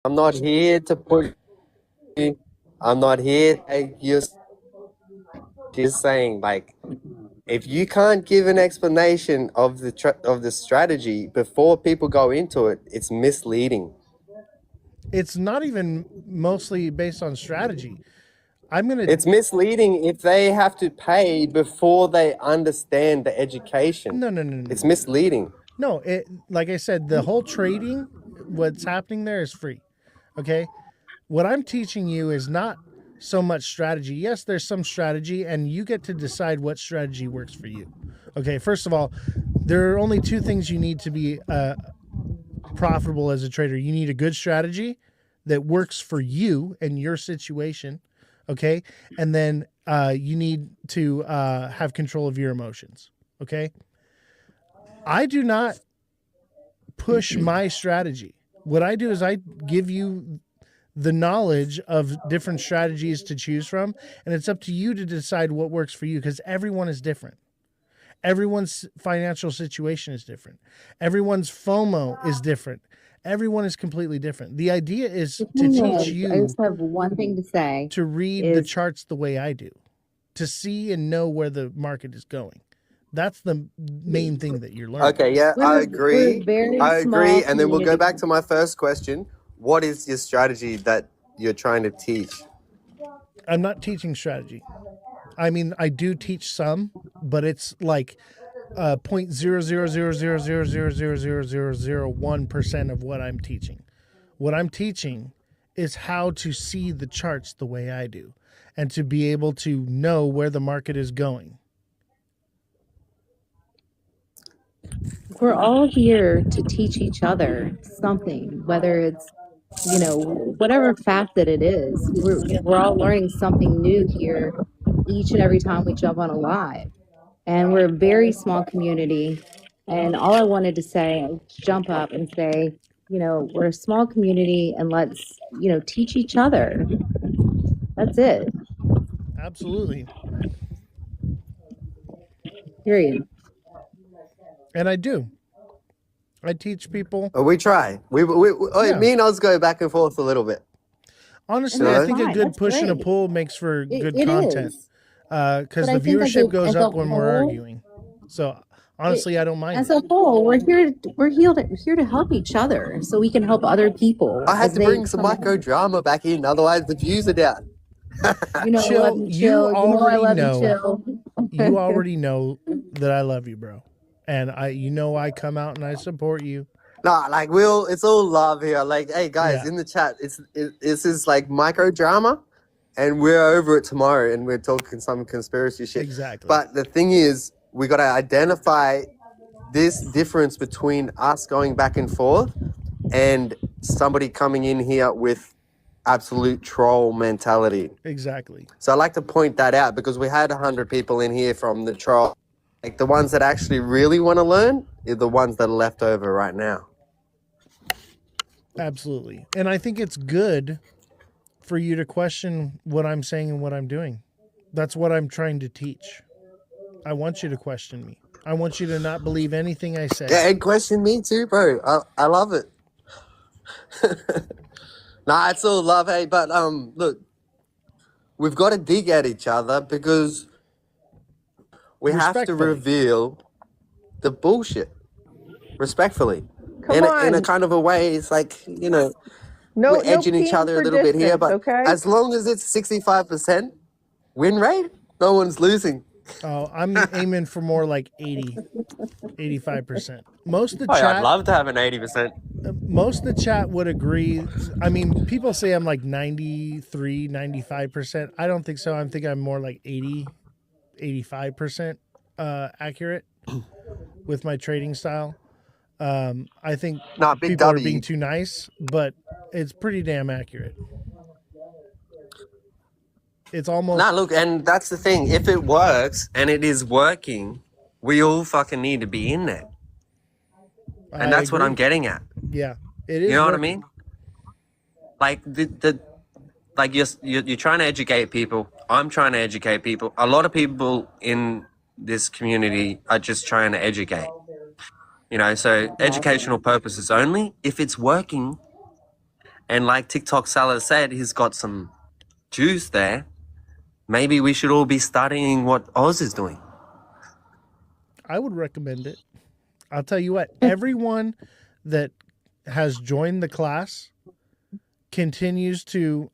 I'm not here to put you. I'm not here. You're just saying like if you can't give an explanation of the strategy before people go into it, it's misleading. It's not even mostly based on strategy. I'm gonna It's misleading if they have to pay before they understand the education. no no no no It's no no misleading. no. It like I said, the whole trading, what's happening there is free. Okay, what I'm teaching you is not so much strategy. Yes, there's some strategy, and you get to decide what strategy works for you. Okay, first of all, there are only two things you need to be profitable as a trader. You need a good strategy that works for you and your situation. Okay, and then you need to have control of your emotions. Okay, I do not push my strategy. What I do is I give you the knowledge of different strategies to choose from, and it's up to you to decide what works for you because everyone is different. Everyone's financial situation is different. Everyone's FOMO is different. Everyone is completely different. The idea is to teach I you just have one thing to say to read the is charts the way I do, to see and know where the market is going. That's the main thing that you're learning. Okay, yeah, I we're a agree. very I small agree. And then we'll go community. back to my first question. What is your strategy that you're trying to teach? I'm not teaching strategy. I mean, I do teach some, but it's like 0.00000000001% of what I'm teaching. What I'm teaching is how to see the charts the way I do and to be able to know where the market is going. We're all here to teach each other something, whether it's, whatever fact that it is. We're all learning something new here each and every time we jump on a live. And we're a very small community. And all I wanted to say, jump up and say, we're a small community and let's, teach each other. That's it. Absolutely. Period. And I do. I teach people. We try. Yeah. Me and Oz go back and forth a little bit. Honestly, And I that's think a fine. good That's push and a great. pull makes for good It content is. because But I the think viewership goes as a up when we're whole, arguing. So honestly, I don't mind as it. a whole, we're here to help each other so we can help other people I had as to they bring some come. micro drama back in, otherwise the views are down. You know I love Chill, you, you chill. You know I already love you, know. chill. You already know that I love you, bro. And I come out and I support you. Nah, like it's all love here. Like, hey guys, Yeah. in the chat, this is like micro drama, and we're over it tomorrow, and we're talking some conspiracy shit. Exactly. But the thing is, we got to identify this difference between us going back and forth and somebody coming in here with absolute troll mentality. Exactly. So I like to point that out because we had 100 people in here from the troll. Like the ones that actually really want to learn are the ones that are left over right now. Absolutely. And I think it's good for you to question what I'm saying and what I'm doing. That's what I'm trying to teach. I want you to question me. I want you to not believe anything I say. Yeah, and question me too, bro. I love it. Nah, it's all love, hey. But look, we've got to dig at each other because we have to Respectfully. reveal the bullshit respectfully. Come In on. a kind of a way, it's like, No, we're edging each peeing other a for little bit here, distance, but okay? as long as it's 65% win rate, no one's losing. Oh, I'm aiming for more like 80, 85%. Most of the Oh, yeah, I'd chat, love to have an 80%. most of the chat would agree. I mean, people say I'm like 93, 95%. I don't think so. I think I'm more like 80, 85% accurate with my trading style. I think Nah, big people are W. being too nice, but it's pretty damn accurate. It's almost Nah, look, and that's the thing. If it works and it is working, we all fucking need to be in there. And that's what I'm getting at. Yeah, it is. You know what I working. mean? Like like you're trying to educate people. I'm trying to educate people. A lot of people in this community are just trying to educate. So educational purposes only. If it's working And like TikTok Salah said, he's got some juice there. Maybe we should all be studying what Oz is doing. I would recommend it. I'll tell you what, everyone that has joined the class continues to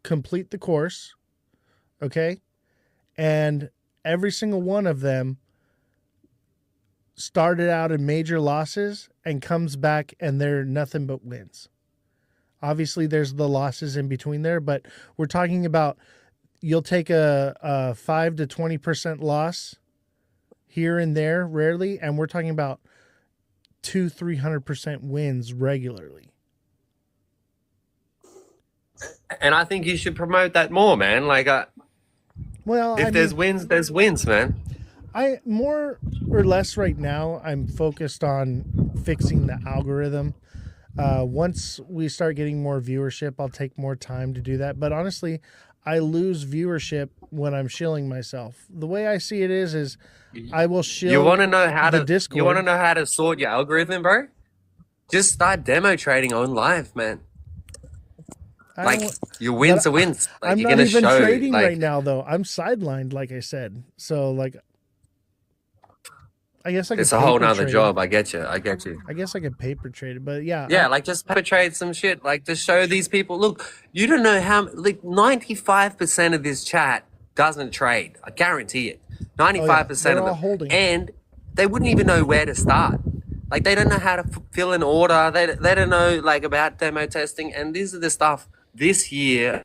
complete the course, okay? And every single one of them started out in major losses and comes back and they're nothing but wins. Obviously, there's the losses in between there, but we're talking about you'll take a 5 to 20% loss here and there, rarely, and we're talking about 200-300% wins regularly. And I think you should promote that more, man. Like, Well, if there's wins, there's wins, man. I more or less right now, I'm focused on fixing the algorithm. Once we start getting more viewership, I'll take more time to do that. But honestly, I lose viewership when I'm shilling myself. The way I see it is I will shill. You want to know how the to Discord. You want to know how to sort your algorithm, bro? Just start demo trading on live, man. Like your wins are wins. Like, I'm you're not gonna even show, trading like, right now, though. I'm sidelined, like I said. So, like, I guess I could. It's a whole paper nother trade job. it. I get you. I get you. I guess I could paper trade it, but yeah. Yeah, like just paper trade some shit. Like just show these people. Look, you don't know how. Like 95% of this chat doesn't trade. I guarantee it. 95% They're of all them, holding. and they wouldn't even know where to start. Like they don't know how to fill an order. They don't know like about demo testing. And these are the stuff this year.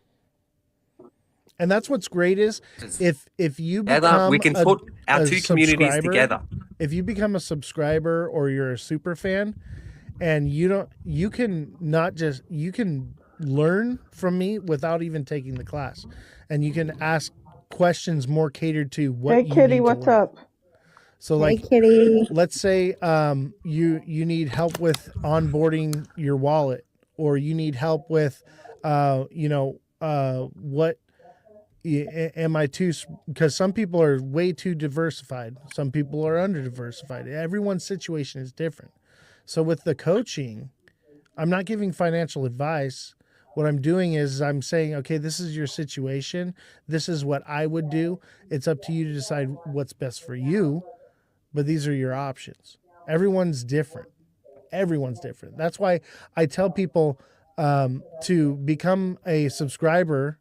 And that's what's great is if you become we can put our two communities together. If you become a subscriber or you're a super fan, and you can learn from me without even taking the class, and you can ask questions more catered to what. Hey, Kitty, what's up? So, like, hey, Kitty. let's say you need help with onboarding your wallet, or you need help with what. Am I too? Because some people are way too diversified. Some people are under diversified. Everyone's situation is different. So with the coaching, I'm not giving financial advice. What I'm doing is I'm saying, okay, this is your situation. This is what I would do. It's up to you to decide what's best for you. But these are your options. Everyone's different. Everyone's different. That's why I tell people to become a subscriber.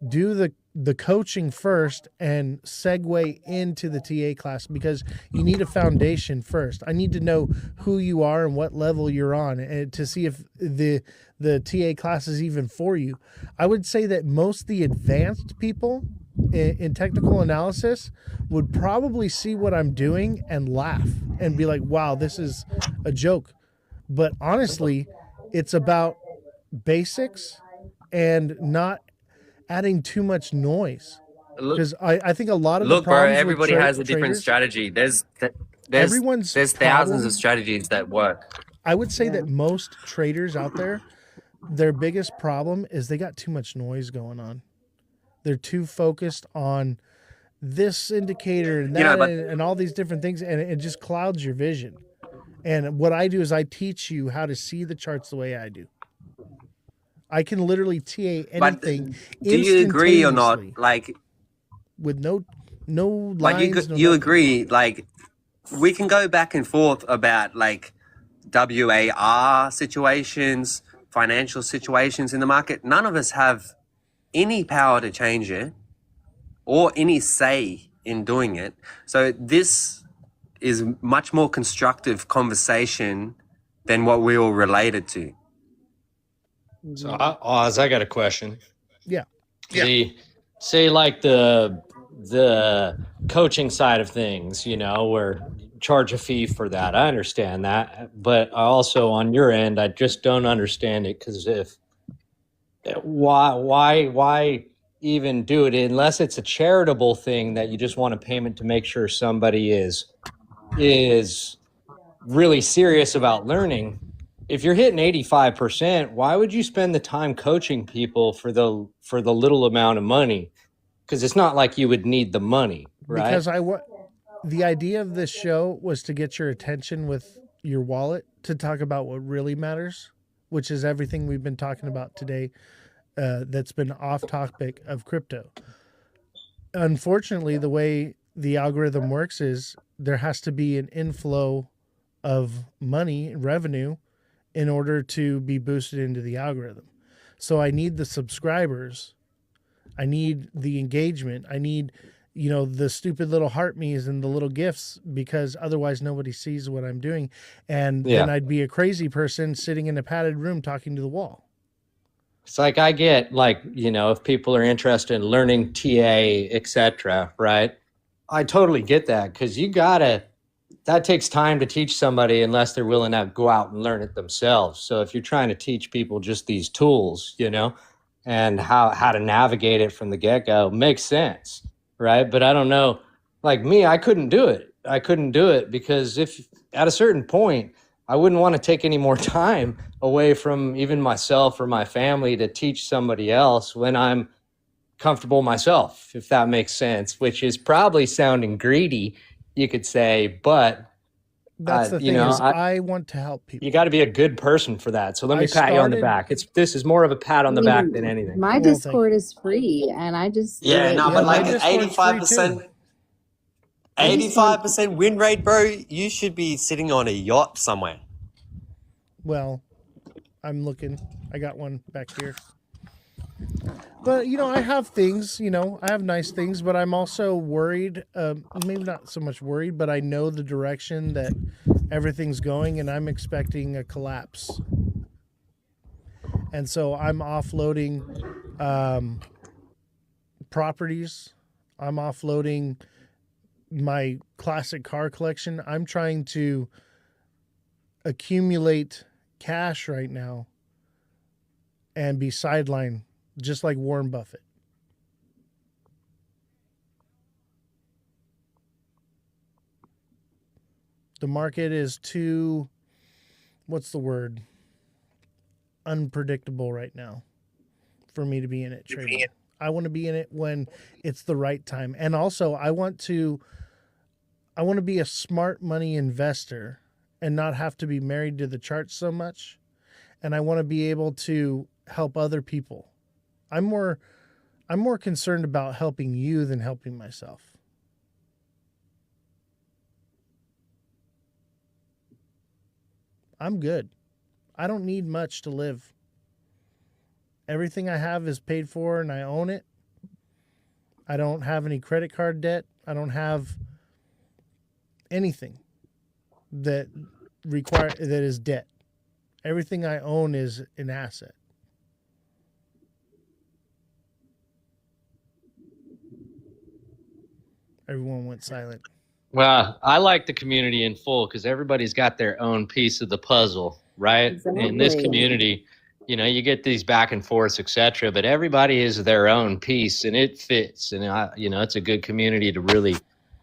Do the coaching first and segue into the TA class, because you need a foundation first. I need to know who you are and what level you're on, and to see if the TA class is even for you. I would say that most of the advanced people in technical analysis would probably see what I'm doing and laugh and be like, wow, this is a joke. But honestly, it's about basics and not adding too much noise, because I think a lot of the problems bro, everybody has a different traders, strategy. There's thousands problem, of strategies that work. I would say that most traders out there, their biggest problem is they got too much noise going on. They're too focused on this indicator and that, and all these different things, and it just clouds your vision. And what I do is I teach you how to see the charts the way I do. I can literally TA anything. Do you agree or not? Like, with no lines. Like you agree? Like, we can go back and forth about like WAR situations, financial situations in the market. None of us have any power to change it or any say in doing it. So this is much more constructive conversation than what we all related to. So, Oz, I got a question. Yeah. Say like the coaching side of things, where you charge a fee for that. I understand that, but also on your end, I just don't understand it, because why even do it unless it's a charitable thing that you just want a payment to make sure somebody is really serious about learning. If you're hitting 85%, why would you spend the time coaching people for the little amount of money? Because it's not like you would need the money, right? Because the idea of this show was to get your attention with your wallet, to talk about what really matters, which is everything we've been talking about today that's been off topic of crypto. Unfortunately, the way the algorithm works is there has to be an inflow of money, revenue, in order to be boosted into the algorithm. So I need the subscribers. I need the engagement. I need, the stupid little heart me's and the little gifts, because otherwise nobody sees what I'm doing. And then I'd be a crazy person sitting in a padded room talking to the wall. It's like I get if people are interested in learning TA, etc., right? I totally get that, because that takes time to teach somebody unless they're willing to go out and learn it themselves. So if you're trying to teach people just these tools, and how to navigate it from the get-go, makes sense, right? But I don't know, like me, I couldn't do it. I couldn't do it because if at a certain point, I wouldn't want to take any more time away from even myself or my family to teach somebody else when I'm comfortable myself, if that makes sense, which is probably sounding greedy, you could say, but that's the thing is I want to help people. You got to be a good person for that. So let me pat you on the back. This is more of a pat on the back than anything. My Discord is free, and I just but like an 85% win rate, bro. You should be sitting on a yacht somewhere. Well, I'm looking. I got one back here. But, I have things, I have nice things, but I'm also worried, maybe not so much worried, but I know the direction that everything's going, and I'm expecting a collapse. And so I'm offloading properties. I'm offloading my classic car collection. I'm trying to accumulate cash right now and be sidelined, just like Warren Buffett. The market is too, what's the word? Unpredictable right now for me to be in it trading. I want to be in it when it's the right time. And also I want to be a smart money investor and not have to be married to the charts so much. And I want to be able to help other people. I'm more concerned about helping you than helping myself. I'm good. I don't need much to live. Everything I have is paid for and I own it. I don't have any credit card debt. I don't have anything that is debt. Everything I own is an asset. Everyone went silent. Well, I like the community in full because everybody's got their own piece of the puzzle, right? Exactly. In this community, you get these back and forths, etc., but everybody is their own piece and it fits. And, it's a good community to really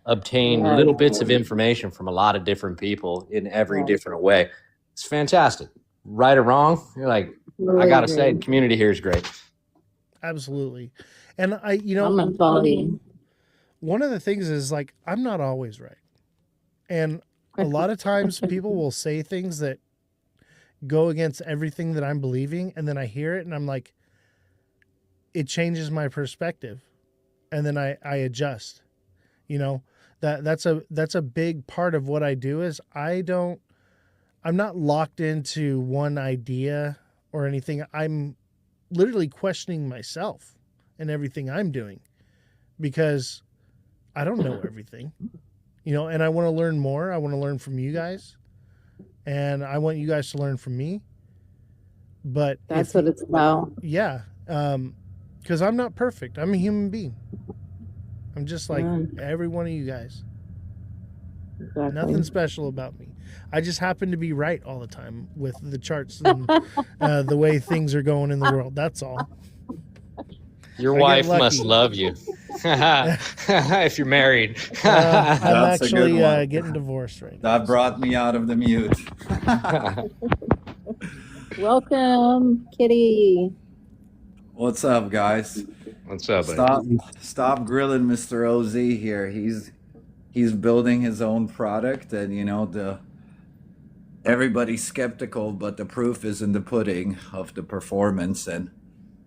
obtain little bits of information from a lot of different people in every different way. It's fantastic. Right or wrong, you're like, I got to say, the community here is great. Absolutely. And I'm a body. One of the things is like, I'm not always right. And a lot of times people will say things that go against everything that I'm believing. And then I hear it and I'm like, it changes my perspective. And then I adjust, that's a big part of what I do is I'm not locked into one idea or anything. I'm literally questioning myself and everything I'm doing because I don't know everything, and I want to learn more. I want to learn from you guys and I want you guys to learn from me. But that's what it's about. Yeah. Because I'm not perfect. I'm a human being. I'm just like every one of you guys. Exactly. Nothing special about me. I just happen to be right all the time with the charts and the way things are going in the world. That's all. Your wife must love you if you're married. I'm actually getting divorced right now. That brought me out of the mute. Welcome, Kitty. What's up, guys? What's up, buddy? Stop grilling Mr. OZ here. He's building his own product, and everybody's skeptical, but the proof is in the pudding of the performance. And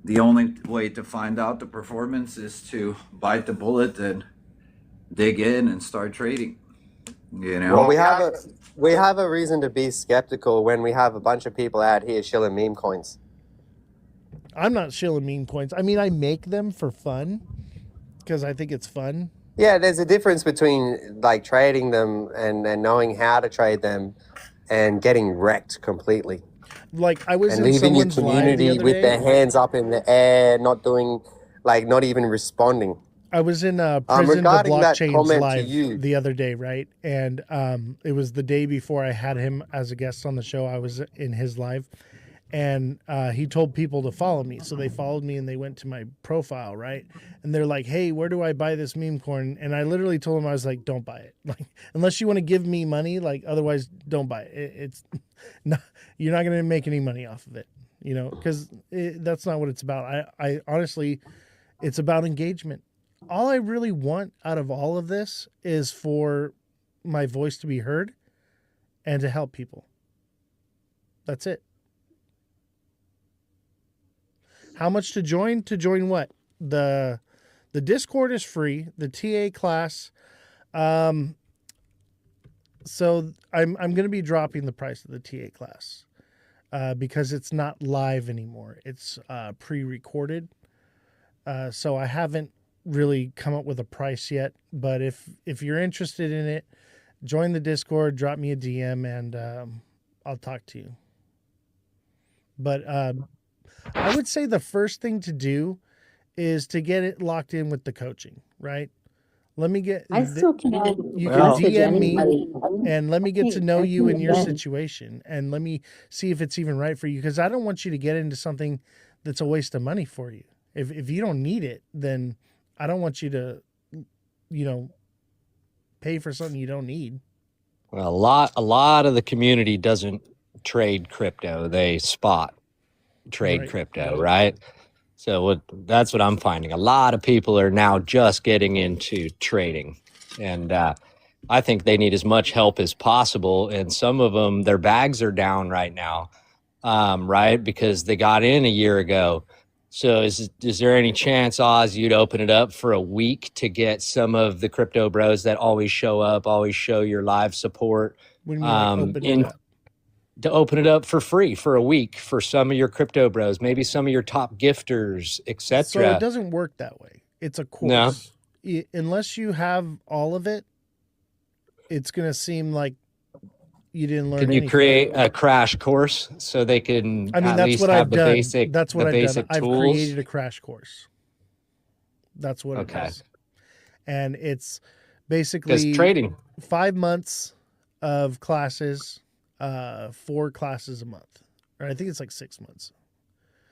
the only way to find out the performance is to bite the bullet and dig in and start trading. You know? Well, we have a reason to be skeptical when we have a bunch of people out here shilling meme coins. I'm not shilling meme coins. I mean, I make them for fun because I think it's fun. Yeah, there's a difference between like trading them and knowing how to trade them and getting wrecked completely. Like I was And in leaving your someone's live the community other with day. their hands up in the air, not doing, like, not even responding. I was in Prison to regarding that Blockchain's comment to live you. the other day, right? And it was the day before I had him as a guest on the show. I was in his live, and he told people to follow me. So they followed me and they went to my profile, right? And they're like, "Hey, where do I buy this meme coin?" And I literally told him, I was like, "Don't buy it. Like, unless you want to give me money, like, otherwise, don't buy it. It's not, you're not going to make any money off of it, you know, because that's not what it's about. I honestly, it's about engagement. All I really want out of all of this is for my voice to be heard and to help people. That's it. How much to join? To join what? The Discord is free. The TA class. So I'm going to be dropping the price of the TA class because it's not live anymore. It's pre-recorded. So I haven't really come up with a price yet, but if you're interested in it, join the Discord, drop me a DM, and I'll talk to you. But I would say the first thing to do is to get it locked in with the coaching, right? Let me get. I still can't You Well- can message DM me, anybody. and let me get to know you and your Yeah. situation, and let me see if it's even right for you. Because I don't want you to get into something that's a waste of money for you. If you don't need it, then I don't want you to, you know, pay for something you don't need. Well, a lot of the community doesn't trade crypto; they spot trade Right. crypto, right? So that's what I'm finding. A lot of people are now just getting into trading, and I think they need as much help as possible. And some of them, their bags are down right now, right? Because they got in a year ago. So is there any chance, Oz, you'd open it up for a week to get some of the crypto bros that always show up, always show your live support, When you open in- it up. to open it up for free for a week for some of your crypto bros, maybe some of your top gifters, So etc. it doesn't work that way. It's a No. course. Unless you have all of it, it's going to seem like you didn't learn Can you anything. create a crash course so they can I mean, at that's least what have I've the done. basic, That's what the I've basic done. I've tools? created a crash course. That's what Okay. it is. And it's Because basically trading, 5 months of classes, 4 classes a month. Or I think it's like 6 months.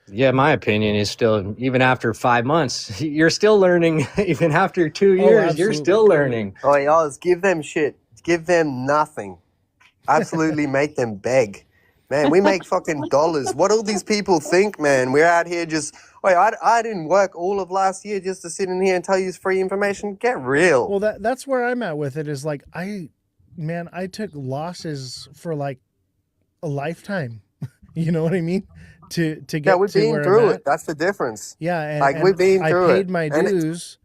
yeah, my opinion is still, even after 5 months, you're still learning. Even after 2 years, you're absolutely. still learning. Oh, Oz, give them shit. Give them nothing. Absolutely make them beg. Man, we make fucking dollars. What do these people think, man? We're out here just, wait, I didn't work all of last year just to sit in here and tell you free information. Get real. Well, that's where I'm at with it is like, I took losses for like a lifetime. You know what I mean? To get yeah, we've to been where through I'm it. at. That's the difference. Yeah, and Like, we've been I through paid it. my And it- dues.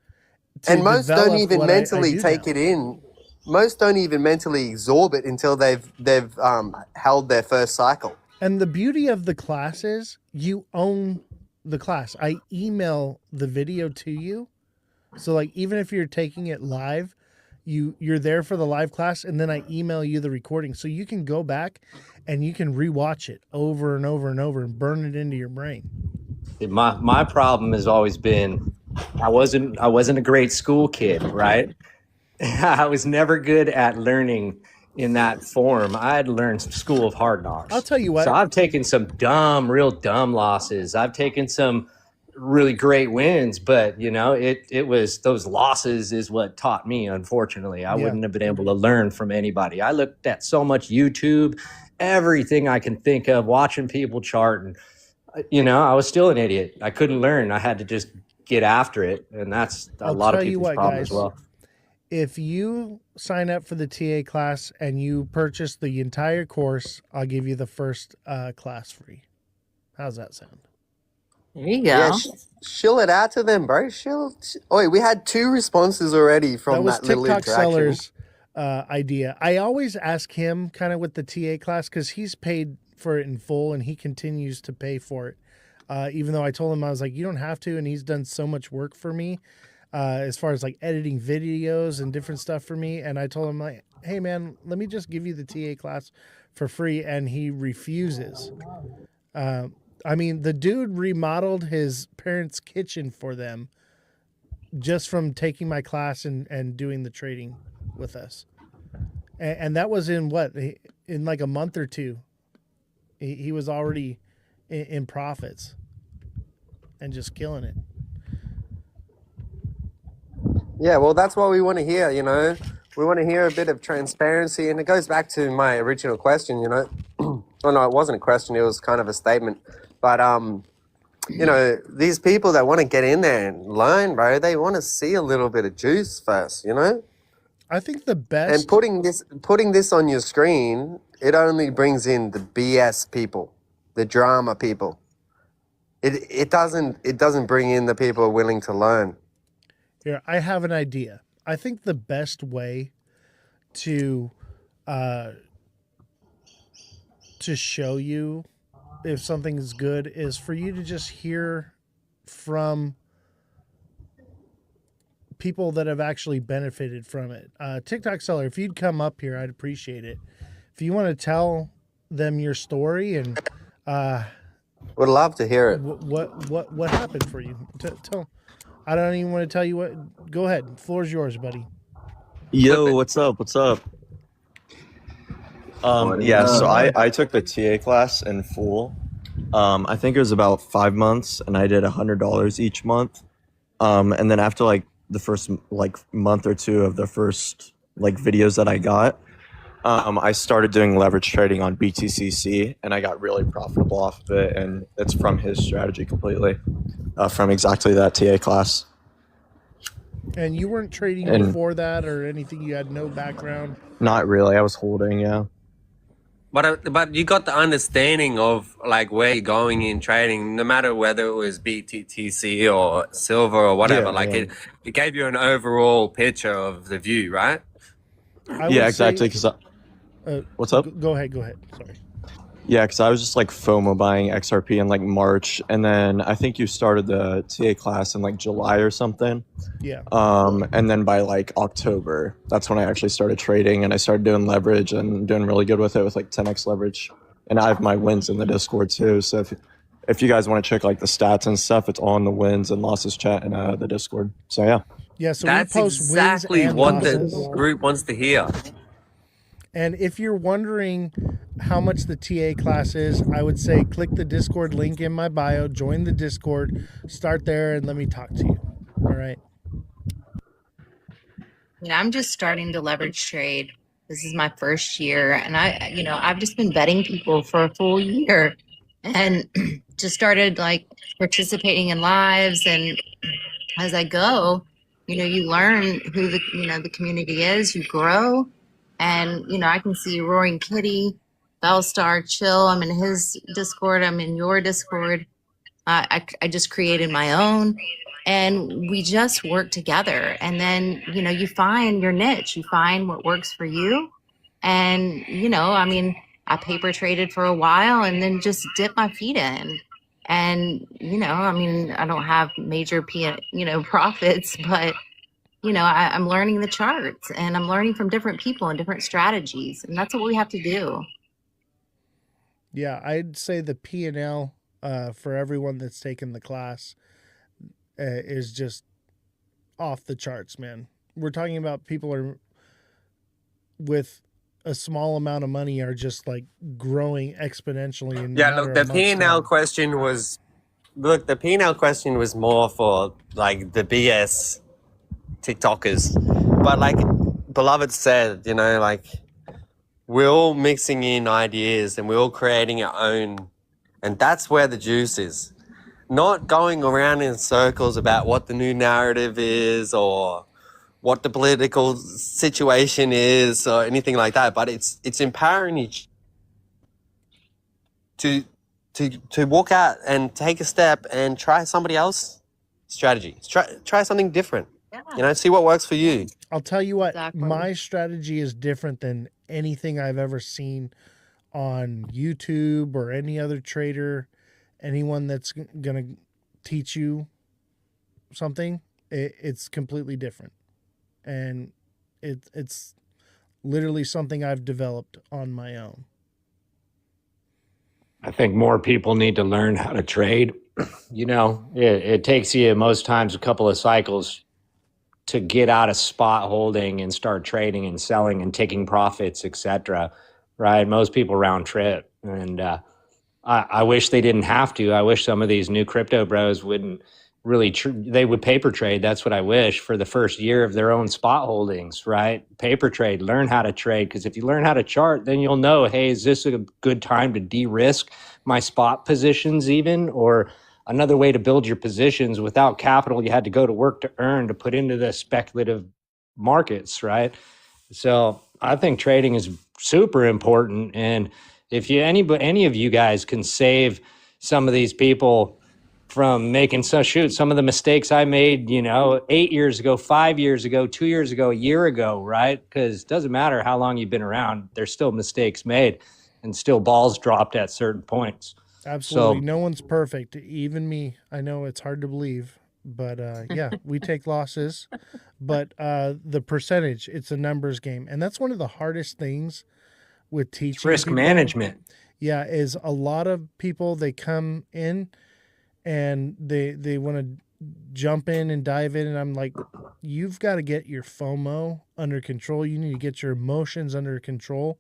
to And most don't develop even what I mentally do take now. it in. Most don't even mentally absorb it until they've held their first cycle. And the beauty of the class is you own the class. I email the video to you. So like even if you're taking it live, you're there for the live class and then I email you the recording. So you can go back and you can rewatch it over and over and over and burn it into your brain. My problem has always been I wasn't a great school kid, right? I was never good at learning in that form. I had learned school of hard knocks. I'll tell you what. So I've taken some real dumb losses. I've taken some really great wins, but you know, it was those losses is what taught me, unfortunately. I wouldn't have been able to learn from anybody. I looked at so much YouTube, everything I can think of, watching people chart, and you know, I was still an idiot. I couldn't learn. I had to just get after it, and that's a lot of people's problem as well. If you sign up for the TA class and you purchase the entire course, I'll give you the first class free. How's that sound? There you Yeah, go. shill it out to them, bro. Oh, we had 2 responses already That from was that little TikTok interaction. Seller's idea. I always ask him kind of with the TA class because he's paid for it in full and he continues to pay for it. Even though I told him, I was like, you don't have to. And he's done so much work for me as far as like editing videos and different stuff for me. And I told him, like, hey, man, let me just give you the TA class for free. And he refuses. I mean, the dude remodeled his parents' kitchen for them just from taking my class and doing the trading with us. And that was in what? In like a month or two. He was already in profits and just killing it. Yeah, well, that's what we want to hear, you know. We want to hear a bit of transparency, and it goes back to my original question, you know. Oh, no, it wasn't a question. It was kind of a statement. But, you know, these people that want to get in there and learn, bro, they want to see a little bit of juice first, you know. I think the best. And putting this on your screen, it only brings in the BS people, the drama people. It doesn't bring in the people willing to learn. Here, I have an idea. I think the best way to show you if something's good is for you to just hear from people that have actually benefited from it. TikTok Seller, if you'd come up here, I'd appreciate it. If you want to tell them your story and Would love to hear it. what happened for you, tell. I don't even want to tell you what. Go ahead, the floor's yours, buddy. Yo, what's up? What's up? Yeah, so I took the TA class in full. I think it was about 5 months, and I did $100 each month. And then after like the first like month or two of the first like videos that I got, I started doing leverage trading on BTCC, and I got really profitable off of it. And it's from his strategy completely, from exactly that TA class. And you weren't trading before that or anything? You had no background? Not really. I was holding, yeah. But you got the understanding of like where you're going in trading, no matter whether it was BTTC or silver or whatever. It gave you an overall picture of the view, right? Yeah, exactly. Because what's up? Go ahead. Sorry. Yeah, because I was just like FOMO buying XRP in like March, and then I think you started the TA class in like July or something. Yeah. And then by like October, that's when I actually started trading, and I started doing leverage and doing really good with it with like 10x leverage. And I have my wins in the Discord too. So if you guys want to check like the stats and stuff, it's all in the wins and losses chat in the Discord. So yeah. Yeah. So that's we post exactly wins and what losses. the group wants to hear. And if you're wondering how much the TA class is, I would say click the Discord link in my bio, join the Discord, start there, and let me talk to you. All right. Yeah, I'm just starting to leverage trade. This is my first year, and I've just been betting people for a full year, and just started like participating in lives. And as I go, you learn who the community is. You grow, and I can see Roaring Kitty, Bellstar, Chill. I'm in his Discord. I'm in your Discord. I just created my own. And we just work together. And then, you find your niche, you find what works for you. And, I paper traded for a while and then just dipped my feet in. And, I don't have major, profits, but, I'm learning the charts and I'm learning from different people and different strategies. And that's what we have to do. Yeah, I'd say the P&L for everyone that's taken the class is just off the charts, man. We're talking about people are with a small amount of money are just like growing exponentially. Yeah, look, the P&L question was more for like the BS TikTokers. But like Beloved said, like we're all mixing in ideas and we're all creating our own, and that's where the juice is. Not going around in circles about what the new narrative is or what the political situation is or anything like that, but it's empowering you to walk out and take a step and try somebody else's strategy. Try something different. You know, see what works for you. I'll tell you what, Exactly. my strategy is different than anything I've ever seen on YouTube or any other trader, anyone that's going to teach you something. It's completely different. And it's literally something I've developed on my own. I think more people need to learn how to trade. You know, it takes you most times a couple of cycles to get out of spot holding and start trading and selling and taking profits, etc. Right? Most people round trip, and I wish they didn't have to. I wish some of these new crypto bros wouldn't really. They would paper trade. That's what I wish for the first year of their own spot holdings. Right? Paper trade. Learn how to trade, because if you learn how to chart, then you'll know. Hey, is this a good time to de-risk my spot positions, even, or another way to build your positions without capital you had to go to work to earn to put into the speculative markets, right? So I think trading is super important. And if any of you guys can save some of these people from making some of the mistakes I made, 8 years ago, 5 years ago, 2 years ago, a year ago, right? Because it doesn't matter how long you've been around, there's still mistakes made and still balls dropped at certain points. Absolutely. So, No one's perfect. Even me. I know it's hard to believe, but yeah, we take losses. But the percentage, it's a numbers game. And that's one of the hardest things with teaching risk people. management. Yeah, is a lot of people, they come in and they want to jump in and dive in. And I'm like, you've got to get your FOMO under control. You need to get your emotions under control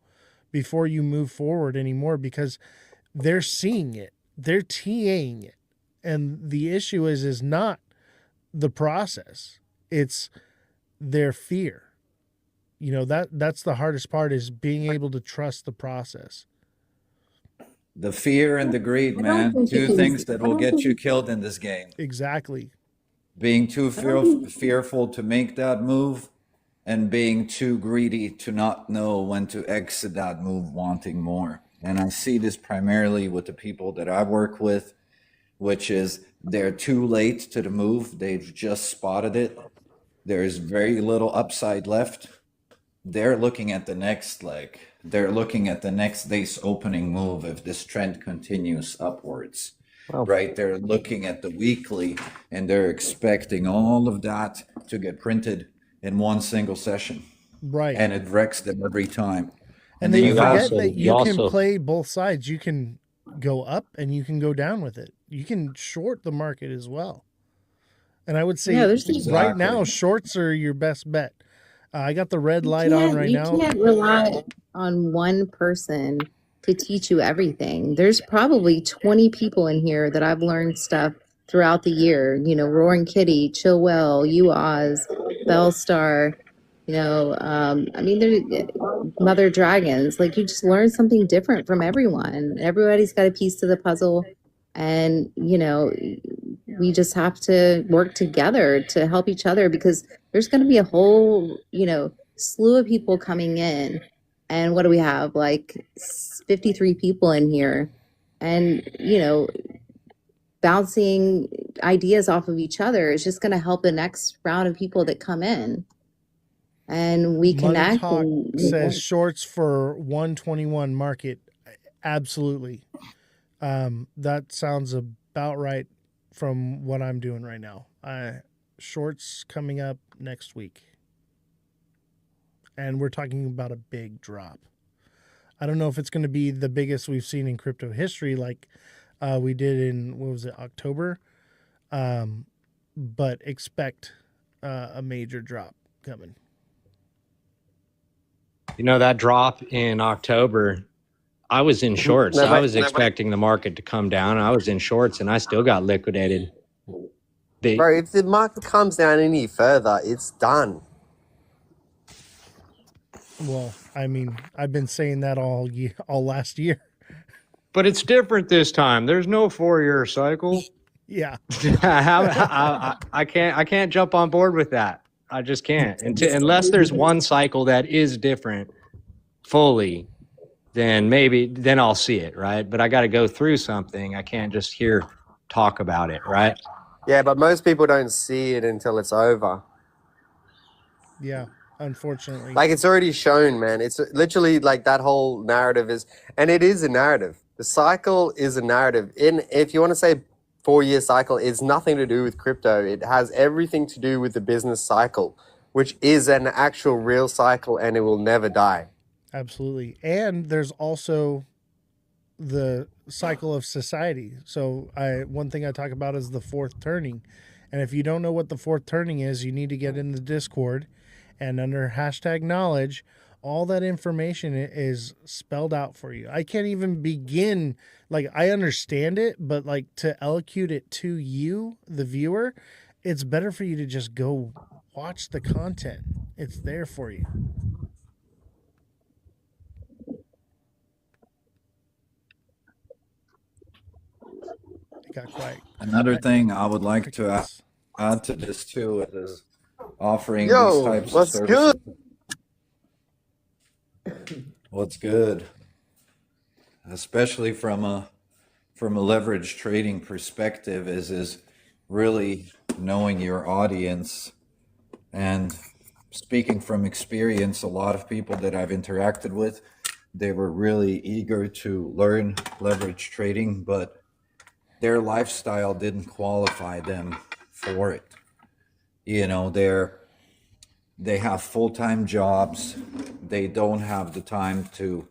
before you move forward anymore, because they're seeing it, they're TAing it. And the issue is not the process, it's their fear. That's the hardest part, is being able to trust the process. The fear and the greed, I don't man. think Two you can- things that I will don't get think- you killed in this game. Exactly. Being too fearful to make that move, and being too greedy to not know when to exit that move wanting more. And I see this primarily with the people that I work with, which is they're too late to the move. They've just spotted it. There's very little upside left. They're looking at the next leg. They're looking at the next day's opening move if this trend continues upwards. Wow. Right? They're looking at the weekly, and they're expecting all of that to get printed in one single session. Right. And it wrecks them every time. And then then you forget also- that you you can also- play both sides. You can go up and you can go down with it. You can short the market as well. And I would say Yeah, there's right now, Exactly. shorts are your best bet. I got the red You light on can't- right now. You can't rely on one person to teach you everything. There's probably 20 people in here that I've learned stuff throughout the year. Roaring Kitty, Chillwell, Oz, Bellstar. There's Mother Dragons. Like, you just learn something different from everyone. Everybody's got a piece to the puzzle, and we just have to work together to help each other, because there's going to be a whole slew of people coming in. And what do we have, like 53 people in here, and bouncing ideas off of each other is just going to help the next round of people that come in, and we Money connect. Talk and- says shorts for 121 market. Absolutely. That sounds about right from what I'm doing right now. Shorts coming up next week. And we're talking about a big drop. I don't know if it's going to be the biggest we've seen in crypto history, like we did in, October. But expect a major drop coming. That drop in October, I was in shorts. No, I but- was expecting the market to come down. I was in shorts, and I still got liquidated. Bro, if the market comes down any further, it's done. Well, I've been saying that all last year. But it's different this time. There's no 4-year cycle. Yeah. I can't jump on board with that. I just can't. Unless there's one cycle that is different fully, then I'll see it, right? But I got to go through something. I can't just hear talk about it, right? Yeah, but most people don't see it until it's over. Yeah, unfortunately. Like, it's already shown, man. It's literally like that whole narrative is, and it is a narrative. The cycle is a narrative. If you want to say 4-year cycle, it's nothing to do with crypto. It has everything to do with the business cycle, which is an actual real cycle, and it will never die. Absolutely. And there's also the cycle of society. So one thing I talk about is the fourth turning. And if you don't know what the fourth turning is, you need to get in the Discord, and under #knowledge, all that information is spelled out for you. I can't even begin, like, I understand it, but like to elocute it to you, the viewer, it's better for you to just go watch the content. It's there for you. It got quiet. Another thing I would like to add to this too is offering Yo, these types of what's services. good? What's good? Especially from a leverage trading perspective is really knowing your audience. And speaking from experience, a lot of people that I've interacted with, they were really eager to learn leverage trading, but their lifestyle didn't qualify them for it. You know, they have full-time jobs. They don't have the time to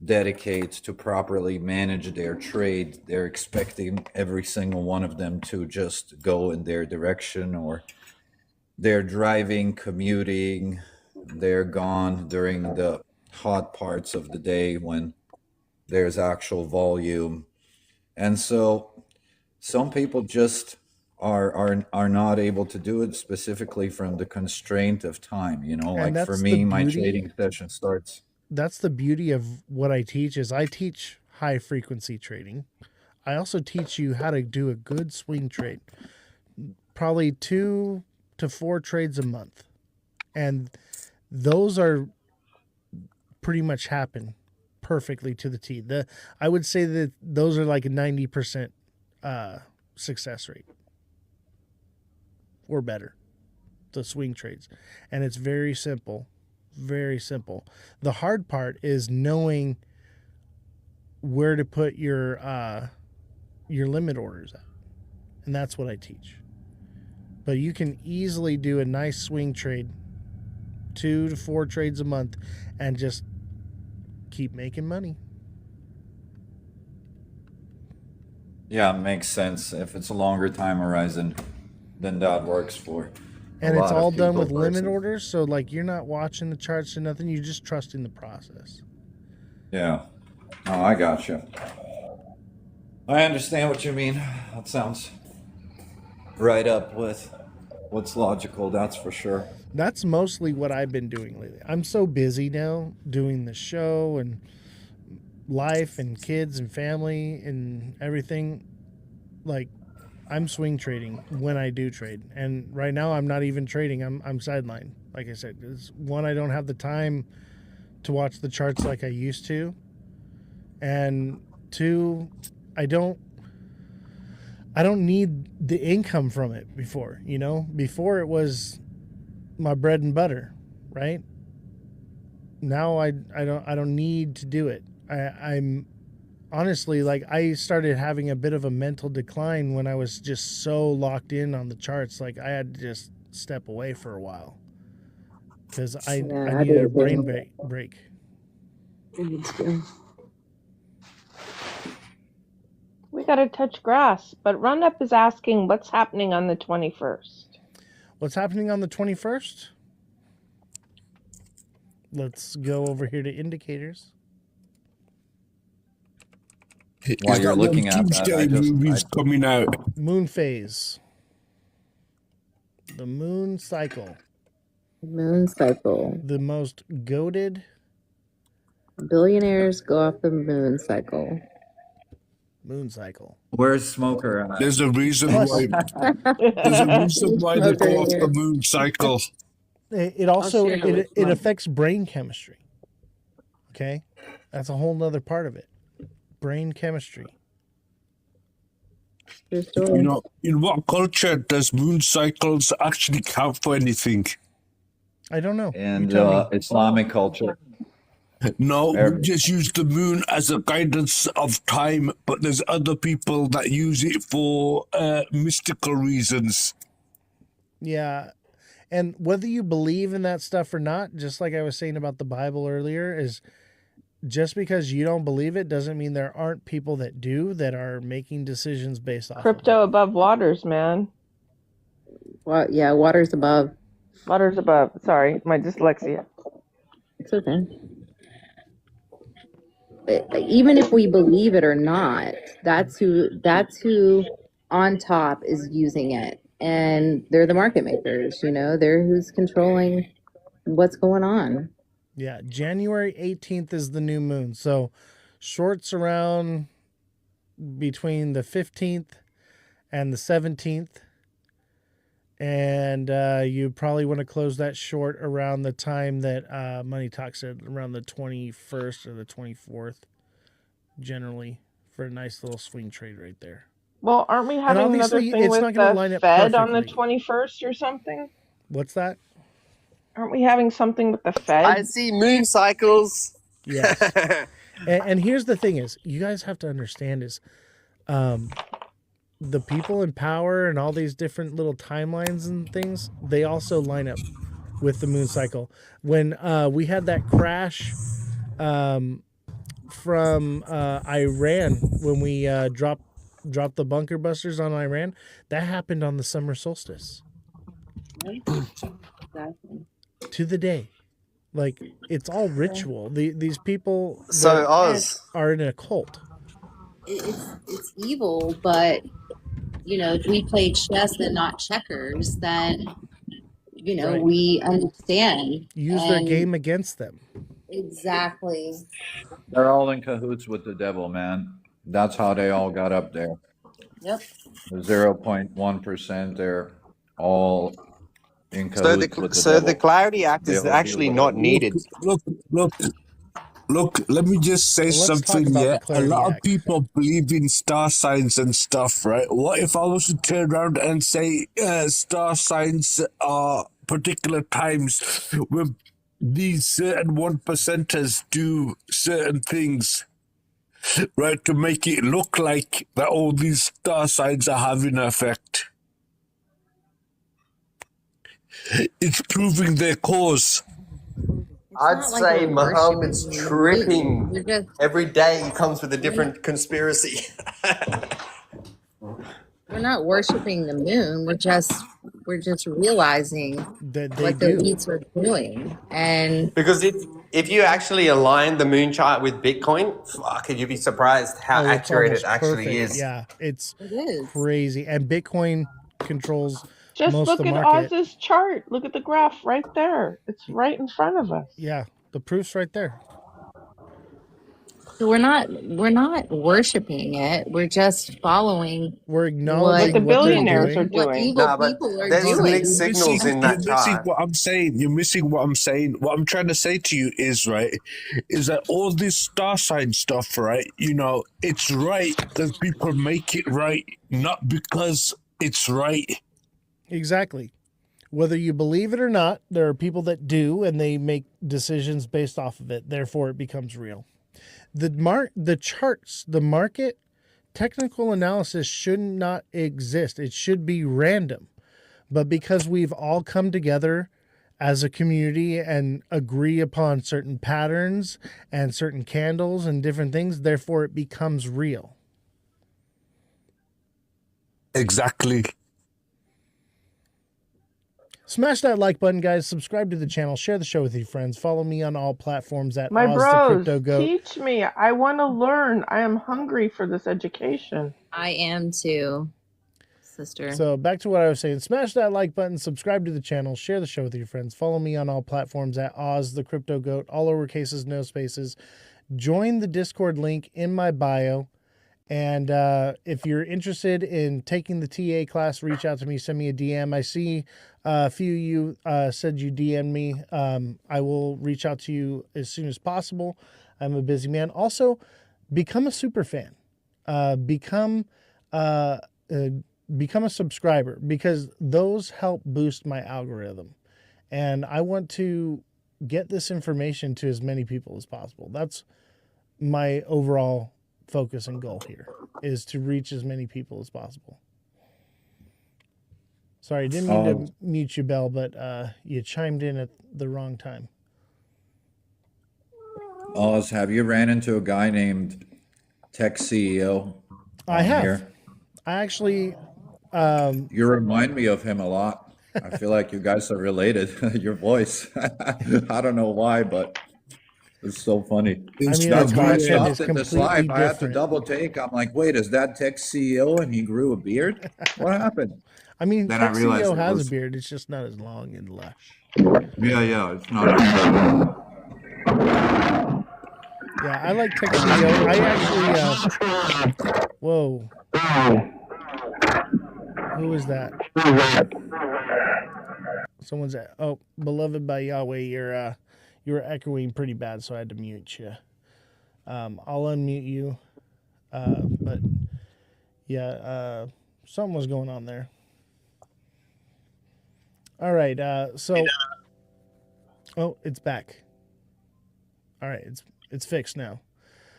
dedicate to properly manage their trade. They're expecting every single one of them to just go in their direction, or they're driving, commuting, they're gone during the hot parts of the day when there's actual volume. And so some people just are not able to do it, specifically from the constraint of time. You know, And like for that's me, the my beauty. trading session starts. That's the beauty of what I teach is I teach high frequency trading. I also teach you how to do a good swing trade. Probably 2 to 4 trades a month. And those are pretty much happen perfectly to the T. I would say that those are like a 90% success rate or better, the swing trades. And it's very simple. Very simple. The hard part is knowing where to put your limit orders at. And that's what I teach. But you can easily do a nice swing trade, 2 to 4 trades a month, and just keep making money. Yeah, it makes sense. If it's a longer time horizon, then that works for. And a it's lot of all done people with limit versus- orders, so like you're not watching the charts or nothing, you're just trusting the process. Yeah. Oh, I gotcha. I understand what you mean. That sounds right up with what's logical, that's for sure. That's mostly what I've been doing lately. I'm so busy now doing the show and life and kids and family and everything. Like, I'm swing trading when I do trade. And right now I'm not even trading. I'm sidelined. Like I said, it's one, I don't have the time to watch the charts like I used to. And 2, I don't need the income from it before, you know? Before it was my bread and butter, right? Now I don't need to do it. I'm honestly, like, I started having a bit of a mental decline when I was just so locked in on the charts. Like, I had to just step away for a while because I needed a brain break. We got to touch grass, but Roundup is asking what's happening on the 21st. What's happening on the 21st? Let's go over here to indicators. While you're looking at that, I movies just coming out. Moon phase. The moon cycle. Moon cycle. The most goated Billionaires go off the moon cycle. moon cycle. Where's Smoker at? There's a reason Plus- why. There's a reason why they go off the moon cycle. It also share with it my- affects brain chemistry. Okay, that's a whole nother part of it. Brain chemistry. True story. You know, in what culture does moon cycles actually count for anything? I don't know. And You tell me. Islamic culture. No, Fair. we just use the moon as a guidance of time, but there's other people that use it for mystical reasons. Yeah. And whether you believe in that stuff or not, just like I was saying about the Bible earlier, is just because you don't believe it doesn't mean there aren't people that do, that are making decisions based off Crypto of above waters, man. Well, yeah, water's above. Waters above. Sorry, my dyslexia. It's okay. Even if we believe it or not, that's who on top is using it, and they're the market makers. You know, they're who's controlling what's going on. Yeah, January 18th is the new moon. So shorts around between the 15th and the 17th. And you probably want to close that short around the time that Money Talk said, around the 21st or the 24th, generally, for a nice little swing trade right there. Well, aren't we having another obviously, thing it's with not gonna line the up Fed on the perfectly. 21st or something? What's that? Aren't we having something with the Fed? I see moon cycles. Yes. And here's the thing is, you guys have to understand is the people in power and all these different little timelines and things, they also line up with the moon cycle. When we had that crash from Iran, when we dropped the bunker busters on Iran, that happened on the summer solstice. Right? Exactly. To the day. Like, it's all ritual. These people So that Oz, are in a cult. It's evil, but you know, if we play chess and not checkers, then you know Right. we understand. Use their And- game against them. Exactly. They're all in cahoots with the devil, man. That's how they all got up there. Yep. 0.1%, they're all in so cahoots with the the devil. Clarity Act They is all actually deal with not it. needed. Look, let me just say Well, let's talk something, about yeah? the A Clarity lot of Act. people believe in star signs and stuff, right? What if I was to turn around and say star signs are particular times when these certain 1%ers do certain things, right, to make it look like that all these star signs are having an effect? It's proving their cause. I'd not like say we're Muhammad's worshiping the tripping. moon. We're just Every day he comes with a different conspiracy. we're not worshiping the moon. We're just realizing That they what the do. elites are doing. And Because if you actually align the moon chart with Bitcoin, fuck, you'd be surprised how Oh, it's accurate almost it actually perfect. is. Yeah, it's it is. crazy. And Bitcoin controls Just most look of the at market. Oz's chart. Look at the graph right there. It's right in front of us. Yeah, the proof's right there. So we're not worshiping it. We're just following We're acknowledging What the what they're billionaires doing. are what doing. evil Nah, but people are there's doing. mixed signals in that You're missing chart. what I'm saying. You're missing what I'm saying. What I'm trying to say to you is, right, is that all this star sign stuff, right, you know, it's right because people make it right, not because it's right. Exactly. Whether you believe it or not, there are people that do, and they make decisions based off of it. Therefore, it becomes real. The charts, the market, technical analysis should not exist. It should be random. But because we've all come together as a community and agree upon certain patterns and certain candles and different things, therefore it becomes real. Exactly. Smash that like button, guys. Subscribe to the channel. Share the show with your friends. Follow me on all platforms at My bros, Ozthecryptogoat. teach me. I want to learn. I am hungry for this education. I am too, sister. So back to what I was saying. Smash that like button. Subscribe to the channel. Share the show with your friends. Follow me on all platforms at Ozthecryptogoat. All lowercases, no spaces. Join the Discord link in my bio. And if you're interested in taking the TA class, reach out to me, send me a DM. I see a few of you said you DM me. I will reach out to you as soon as possible. I'm a busy man. Also, become a super fan. Become a subscriber, because those help boost my algorithm. And I want to get this information to as many people as possible. That's my overall focus and goal here, is to reach as many people as possible. Sorry, I didn't mean to mute you, Bell, but you chimed in at the wrong time. Oz, have you ran into a guy named Tech CEO? I have. Here? I actually... You remind me of him a lot. I feel like you guys are related. Your voice. I don't know why, but it's so funny. I mean, That's why I content is stopped at this completely live. I had to different. double take. I'm like, wait, is that Tech CEO and he grew a beard? What happened? I mean, Then I Tech realized CEO it has was- a beard. It's just not as long and lush. Yeah, it's not. Yeah, I like Tech CEO. I actually... whoa. Who is that? Someone's at... Oh, beloved by Yahweh, you were echoing pretty bad, so I had to mute you. I'll unmute you. But yeah, something was going on there. All right, so... Oh, it's back. All right, it's fixed now.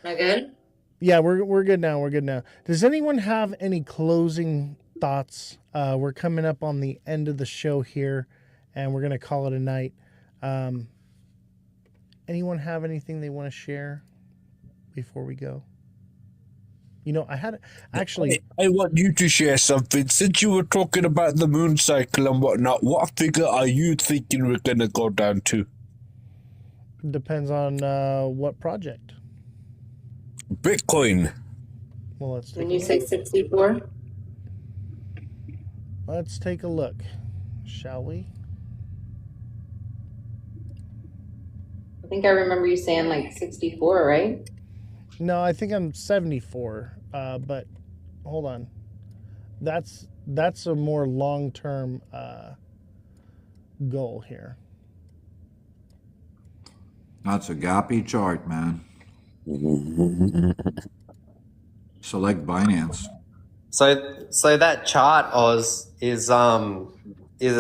Am I good? Yeah, we're good now. We're good now. Does anyone have any closing thoughts? We're coming up on the end of the show here, and we're gonna call it a night. Anyone have anything they want to share before we go? You know, I had actually... I want you to share something. Since you were talking about the moon cycle and whatnot, what figure are you thinking we're going to go down to? Depends on what project. Bitcoin. Well, let's take When you say 64? Let's take a look, shall we? I think I remember you saying like 64, right? No, I think I'm 74. But hold on, that's a more long-term goal here. That's a gappy chart, man. Select Binance. So that chart, Oz, is a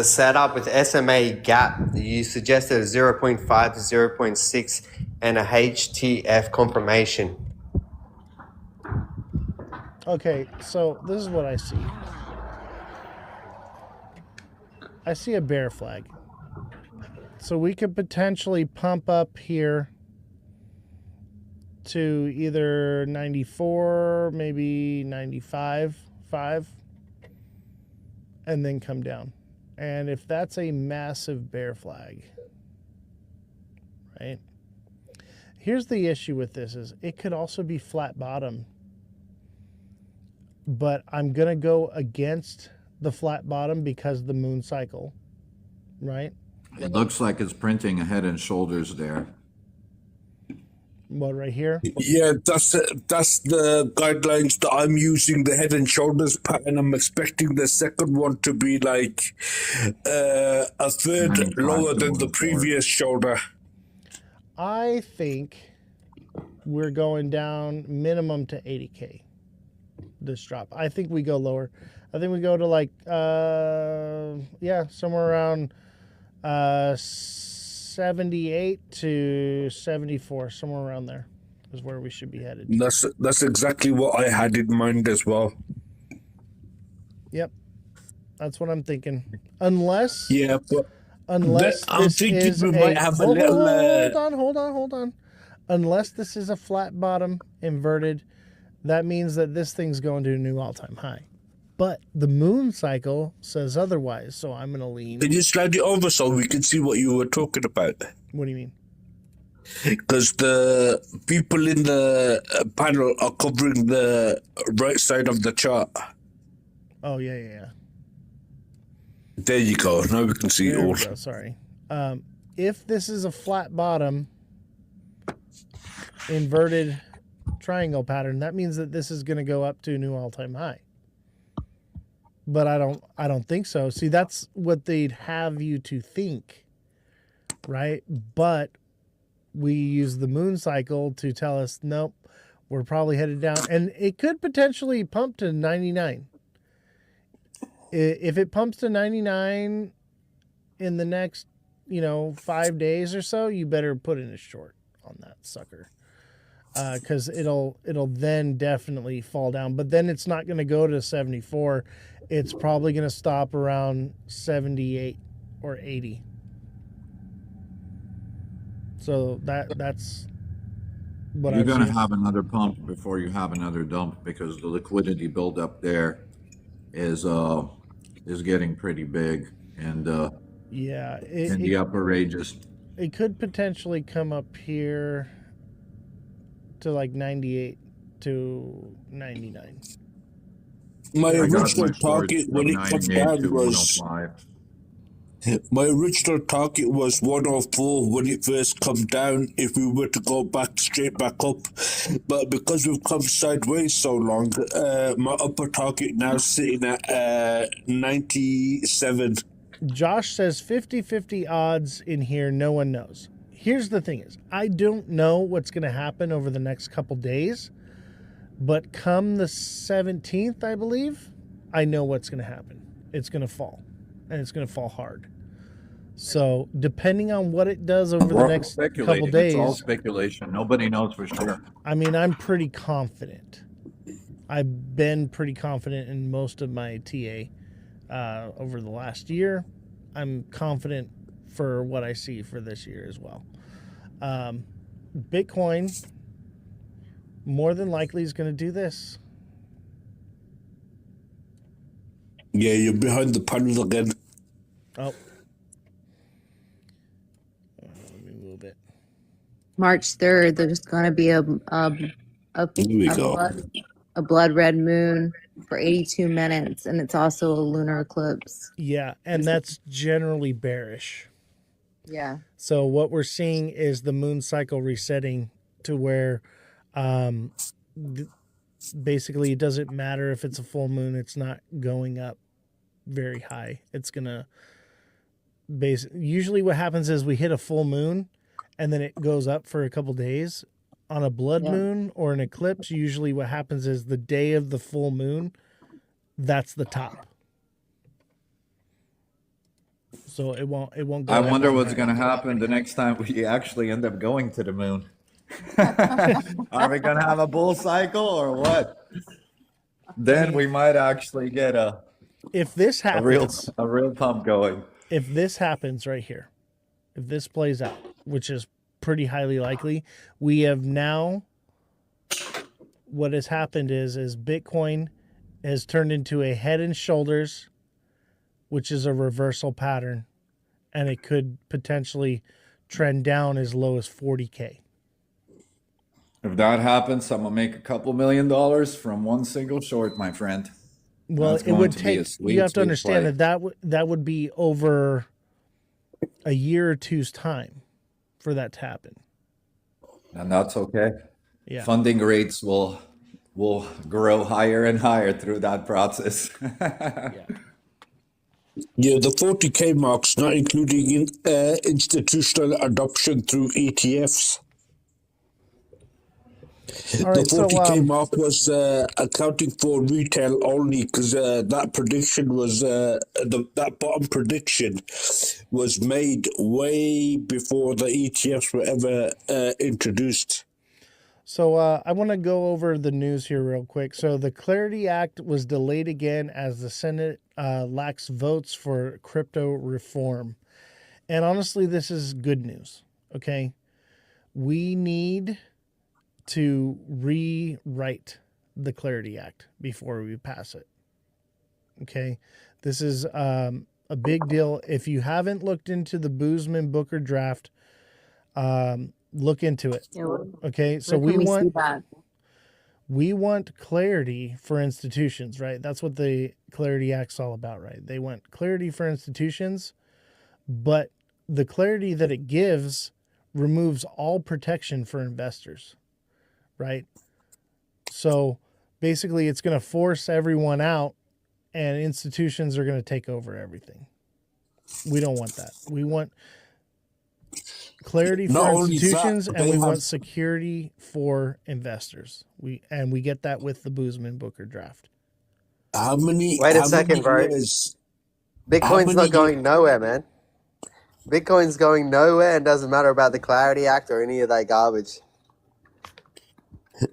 setup with SMA gap. You suggested a 0.5 to 0.6 and a HTF confirmation. Okay, so this is what I see. I see a bear flag. So we could potentially pump up here to either 94, maybe 95.5, and then come down. And if that's a massive bear flag, right? Here's the issue with this is it could also be flat bottom. But I'm going to go against the flat bottom because of the moon cycle, right? It looks like it's printing a head and shoulders there. What, right here? Yeah, that's the guidelines that I'm using, the head and shoulders pattern. I'm expecting the second one to be like a third lower than the previous shoulder. I think we're going down minimum to 80K. This drop. I think we go lower. I think we go to like, somewhere around 78 to 74, somewhere around there is where we should be headed. That's exactly what I had in mind as well. Yep, that's what I'm thinking. Unless but I'm this thinking is we might have a little. Hold on. Unless this is a flat bottom inverted, that means that this thing's going to a new all-time high. But the moon cycle says otherwise, so I'm going to lean. Can you slide it over so we can see what you were talking about? What do you mean? Because the people in the panel are covering the right side of the chart. Oh, yeah. There you go. Now we can see it There all. we go, sorry. If this is a flat bottom, inverted triangle pattern, that means that this is going to go up to a new all-time high. But I don't think so. See, that's what they'd have you to think, right? But we use the moon cycle to tell us, nope, we're probably headed down. And it could potentially pump to 99. If it pumps to 99 in the next, 5 days or so, you better put in a short on that sucker. Because it'll then definitely fall down. But then it's not going to go to 74. It's probably going to stop around 78 or 80. So that's what You're I've going to seen. have another pump before you have another dump because the liquidity buildup there is getting pretty big, and Yeah, in the upper ranges. it could potentially come up here to like 98 to 99. My I got original my storage target when from it comes 98 down to was 105. my original target was 104 when it first come down if we were to go back straight back up. But because we've come sideways so long, my upper target now sitting at 97. Josh says 50-50 odds in here, no one knows. Here's the thing is, I don't know what's going to happen over the next couple days, but come the 17th, I believe, I know what's going to happen. It's going to fall, and it's going to fall hard. So depending on what it does over the next couple days, It's all speculation. Nobody knows for sure. I mean, I'm pretty confident. I've been pretty confident in most of my TA over the last year. I'm confident for what I see for this year as well. Bitcoin more than likely is going to do this. Yeah, you're behind the panel again. Oh. Let me move it. March 3rd, there's going to be a Here we go. blood red moon for 82 minutes, and it's also a lunar eclipse. Yeah, and that's generally bearish. Yeah. So what we're seeing is the moon cycle resetting to where basically it doesn't matter if it's a full moon, it's not going up very high. It's going to usually what happens is we hit a full moon and then it goes up for a couple days. On a blood moon or an eclipse, usually what happens is the day of the full moon, that's the top. So it won't go. I wonder what's going to happen the next time we actually end up going to the moon. Are we going to have a bull cycle or what? Then we might actually get if this happens, a real pump going. If this happens right here, if this plays out, which is pretty highly likely, we have now, what has happened is Bitcoin has turned into a head and shoulders, which is a reversal pattern, and it could potentially trend down as low as 40K. If that happens, I'm gonna make a couple $1 million from one single short, my friend. Well, That's it going would to be a take, sweet, you have to sweet understand play. that would be over a year or two's time for that to happen. And that's okay. Yeah. Funding rates will grow higher and higher through that process. Yeah, the 40K mark's not including institutional adoption through ETFs. All right, The 40K mark was accounting for retail only because that prediction was that bottom prediction was made way before the ETFs were ever introduced. So I want to go over the news here real quick. So the Clarity Act was delayed again as the Senate lacks votes for crypto reform. And honestly, this is good news, okay? We need to rewrite the Clarity Act before we pass it, okay? This is a big deal. If you haven't looked into the Boozman-Booker draft, look into it. Okay, so we want clarity for institutions, right? That's what the Clarity Act's all about, right? They want clarity for institutions, but the clarity that it gives removes all protection for investors, right? So basically, it's going to force everyone out, and institutions are going to take over everything. We don't want that. We want clarity Not for only that, institutions, and they we have want security for investors. We get that with the Boozman Booker draft. how many Wait a how many second, bro. years? How Bitcoin's many not years? going nowhere, man. Bitcoin's going nowhere, and doesn't matter about the Clarity Act or any of that garbage.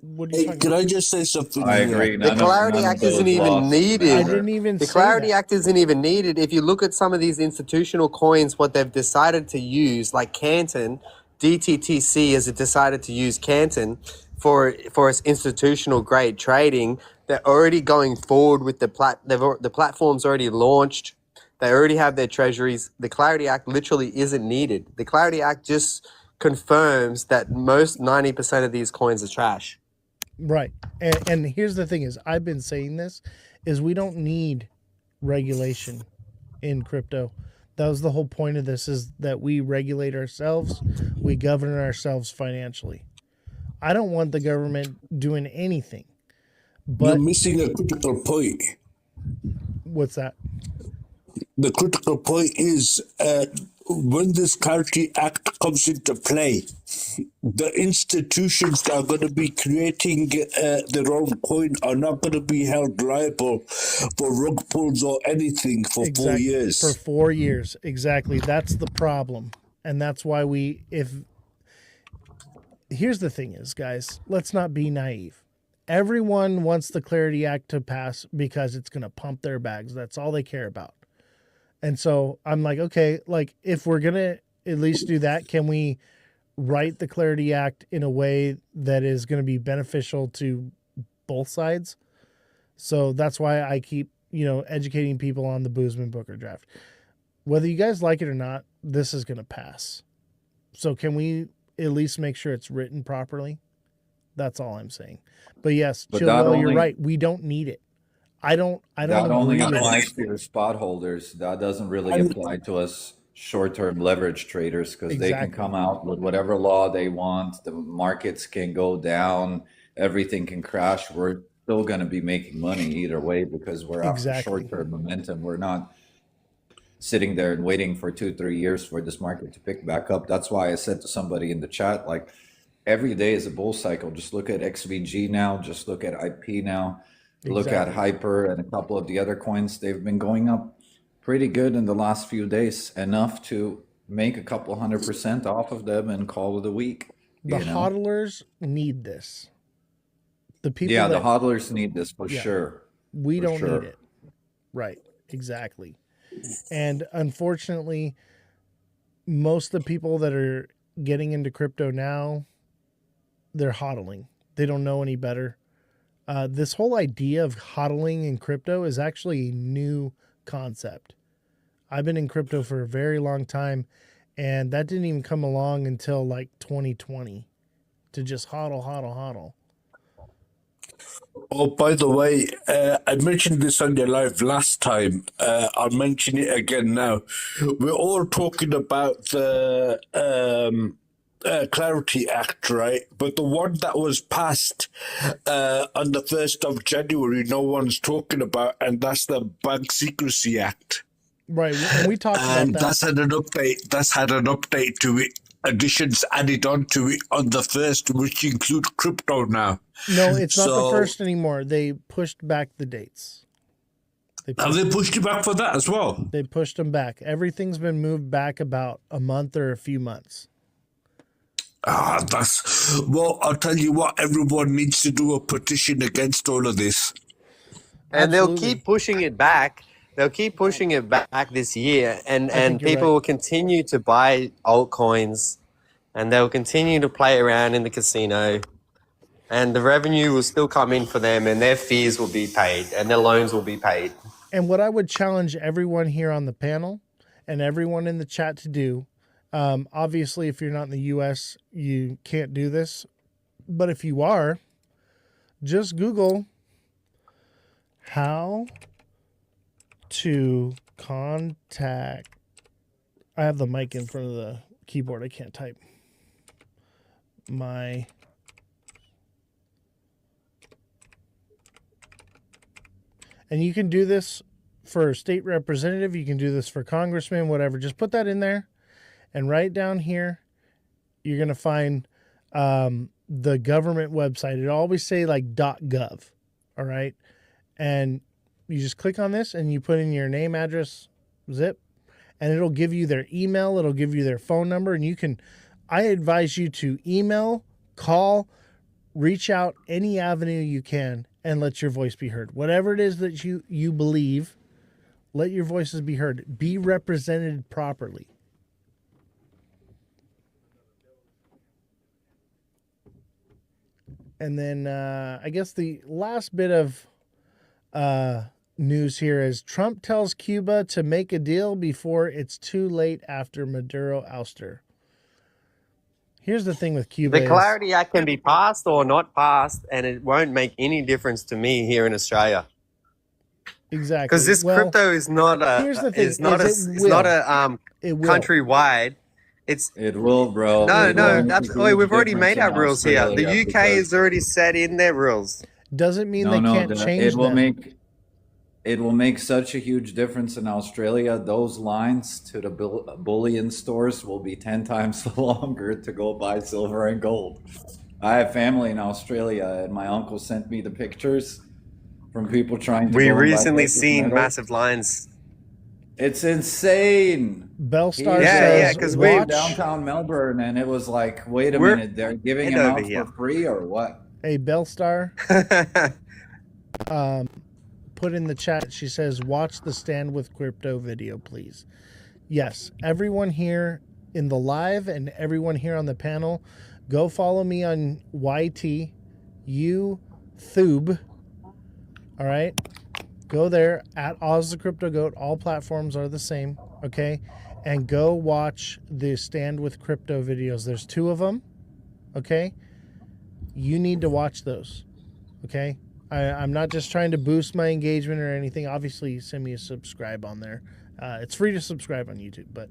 What are you Hey, talking can about? I just say something I here? agree. The Clarity None of Act isn't those even laws I needed. didn't matter. even The say Clarity that. Act isn't even needed. If you look at some of these institutional coins, what they've decided to use, like Canton, DTTC has decided to use Canton for its institutional grade trading. They're already going forward with the platform's already launched. They already have their treasuries. The Clarity Act literally isn't needed. The Clarity Act just confirms that most 90% of these coins are trash. Right. And here's the thing is, I've been saying this, is we don't need regulation in crypto. That was the whole point of this, is that we regulate ourselves, we govern ourselves financially. I don't want the government doing anything. You're But missing a critical point. what's that? The critical point is when this Clarity Act comes into play, the institutions that are going to be creating their own coin are not going to be held liable for rug pulls or anything for 4 years. For 4 years. Exactly. That's the problem. And that's why here's the thing is, guys, let's not be naive. Everyone wants the Clarity Act to pass because it's going to pump their bags. That's all they care about. And so I'm like, okay, like if we're going to at least do that, can we write the Clarity Act in a way that is going to be beneficial to both sides? So that's why I keep, educating people on the Boozman Booker draft. Whether you guys like it or not, this is going to pass. So can we at least make sure it's written properly? That's all I'm saying. But yes, But Chillwell, you're right. We don't need it. I don't that agree only with it. applies to your spot holders. That doesn't really And- apply to us short-term leverage traders because they can Exactly. come out with whatever law they want. The markets can go down, everything can crash. We're still going to be making money either way because we're after Exactly. short-term momentum. We're not sitting there and waiting for 2-3 years for this market to pick back up. That's why I said to somebody in the chat, like, every day is a bull cycle. Just look at XVG now, just look at IP now, look at Exactly. Hyper and a couple of the other coins. They've been going up pretty good in the last few days, enough to make a couple 100% off of them and call it a week. The you know? hodlers need this. The people Yeah, the that hodlers need this for Yeah. sure. we for don't sure. need it. Right. Exactly. And unfortunately, most of the people that are getting into crypto now, they're hodling. They don't know any better. This whole idea of hodling in crypto is actually a new concept. I've been in crypto for a very long time, and that didn't even come along until like 2020 to just hodl. Oh, by the way, I mentioned this on your live last time. I'll mention it again now. We're all talking about the Clarity Act, right? But the one that was passed on the 1st of January, no one's talking about, and that's the Bank Secrecy Act. Right. And we talked And about that. that's had an update. That's had an update to it. Additions added onto it on the 1st, which include crypto now. No, it's not the So- first anymore. They pushed back the dates. Have they pushed you back for that as well? They pushed them back. Everything's been moved back about a month or a few months. Well, I'll tell you what, everyone needs to do a petition against all of this. And they'll Absolutely. keep pushing it back. They'll keep pushing it back this year, and think you're people right. will continue to buy altcoins, and they'll continue to play around in the casino, and the revenue will still come in for them, and their fees will be paid, and their loans will be paid. And what I would challenge everyone here on the panel and everyone in the chat to do, obviously, if you're not in the U.S., you can't do this. But if you are, just Google how to contact. I have the mic in front of the keyboard. I can't type. My And you can do this for state representative. You can do this for congressman, whatever. Just put that in there. And right down here, you're going to find the government website. It'll always say like .gov. All right. And you just click on this and you put in your name, address, zip, and it'll give you their email. It'll give you their phone number. And I advise you to email, call, reach out any avenue you can and let your voice be heard. Whatever it is that you believe, let your voices be heard. Be represented properly. And then I guess the last bit of news here is Trump tells Cuba to make a deal before it's too late after Maduro ouster. Here's the thing with Cuba. The Clarity Act can be passed or not passed, and it won't make any difference to me here in Australia. Exactly. Because this crypto is not a countrywide. It will, bro. No, absolutely. We've already made our rules here. The UK has already set in their rules. Doesn't mean they can't change them. It will make such a huge difference in Australia. Those lines to the bullion stores will be 10 times longer to go buy silver and gold. I have family in Australia, and my uncle sent me the pictures from people trying to. We recently seen massive lines. It's insane. Bellstar says, because we're downtown Melbourne, and it was like, wait a minute, they're giving them out for free or what? Hey, Bellstar. Put in the chat, she says, watch the Stand with Crypto video, please. Yes, everyone here in the live and everyone here on the panel, go follow me on YT, YouTube. All right? Go there at Ozthecryptogoat. All platforms are the same, okay? And go watch the Stand with Crypto videos. There's 2 of them, okay? You need to watch those, okay? I'm not just trying to boost my engagement or anything. Obviously, send me a subscribe on there. It's free to subscribe on YouTube, but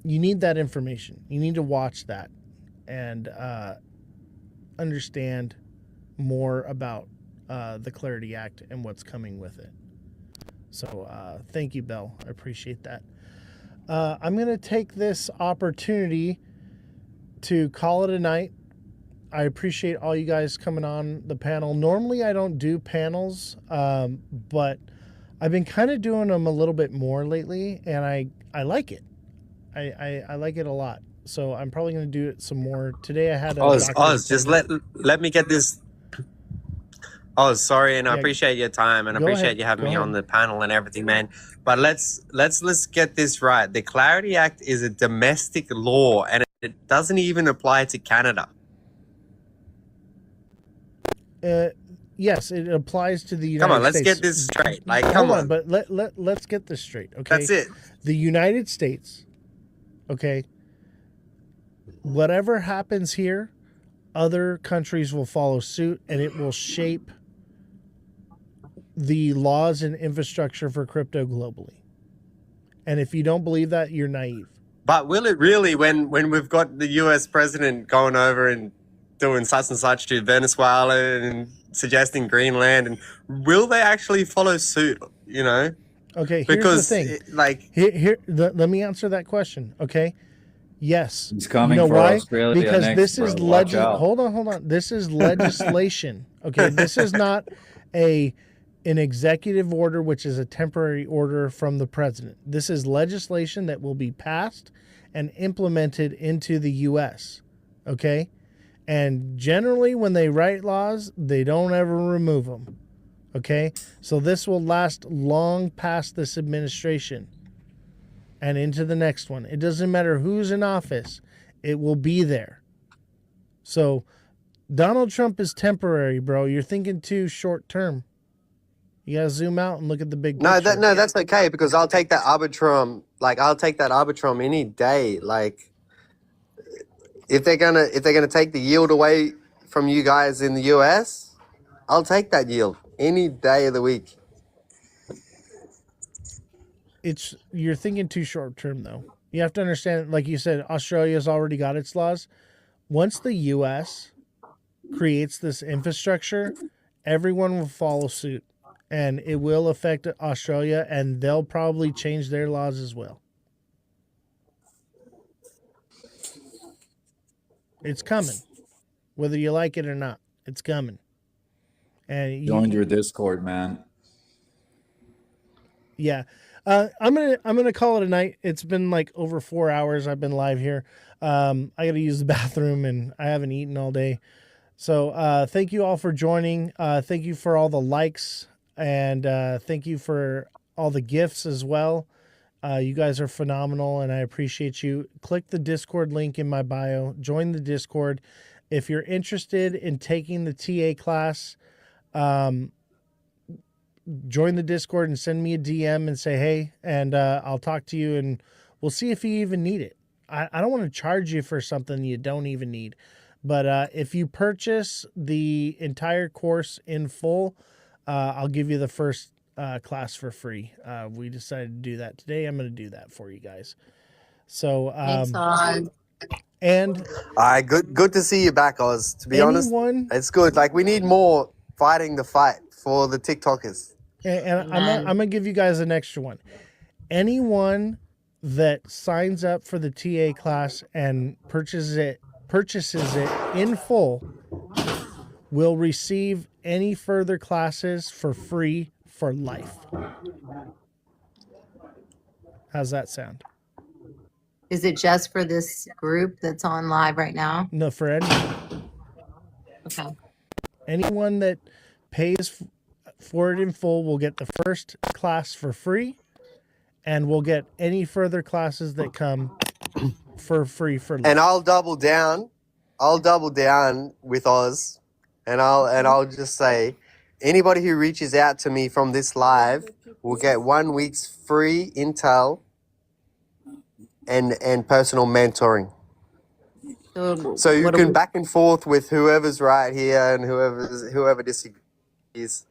you need that information. You need to watch that and understand more about the Clarity Act and what's coming with it. So thank you, Belle. I appreciate that. I'm going to take this opportunity to call it a night. I appreciate all you guys coming on the panel. Normally I don't do panels, but I've been kind of doing them a little bit more lately, and I like it. I like it a lot. So I'm probably going to do it some more. Today I had Oz, just let me get this. Oh, sorry, and I appreciate your time, and I appreciate you having me on the panel and everything, man. But let's get this right. The Clarity Act is a domestic law, and it doesn't even apply to Canada. Yes, it applies to the United States. Come on, let's get this straight. Like, come on, but let's get this straight, okay? That's it. The United States, okay, whatever happens here, other countries will follow suit, and it will shape the laws and infrastructure for crypto globally. And if you don't believe that, you're naive. But will it really, when we've got the US president going over and doing such and such to Venezuela and suggesting Greenland, and will they actually follow suit, you know? Okay, here's the thing. Let me answer that question, okay? Yes. He's coming for why? Australia because next, this is hold on. This is legislation. Okay, this is not an executive order, which is a temporary order from the president. This is legislation that will be passed and implemented into the US. Okay? And generally, when they write laws, they don't ever remove them. Okay? So this will last long past this administration and into the next one. It doesn't matter who's in office. It will be there. So Donald Trump is temporary, bro. You're thinking too short term. You got to zoom out and look at the big picture. No, that's okay, because I'll take that Arbitrum. Like, I'll take that Arbitrum any day. Like, if they're gonna take the yield away from you guys in the US, I'll take that yield any day of the week. You're thinking too short term, though. You have to understand, like you said, Australia's already got its laws. Once the US creates this infrastructure, everyone will follow suit. and it will affect Australia, and they'll probably change their laws as well. It's coming, whether you like it or not. It's coming. And Joined your Discord, man. yeah, I'm gonna call it a night. It's been like over 4 hours. I've been live here. I got to use the bathroom, and I haven't eaten all day. So thank you all for joining. Thank you for all the likes, and thank you for all the gifts as well. You guys are phenomenal, and I appreciate you. Click the Discord link in my bio. Join the Discord. If you're interested in taking the TA class, join the Discord and send me a DM and say, hey, and I'll talk to you, and we'll see if you even need it. I don't want to charge you for something you don't even need. But if you purchase the entire course in full, I'll give you the first class for free. We decided to do that today. I'm going to do that for you guys. So, Thanks, Oz. and All right, good to see you back, Oz. To be honest, anyone, it's good. Like we need more fighting the fight for the TikTokers. and I'm Amen. going to give you guys an extra one. Anyone that signs up for the TA class and purchases it in full will receive any further classes for free for life. How's that sound? Is it just for this group that's on live right now? No, for Okay. anyone that pays for it in full will get the first class for free, and will get any further classes that come for free for life. And I'll double down. I'll double down with Oz, and I'll just say, anybody who reaches out to me from this live will get 1 week's free intel and personal mentoring. So you what do can we- back and forth with whoever's right here and whoever disagrees.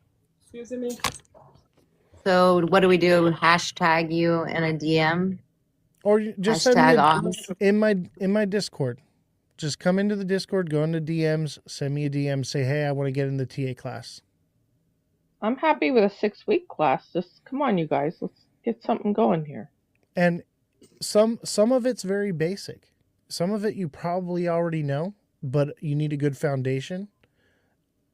So what do we do? Hashtag you in a DM? Or just send Hashtag me Oz? in my Discord. Just come into the Discord, go into DMs, send me a DM, say, hey, I want to get in the TA class. I'm happy with a 6-week class. Just come on, you guys. Let's get something going here. And some of it's very basic. Some of it you probably already know, but you need a good foundation.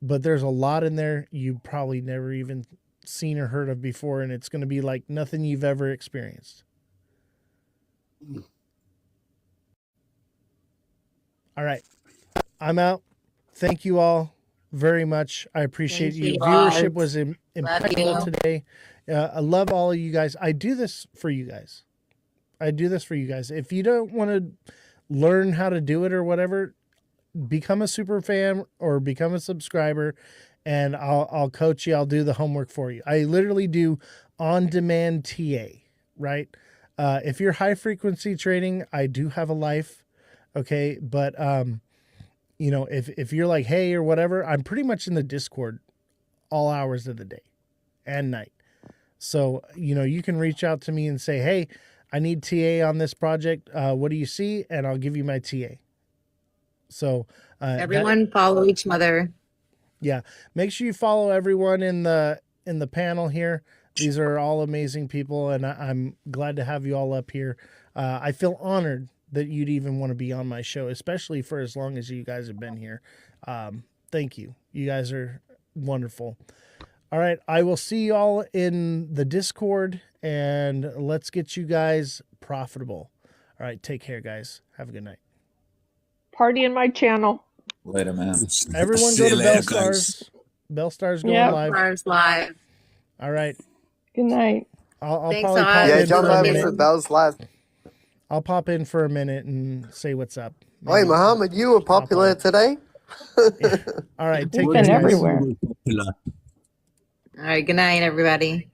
But there's a lot in there you probably never even seen or heard of before, and it's going to be like nothing you've ever experienced. All right. I'm out. Thank you all very much. I appreciate Thank you. you, Viewership Oz. was impeccable you. today. I love all of you guys. I do this for you guys. If you don't want to learn how to do it or whatever, become a super fan or become a subscriber, and I'll coach you. I'll do the homework for you. I literally do on-demand TA, right? If you're high frequency trading, I do have a life, okay? But if you're like, hey, or whatever, I'm pretty much in the Discord all hours of the day and night. So, you can reach out to me and say, hey, I need TA on this project. What do you see? And I'll give you my TA. So Everyone follow each other. yeah, make sure you follow everyone in the panel here. These are all amazing people, and I'm glad to have you all up here. I feel honored that you'd even want to be on my show, especially for as long as you guys have been here. Thank you. You guys are wonderful. All right, I will see you all in the Discord, and let's get you guys profitable. All right, take care, guys. Have a good night. Party in my channel. Later, man. Everyone See go you to later, Bell Stars. Bell Stars going Yep. live. Stars live. All right. Good night. I'll Thanks, probably Oz. pop Yeah, in jump for a over minute. for Bell's live. I'll pop in for a minute and say what's up. Wait, Muhammad, you were popular today. All right, He's take been care, guys. everywhere. Popular. All right. Good night, everybody.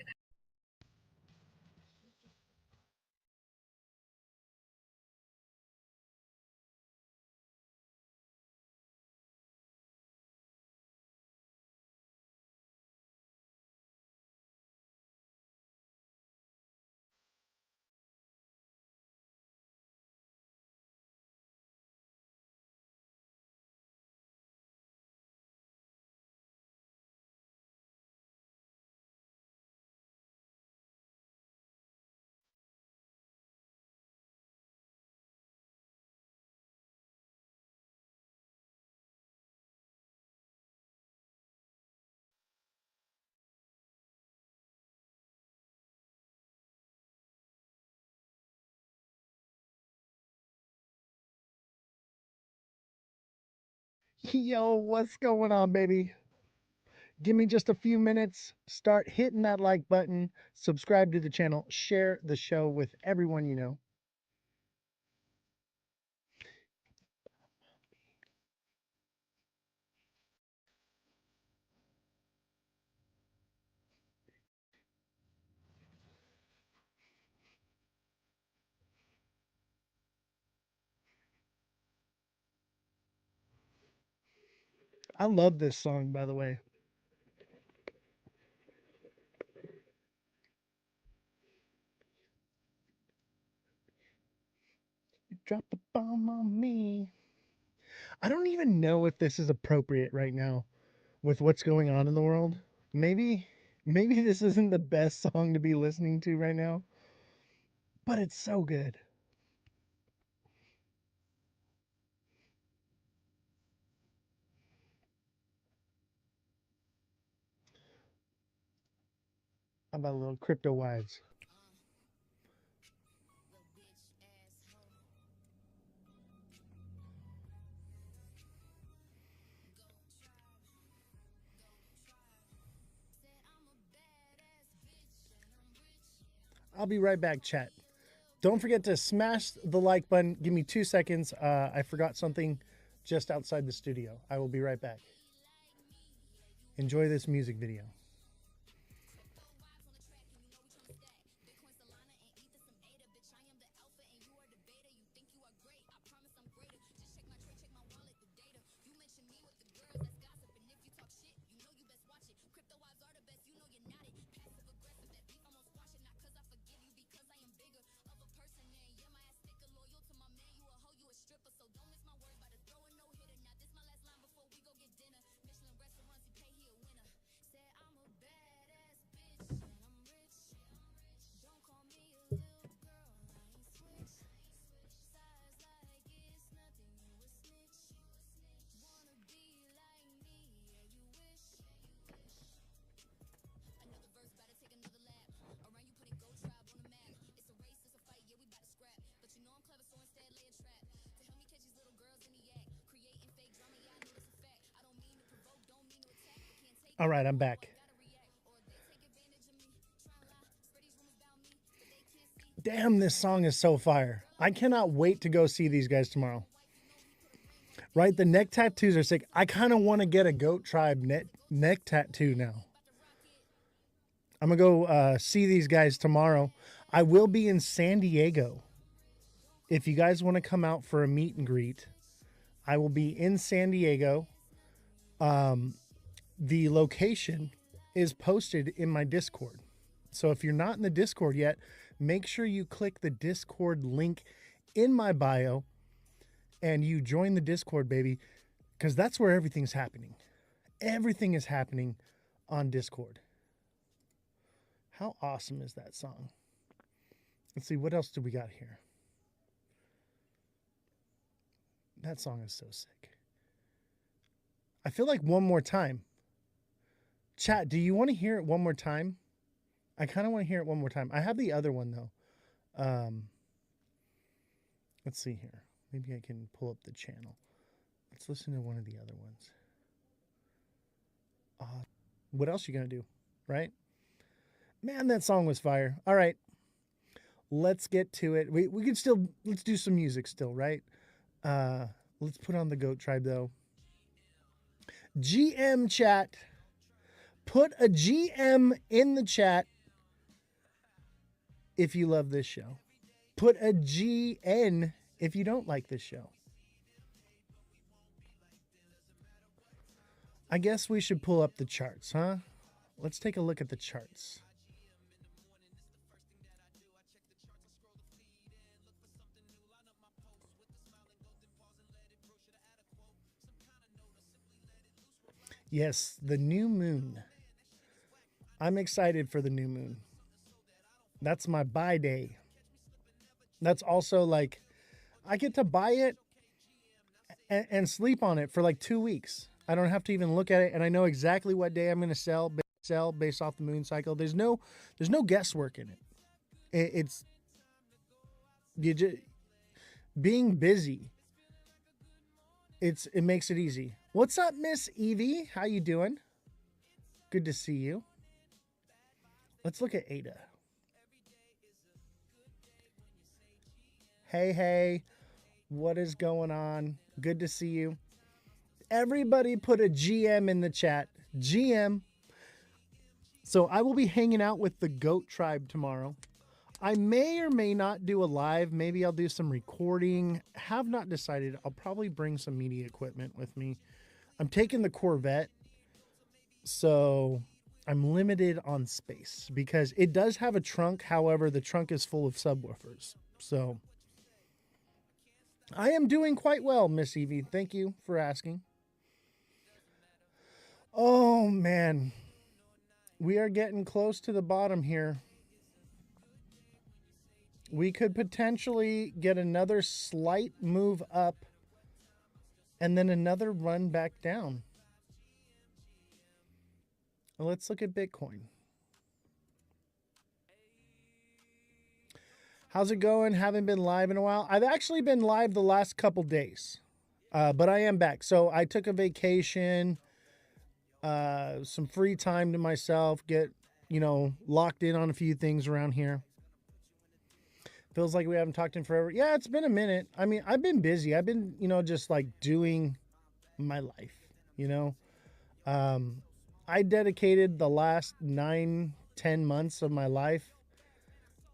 Yo, what's going on, baby? Give me just a few minutes. Start hitting that like button, subscribe to the channel, share the show with everyone you know. I love this song, by the way. Drop a bomb on me. I don't even know if this is appropriate right now with what's going on in the world. Maybe this isn't the best song to be listening to right now, but it's so good. How about a little Crypto Wives? I'll be right back, chat. Don't forget to smash the like button. Give me 2 seconds. I forgot something just outside the studio. I will be right back. Enjoy this music video. All right, I'm back. Damn, this song is so fire. I cannot wait to go see these guys tomorrow. Right? The neck tattoos are sick. I kind of want to get a Goat Tribe neck tattoo now. I'm going to go see these guys tomorrow. I will be in San Diego. If you guys want to come out for a meet and greet, I will be in San Diego. The location is posted in my Discord. So if you're not in the Discord yet, make sure you click the Discord link in my bio and you join the Discord, baby, because that's where everything's happening. Everything is happening on Discord. How awesome is that song? Let's see, what else do we got here? That song is so sick. I feel like one more time. Chat, do you want to hear it one more time? I kind of want to hear it one more time. I have the other one, though. Let's see here. Maybe I can pull up the channel. Let's listen to one of the other ones. What else are you going to do, right? Man, that song was fire. All right. Let's get to it. We can still, let's do some music still, right? Let's put on the Goat Tribe, though. GM chat. Put a GM in the chat if you love this show. Put a GN if you don't like this show. I guess we should pull up the charts, huh? Let's take a look at the charts. Yes, the new moon. I'm excited for the new moon. That's my buy day. That's also like, I get to buy it and sleep on it for like 2 weeks. I don't have to even look at it, and I know exactly what day I'm going to sell based off the moon cycle. There's no guesswork in it. It's being busy. It makes it easy. What's up, Miss Evie? How you doing? Good to see you. Let's look at Ada. Hey, what is going on? Good to see you. Everybody put a GM in the chat. GM. So I will be hanging out with the Goat Tribe tomorrow. I may or may not do a live. Maybe I'll do some recording. Have not decided. I'll probably bring some media equipment with me. I'm taking the Corvette, so I'm limited on space because it does have a trunk. However, the trunk is full of subwoofers. So I am doing quite well, Miss Evie. Thank you for asking. Oh, man. We are getting close to the bottom here. We could potentially get another slight move up and then another run back down. Well, let's look at Bitcoin. How's it going? Haven't been live in a while. I've actually been live the last couple days, but I am back. So I took a vacation, some free time to myself, get, locked in on a few things around here. Feels like we haven't talked in forever. Yeah, it's been a minute. I mean, I've been busy. I've been, just like doing my life, I dedicated the last 9-10 months of my life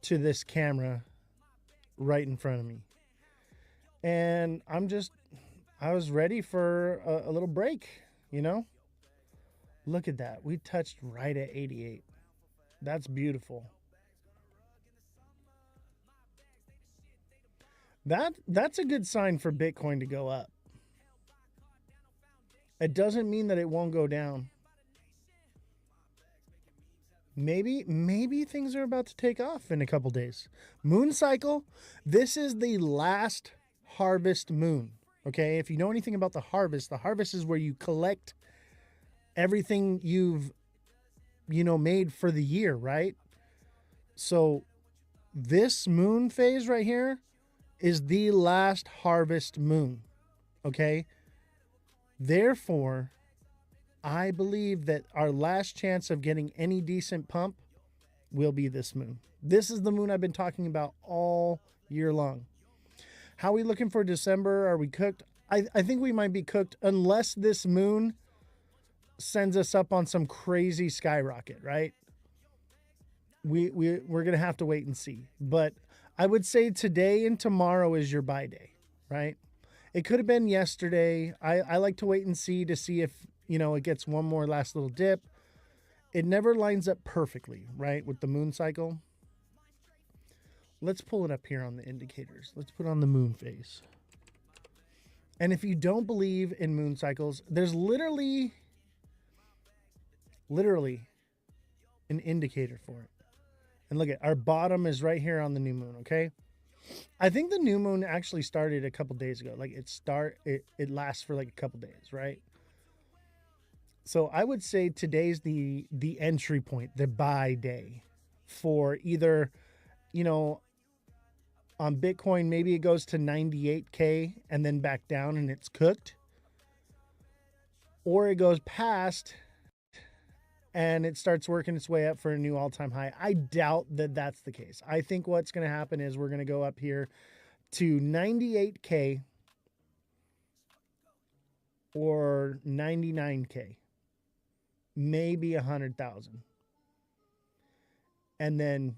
to this camera right in front of me. And I was ready for a little break, Look at that. We touched right at 88. That's beautiful. That's a good sign for Bitcoin to go up. It doesn't mean that it won't go down. Maybe things are about to take off in a couple days. Moon cycle. This is the last harvest moon. Okay, if you know anything about the harvest is where you collect everything you've made for the year, right? So this moon phase right here is the last harvest moon. Okay? Therefore, I believe that our last chance of getting any decent pump will be this moon. This is the moon I've been talking about all year long. How are we looking for December? Are we cooked? I think we might be cooked unless this moon sends us up on some crazy skyrocket, right? We're going to have to wait and see. But I would say today and tomorrow is your buy day, right? It could have been yesterday. I like to wait and see if, it gets one more last little dip. It never lines up perfectly, right, with the moon cycle. Let's pull it up here on the indicators. Let's put on the moon phase. And if you don't believe in moon cycles, there's literally an indicator for it. And look at our bottom is right here on the new moon, okay? I think the new moon actually started a couple days ago. Like it lasts for like a couple days, right? So I would say today's the entry point, the buy day for either, on Bitcoin, maybe it goes to 98K and then back down and it's cooked. Or it goes past and it starts working its way up for a new all-time high. I doubt that that's the case. I think what's going to happen is we're going to go up here to 98K or 99K, maybe 100,000. And then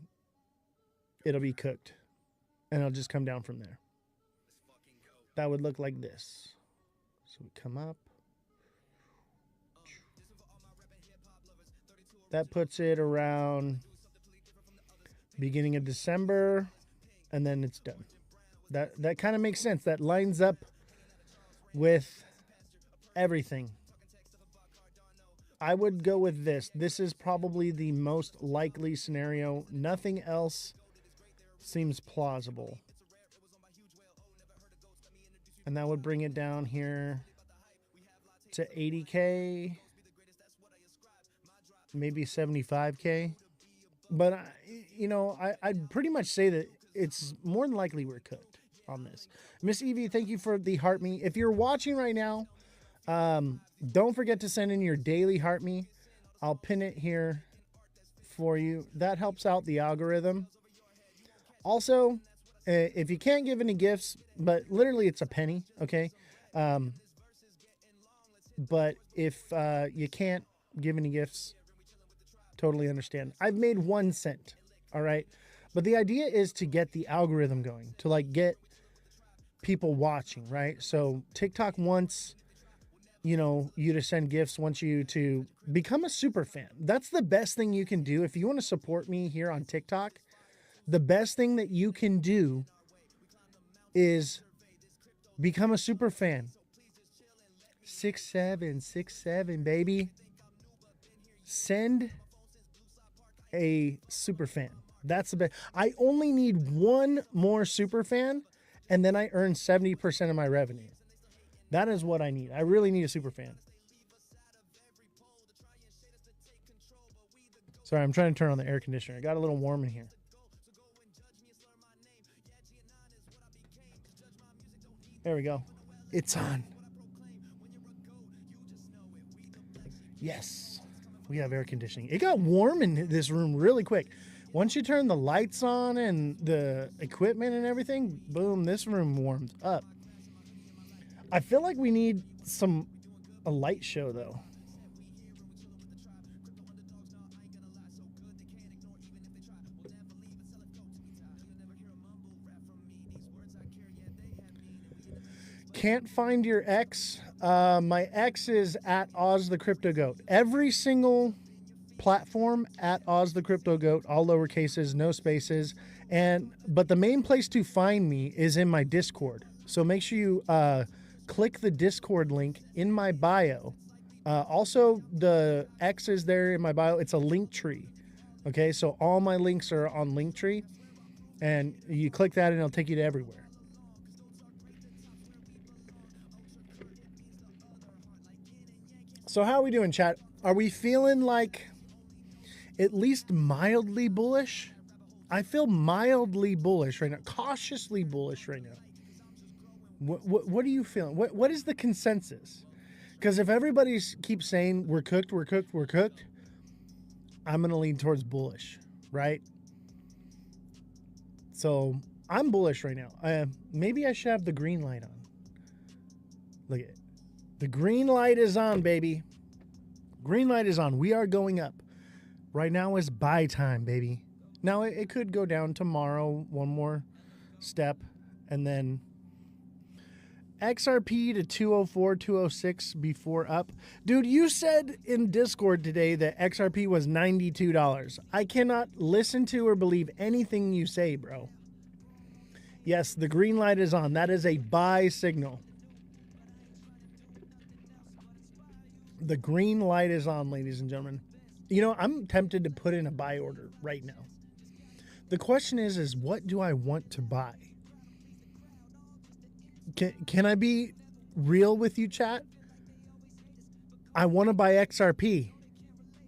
it'll be cooked and it'll just come down from there. That would look like this. So we come up. That puts it around beginning of December, and then it's done. That kind of makes sense. That lines up with everything. I would go with this. This is probably the most likely scenario. Nothing else seems plausible. And that would bring it down here to 80K. Maybe 75K. But, I'd pretty much say that it's more than likely we're cooked on this. Miss Evie, thank you for the heart me. If you're watching right now, Don't forget to send in your daily heart me. I'll pin it here for you. That helps out the algorithm. Also, if you can't give any gifts, but literally it's a penny, okay? But if you can't give any gifts, totally understand. I've made 1 cent, all right? But the idea is to get the algorithm going, to like get people watching, right? So TikTok wants, you know, you to send gifts, wants you to become a super fan. That's the best thing you can do. If you want to support me here on TikTok, the best thing that you can do is become a super fan. 6767, baby. Send a super fan. That's the best. I only need 1 more super fan, and then I earn 70% of my revenue. That is what I need. I really need a super fan. Sorry, I'm trying to turn on the air conditioner. It got a little warm in here. There we go. It's on. Yes, we have air conditioning. It got warm in this room really quick. Once you turn the lights on and the equipment and everything, boom, this room warms up. I feel like we need a light show though. Can't find your ex. My ex is at Ozthecryptogoat. Every single platform at Ozthecryptogoat, all lower cases, no spaces. But the main place to find me is in my Discord. So make sure you click the Discord link in my bio. Also, the X is there in my bio. It's a link tree. Okay, so all my links are on Linktree, and you click that and it'll take you to everywhere. So how are we doing, chat? Are we feeling like at least mildly bullish? I feel mildly bullish right now, cautiously bullish right now. What are you feeling? What is the consensus? Because if everybody keeps saying we're cooked, I'm going to lean towards bullish, right? So I'm bullish right now. Maybe I should have the green light on. Look at it. The green light is on, baby. Green light is on. We are going up. Right now is buy time, baby. Now it could go down tomorrow, 1 more step, and then XRP to 204, 206 before up. Dude, you said in Discord today that XRP was $92. I cannot listen to or believe anything you say, bro. Yes, the green light is on. That is a buy signal. The green light is on, ladies and gentlemen. You know, I'm tempted to put in a buy order right now. The question is what do I want to buy? Can I be real with you, chat? I want to buy XRP.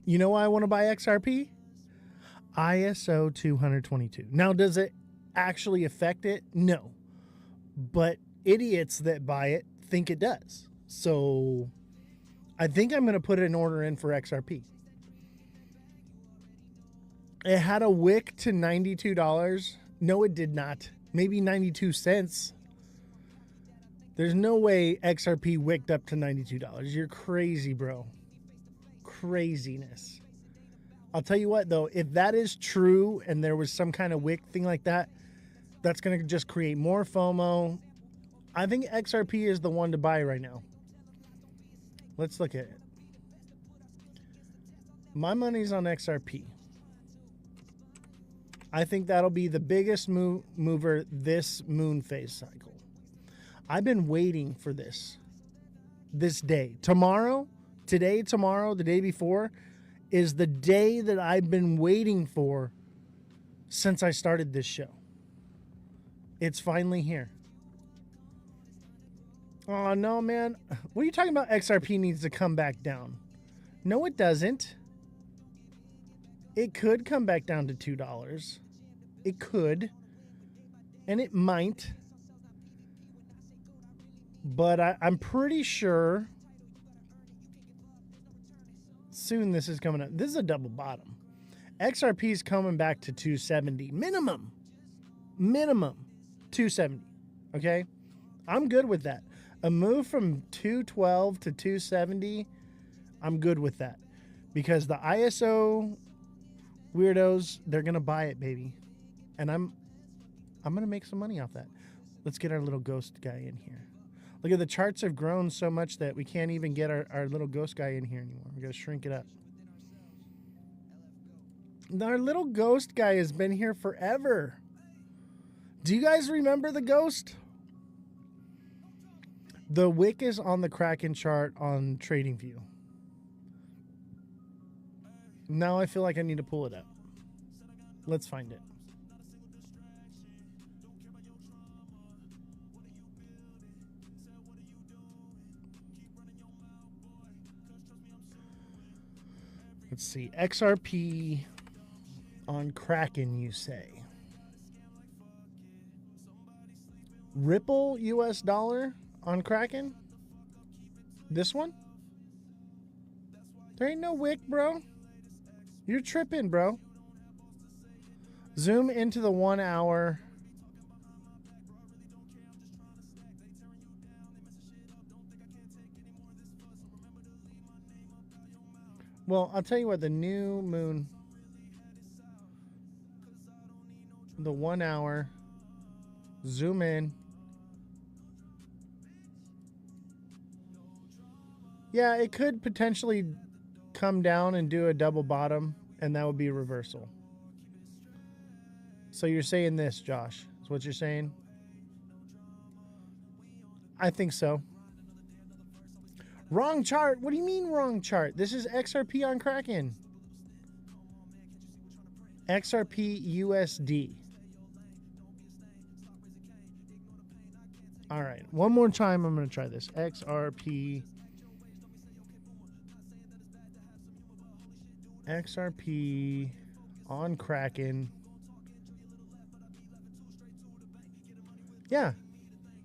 You know why I want to buy XRP? ISO 222. Now, does it actually affect it? No. But idiots that buy it think it does. So I think I'm going to put an order in for XRP. It had a wick to $92. No, it did not. Maybe 92 cents. There's no way XRP wicked up to $92. You're crazy, bro. Craziness. I'll tell you what, though, if that is true and there was some kind of wick thing like that, that's going to just create more FOMO. I think XRP is the one to buy right now. Let's look at it. My money's on XRP. I think that'll be the biggest mover this moon phase cycle. I've been waiting for this day. Today, tomorrow, the day before is the day that I've been waiting for since I started this show. It's finally here. Oh, no, man. What are you talking about? XRP needs to come back down. No, it doesn't. It could come back down to $2. It could. And it might. But I'm pretty sure soon this is coming up. This is a double bottom. XRP is coming back to 270 minimum 270. Okay, I'm good with that. A move from 212 to 270, I'm good with that, because the ISO weirdos, they're gonna buy it, baby, and I'm gonna make some money off that. Let's get our little ghost guy in here. Look at the charts have grown so much that we can't even get our little ghost guy in here anymore. We gotta shrink it up. Our little ghost guy has been here forever. Do you guys remember the ghost? The wick is on the Kraken chart on TradingView. Now I feel like I need to pull it up. Let's find it. Let's see. XRP on Kraken, you say. Ripple US dollar on Kraken? This one? There ain't no wick, bro. You're tripping, bro. Zoom into the 1 hour. Well, I'll tell you what, the new moon, the 1 hour, zoom in. Yeah, it could potentially come down and do a double bottom, and that would be a reversal. So you're saying this, Josh, is what you're saying? I think so. Wrong chart? What do you mean wrong chart? This is XRP on Kraken. XRP USD. All right, one more time I'm going to try this. XRP on Kraken. Yeah.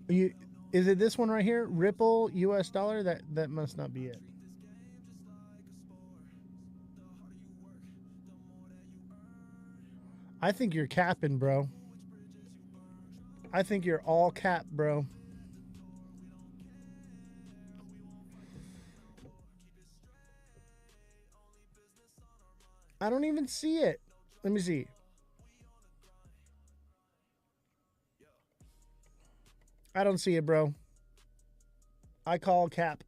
Is it this one right here? Ripple US dollar? That must not be it. I think you're capping, bro. I think you're all cap, bro. I don't even see it. Let me see. I don't see it, bro. I call cap.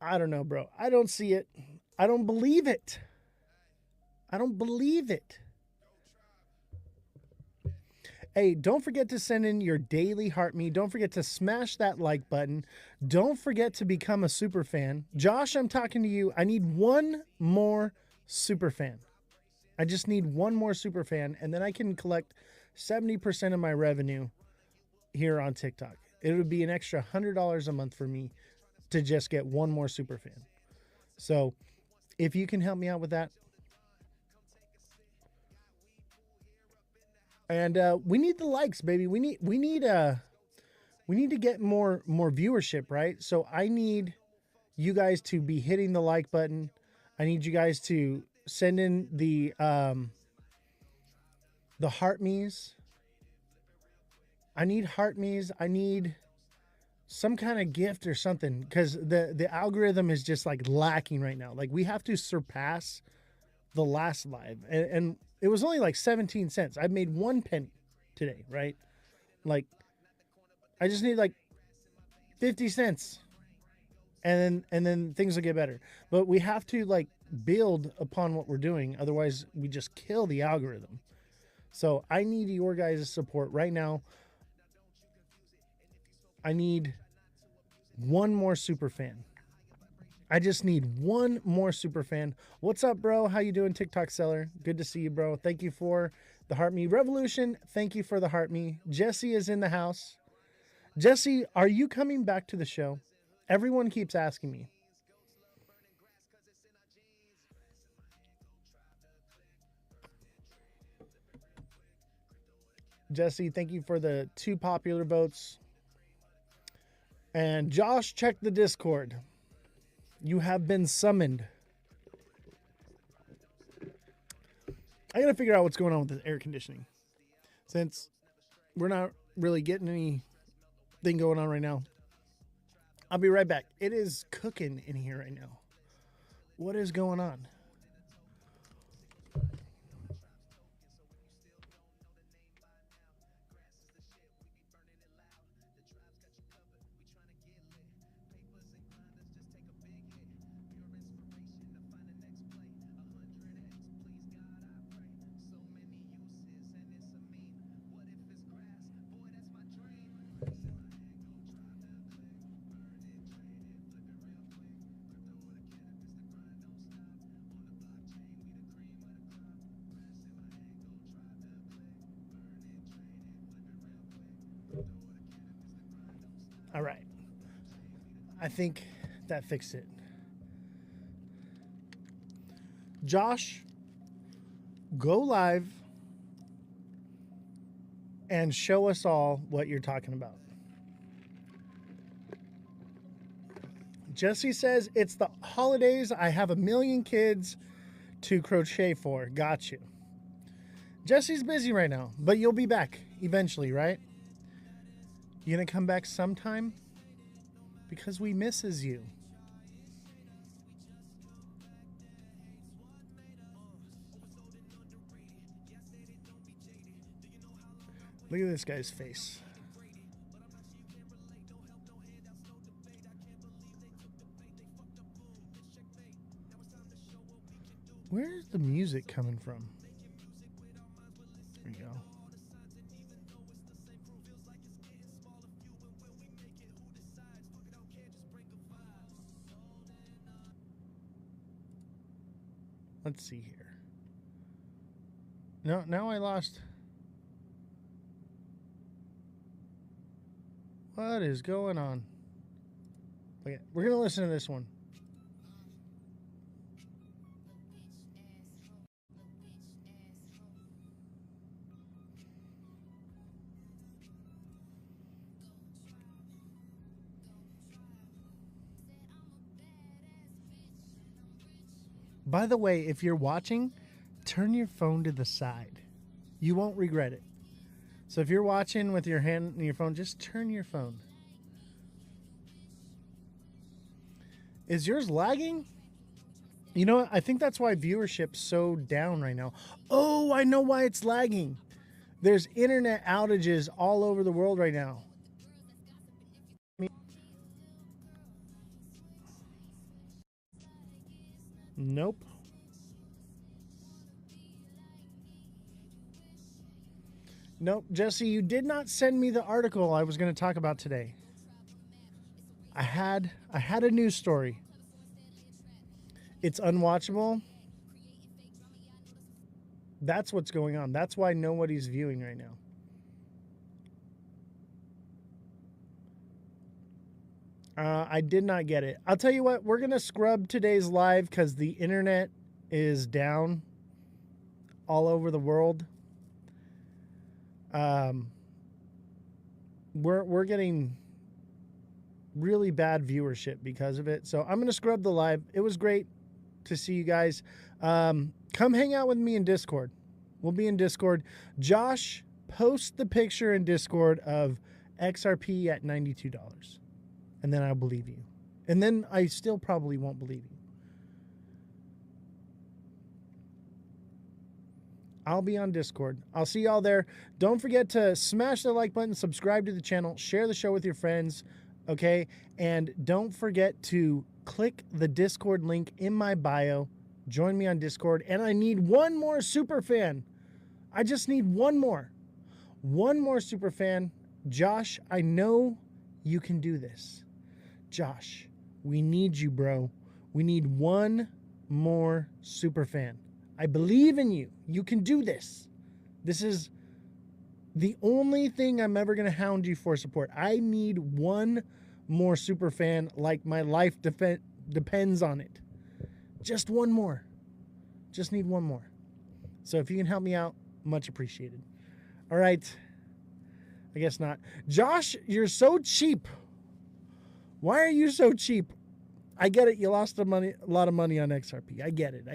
I don't know, bro. I don't see it. I don't believe it. I don't believe it. Hey, don't forget to send in your daily heart me. Don't forget to smash that like button. Don't forget to become a super fan. Josh, I'm talking to you. I need one more super fan. I just need one more super fan, and then I can collect 70% of my revenue here on TikTok. It would be an extra $100 a month for me to just get one more super fan. So if you can help me out with that. And we need the likes, baby. We need to get more viewership, right? So I need you guys to be hitting the like button. I need you guys to send in the heart me's. I need heart me's. I need some kind of gift or something, because the algorithm is just like lacking right now. Like, we have to surpass the last live, and it was only like 17 cents. I've made 1 penny today, right? Like, I just need like 50 cents, and then things will get better. But we have to like build upon what we're doing, otherwise we just kill the algorithm. So I need your guys' support right now. I need one more super fan. I just need one more super fan. What's up, bro? How you doing, TikTok seller? Good to see you, bro. Thank you for the Heart Me Revolution. Thank you for the Heart Me. Jesse is in the house. Jesse, are you coming back to the show? Everyone keeps asking me. Jesse, thank you for the 2 popular votes. And Josh, check the Discord. You have been summoned. I gotta figure out what's going on with the air conditioning. Since we're not really getting anything going on right now. I'll be right back. It is cooking in here right now. What is going on? All right. I think that fixed it. Josh, go live and show us all what you're talking about. Jesse says, it's the holidays. I have a million kids to crochet for. Got you. Jesse's busy right now, but you'll be back eventually, right? You gonna come back sometime? Because we misses you. Look at this guy's face. Where's the music coming from? There you go. Let's see here. No, now I lost. What is going on? Okay, we're going to listen to this one. By the way, if you're watching, turn your phone to the side. You won't regret it. So if you're watching with your hand and your phone, just turn your phone. Is yours lagging? You know what? I think that's why viewership's so down right now. Oh, I know why it's lagging. There's internet outages all over the world right now. Nope. Nope, Jesse, you did not send me the article I was going to talk about today. I had a news story. It's unwatchable. That's what's going on. That's why nobody's viewing right now. I did not get it. I'll tell you what, we're going to scrub today's live because the internet is down all over the world. We're getting really bad viewership because of it. So I'm going to scrub the live. It was great to see you guys. Come hang out with me in Discord. We'll be in Discord. Josh, post the picture in Discord of XRP at $92. And then I'll believe you. And then I still probably won't believe you. I'll be on Discord. I'll see y'all there. Don't forget to smash the like button, subscribe to the channel, share the show with your friends, okay? And don't forget to click the Discord link in my bio. Join me on Discord. And I need one more super fan. I just need one more. One more super fan. Josh, I know you can do this. Josh, we need you, bro. We need one more super fan. I believe in you. You can do this. This is the only thing I'm ever going to hound you for support. I need one more super fan, like my life depends on it. Just one more. Just need one more. So if you can help me out, much appreciated. All right. I guess not. Josh, you're so cheap. Why are you so cheap? I get it. You lost a lot of money on XRP. I get it.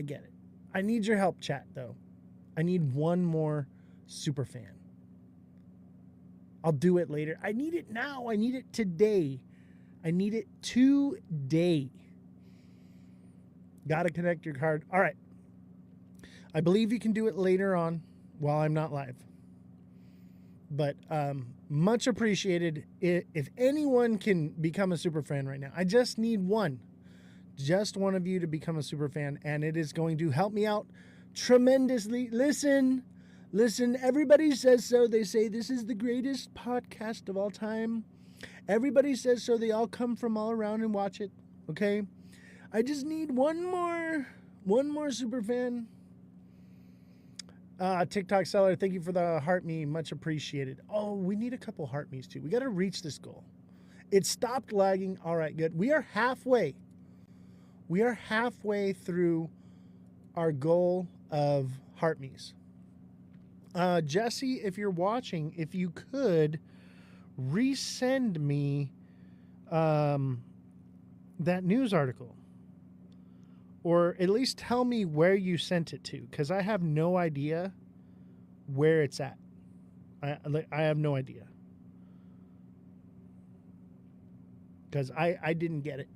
I need your help, chat, though. I need one more super fan. I'll do it later. I need it now. I need it today. I need it today. Got to connect your card. All right. I believe you can do it later on while I'm not live. But much appreciated. If anyone can become a super fan right now, I just need one. Just one of you to become a super fan, and it is going to help me out tremendously. Listen, everybody says so. They say this is the greatest podcast of all time. Everybody says so. They all come from all around and watch it. Okay? I just need one more super fan. TikTok seller, thank you for the heart me. Much appreciated. Oh, we need a couple heart me's too. We got to reach this goal. It stopped lagging. All right, good. We are halfway through our goal of heart me's. Jesse, if you're watching, if you could resend me that news article, or at least tell me where you sent it to, because I have no idea where it's at. I have no idea, because I didn't get it.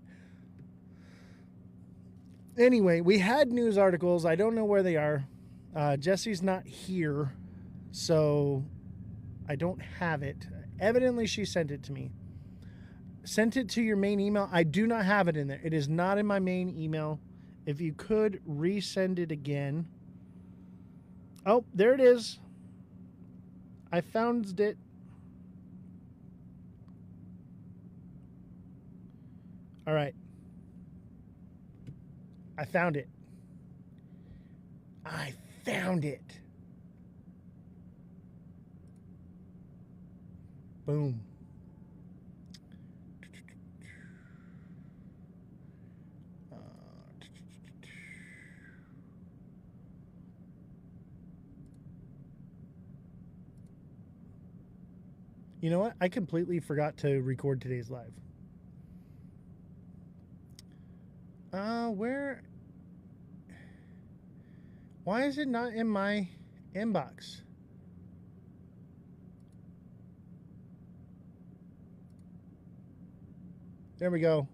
Anyway, we had news articles. I don't know where they are. Jesse's not here, so I don't have it. Evidently, she sent it to me. Sent it to your main email. I do not have it in there. It is not in my main email. If you could resend it again. Oh, there it is. I found it. All right. I found it. Boom. You know what? I completely forgot to record today's live. Where? Why is it not in my inbox? There we go.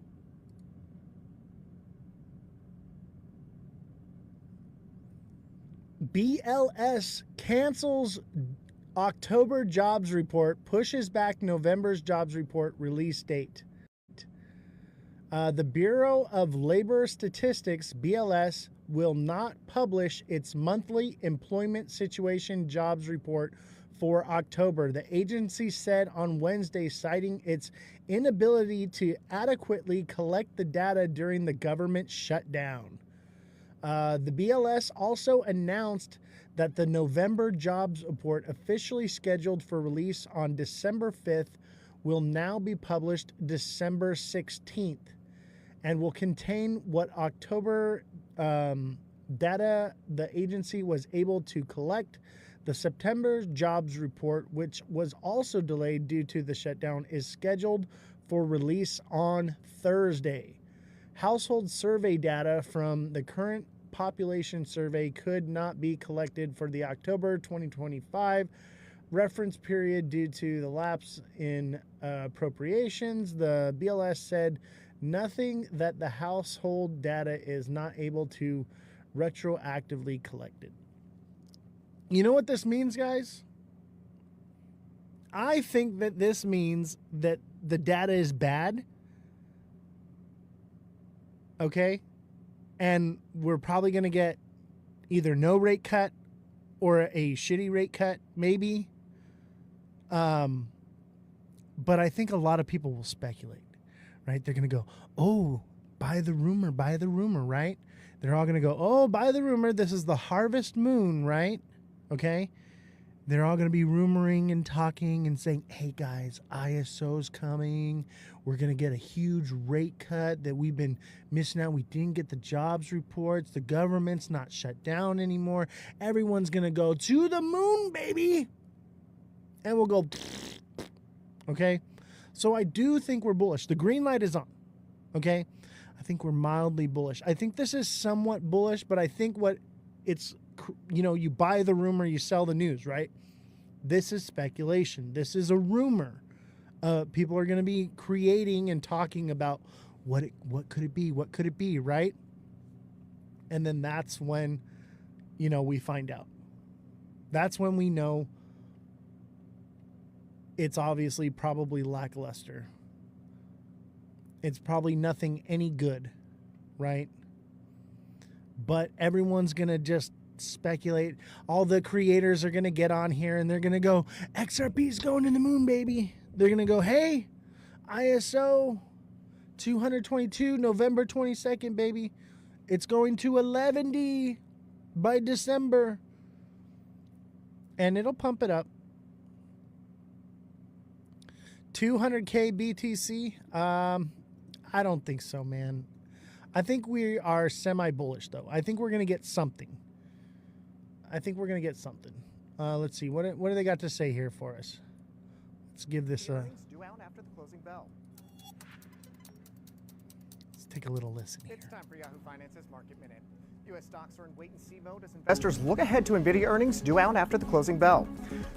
BLS cancels October jobs report, pushes back November's jobs report release date. The Bureau of Labor Statistics, BLS, will not publish its monthly employment situation jobs report for October, the agency said on Wednesday, citing its inability to adequately collect the data during the government shutdown. The BLS also announced that the November jobs report, officially scheduled for release on December 5th, will now be published December 16th and will contain what October data the agency was able to collect. The September jobs report, which was also delayed due to the shutdown, is scheduled for release on Thursday. Household survey data from the current population survey could not be collected for the October 2025 reference period due to the lapse in appropriations. The BLS said nothing that the household data is not able to retroactively collected. You know what this means, guys? I think that this means that the data is bad. Okay? And we're probably going to get either no rate cut or a shitty rate cut, maybe. But I think a lot of people will speculate, right? They're going to go, oh, buy the rumor, right? They're all going to go, oh, buy the rumor. This is the harvest moon, right? Okay? They're all going to be rumoring and talking and saying, hey, guys, ISO's coming. We're going to get a huge rate cut that we've been missing out. We didn't get the jobs reports. The government's not shut down anymore. Everyone's going to go to the moon, baby. And we'll go, okay? So I do think we're bullish. The green light is on. Okay? I think we're mildly bullish. I think this is somewhat bullish, but I think you buy the rumor, you sell the news, right? This is speculation. This is a rumor. People are going to be creating and talking about what could it be? What could it be, right? And then that's when, we find out. That's when we know it's obviously probably lackluster. It's probably nothing any good, right? But everyone's going to just speculate. All the creators are going to get on here and they're going to go, XRP's going to the moon, baby. They're going to go, hey, ISO 222, November 22nd, baby. It's going to 11D by December. And it'll pump it up. 200K BTC? I don't think so, man. I think we are semi-bullish, though. I think we're going to get something. Let's see. What do they got to say here for us? Let's give this a... Due out after the closing bell. Let's take a little listen here. It's time for Yahoo Finance's Market Minute. U.S. stocks are in wait-and-see mode as investors look ahead to NVIDIA earnings due out after the closing bell.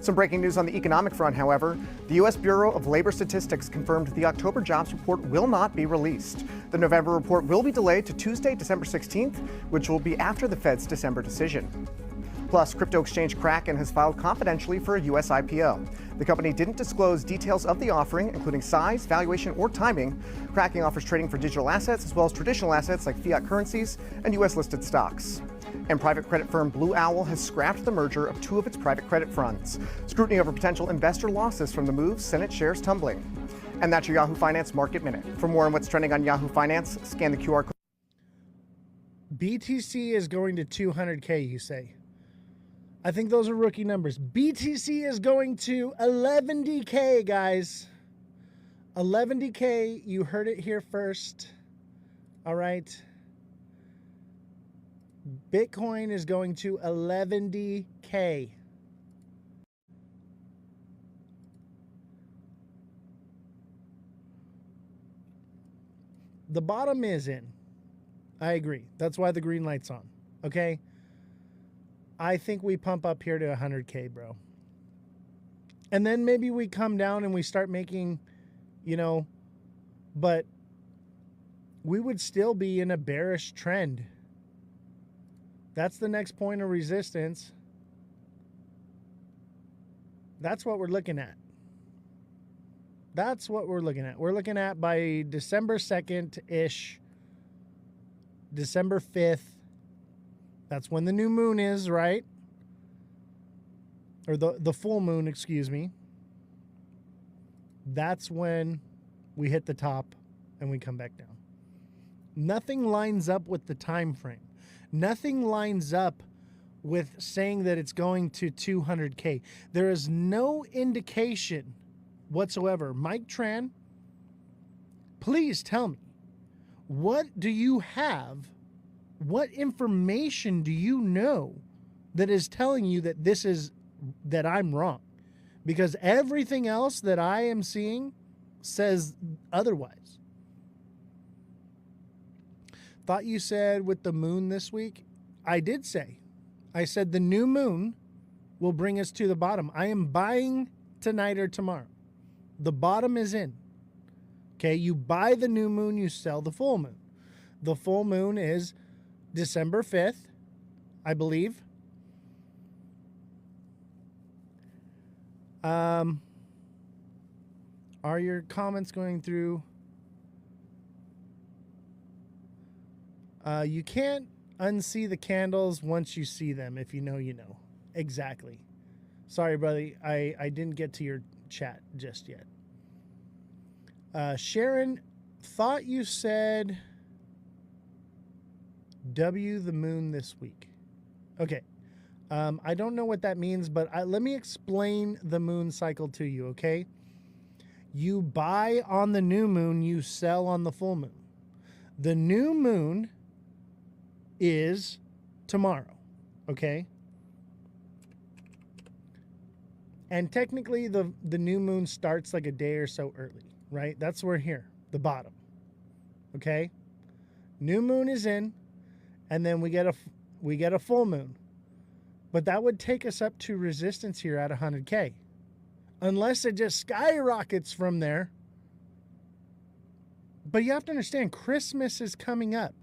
Some breaking news on the economic front, however. The U.S. Bureau of Labor Statistics confirmed the October jobs report will not be released. The November report will be delayed to Tuesday, December 16th, which will be after the Fed's December decision. Plus, crypto exchange Kraken has filed confidentially for a U.S. IPO. The company didn't disclose details of the offering, including size, valuation, or timing. Kraken offers trading for digital assets as well as traditional assets like fiat currencies and U.S.-listed stocks. And private credit firm Blue Owl has scrapped the merger of two of its private credit funds. Scrutiny over potential investor losses from the move sent its shares tumbling. And that's your Yahoo Finance Market Minute. For more on what's trending on Yahoo Finance, scan the QR code. BTC is going to 200K, you say? I think those are rookie numbers. BTC is going to 11DK, guys. 11DK, you heard it here first. All right. Bitcoin is going to 11DK. The bottom is in. I agree. That's why the green light's on. Okay? I think we pump up here to 100K, bro. And then maybe we come down and we start making, but we would still be in a bearish trend. That's the next point of resistance. That's what we're looking at. We're looking at by December 2nd-ish, December 5th. That's when the new moon is, right? Or the full moon, excuse me. That's when we hit the top and we come back down. Nothing lines up with the time frame. Nothing lines up with saying that it's going to 200K. There is no indication whatsoever. Mike Tran, please tell me, what do you have? What information do you know that is telling you that I'm wrong? Because everything else that I am seeing says otherwise. Thought you said with the moon this week? I did say. I said the new moon will bring us to the bottom. I am buying tonight or tomorrow. The bottom is in. Okay, you buy the new moon, you sell the full moon. The full moon is December 5th, I believe. Are your comments going through? You can't unsee the candles once you see them. If you know, you know. Exactly. Sorry, brother. I didn't get to your chat just yet. Sharon, thought you said W the moon this week. Okay. I don't know what that means, but let me explain the moon cycle to you, okay? You buy on the new moon, you sell on the full moon. The new moon is tomorrow, okay? And technically the new moon starts like a day or so early, right? That's where here, the bottom. Okay? New moon is in, and then we get a full moon. But that would take us up to resistance here at 100K. Unless it just skyrockets from there. But you have to understand, Christmas is coming up.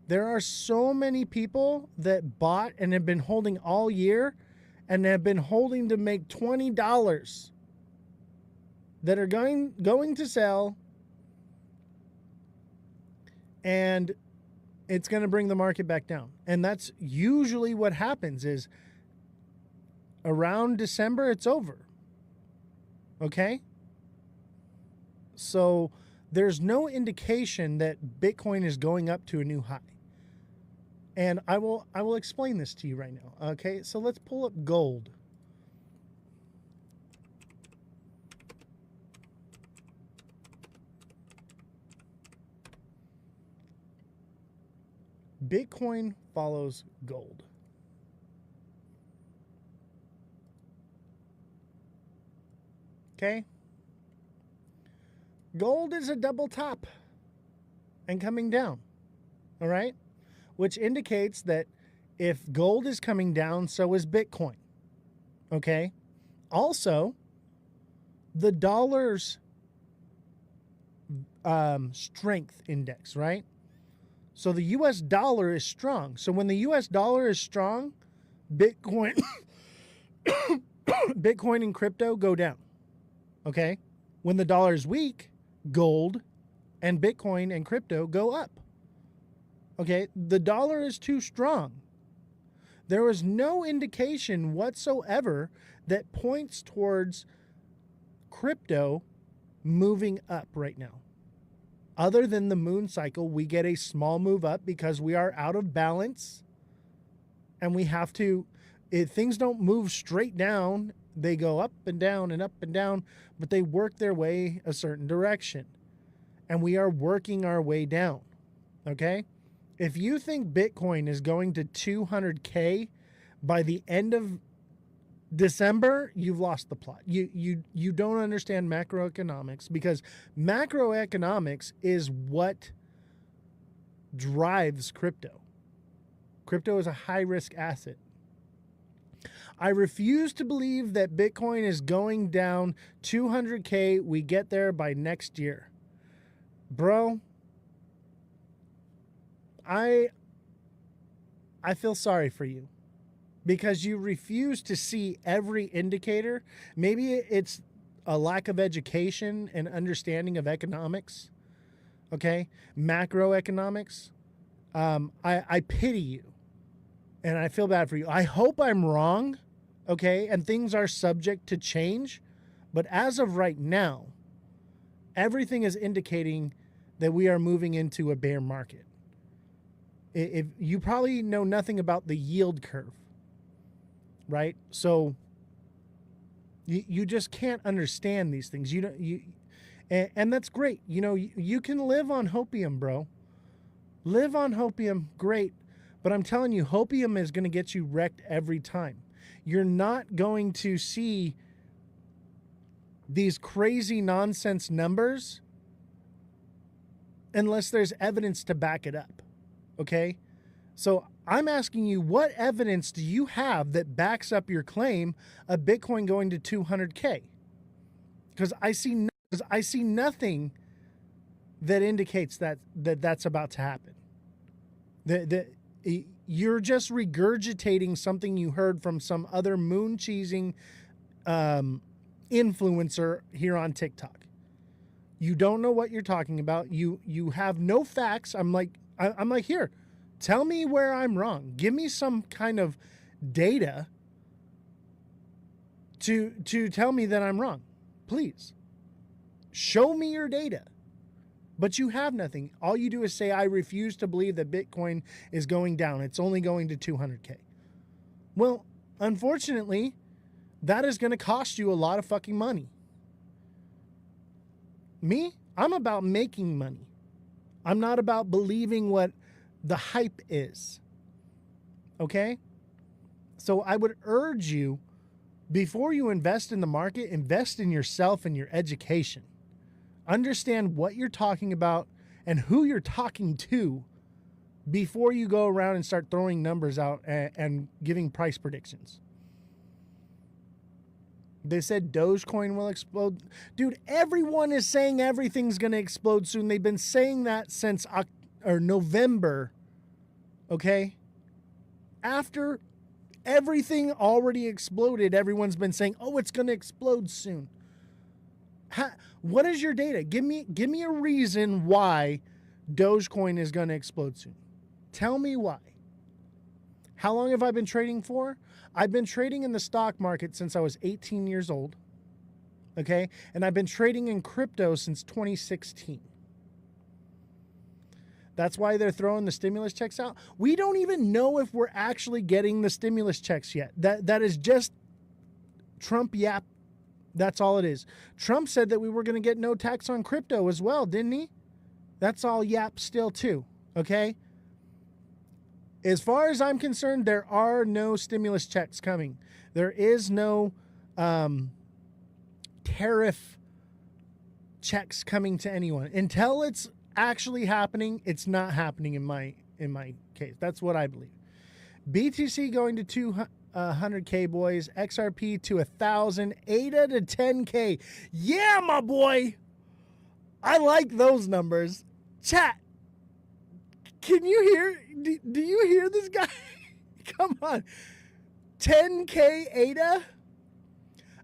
There are so many people that bought and have been holding all year and have been holding to make $20 that are going to sell, and it's going to bring the market back down. And that's usually what happens is around December, it's over. Okay? So there's no indication that Bitcoin is going up to a new high. And I will explain this to you right now. Okay? So let's pull up gold. Bitcoin follows gold. Okay? Gold is a double top and coming down. All right? Which indicates that if gold is coming down, so is Bitcoin. Okay? Also, the dollar's strength index, right? So the US dollar is strong. So when the US dollar is strong, Bitcoin Bitcoin and crypto go down. Okay? When the dollar is weak, gold and Bitcoin and crypto go up. Okay? The dollar is too strong. There is no indication whatsoever that points towards crypto moving up right now. Other than the moon cycle, we get a small move up because we are out of balance, and we have to, things don't move straight down. They go up and down, but they work their way a certain direction, and we are working our way down. Okay? If you think Bitcoin is going to 200K by the end of December, you've lost the plot. You don't understand macroeconomics, because macroeconomics is what drives crypto. Crypto is a high-risk asset. I refuse to believe that Bitcoin is going down 200K. We get there by next year. Bro, I feel sorry for you, because you refuse to see every indicator. Maybe it's a lack of education and understanding of economics, okay? Macroeconomics. I pity you, and I feel bad for you. I hope I'm wrong, okay? And things are subject to change. But as of right now, everything is indicating that we are moving into a bear market. If you probably know nothing about the yield curve, right? So you just can't understand these things. And that's great. You know, you can live on hopium, bro. Live on hopium, great. But I'm telling you, hopium is going to get you wrecked every time. You're not going to see these crazy nonsense numbers unless there's evidence to back it up. Okay? So I'm asking you, what evidence do you have that backs up your claim of Bitcoin going to 200K? Because I see nothing that indicates that's about to happen. You're just regurgitating something you heard from some other moon cheesing influencer here on TikTok. You don't know what you're talking about. You have no facts. I'm like, here, tell me where I'm wrong. Give me some kind of data to tell me that I'm wrong. Please. Show me your data. But you have nothing. All you do is say, I refuse to believe that Bitcoin is going down. It's only going to 200K. Well, unfortunately, that is going to cost you a lot of fucking money. Me, I'm about making money. I'm not about believing what the hype is. Okay? So I would urge you, before you invest in the market, invest in yourself and your education. Understand what you're talking about and who you're talking to before you go around and start throwing numbers out and giving price predictions. They said Dogecoin will explode. Dude, everyone is saying everything's going to explode soon. They've been saying that since November. Okay? After everything already exploded, everyone's been saying, "Oh, it's going to explode soon." What is your data? Give me a reason why Dogecoin is going to explode soon. Tell me why. How long have I been trading for? I've been trading in the stock market since I was 18 years old. Okay? And I've been trading in crypto since 2016. That's why they're throwing the stimulus checks out. We don't even know if we're actually getting the stimulus checks yet. That is just Trump yap. That's all it is. Trump said that we were going to get no tax on crypto as well, didn't he? That's all yap still too. Okay? As far as I'm concerned, there are no stimulus checks coming. There is no tariff checks coming to anyone. Until it's actually happening, it's not happening in my case. That's what I believe. BTC going to 200K, boys. XRP to 1,000. ADA to 10K. Yeah, my boy. I like those numbers. Chat. Can you hear? Do you hear this guy? Come on. 10K ADA,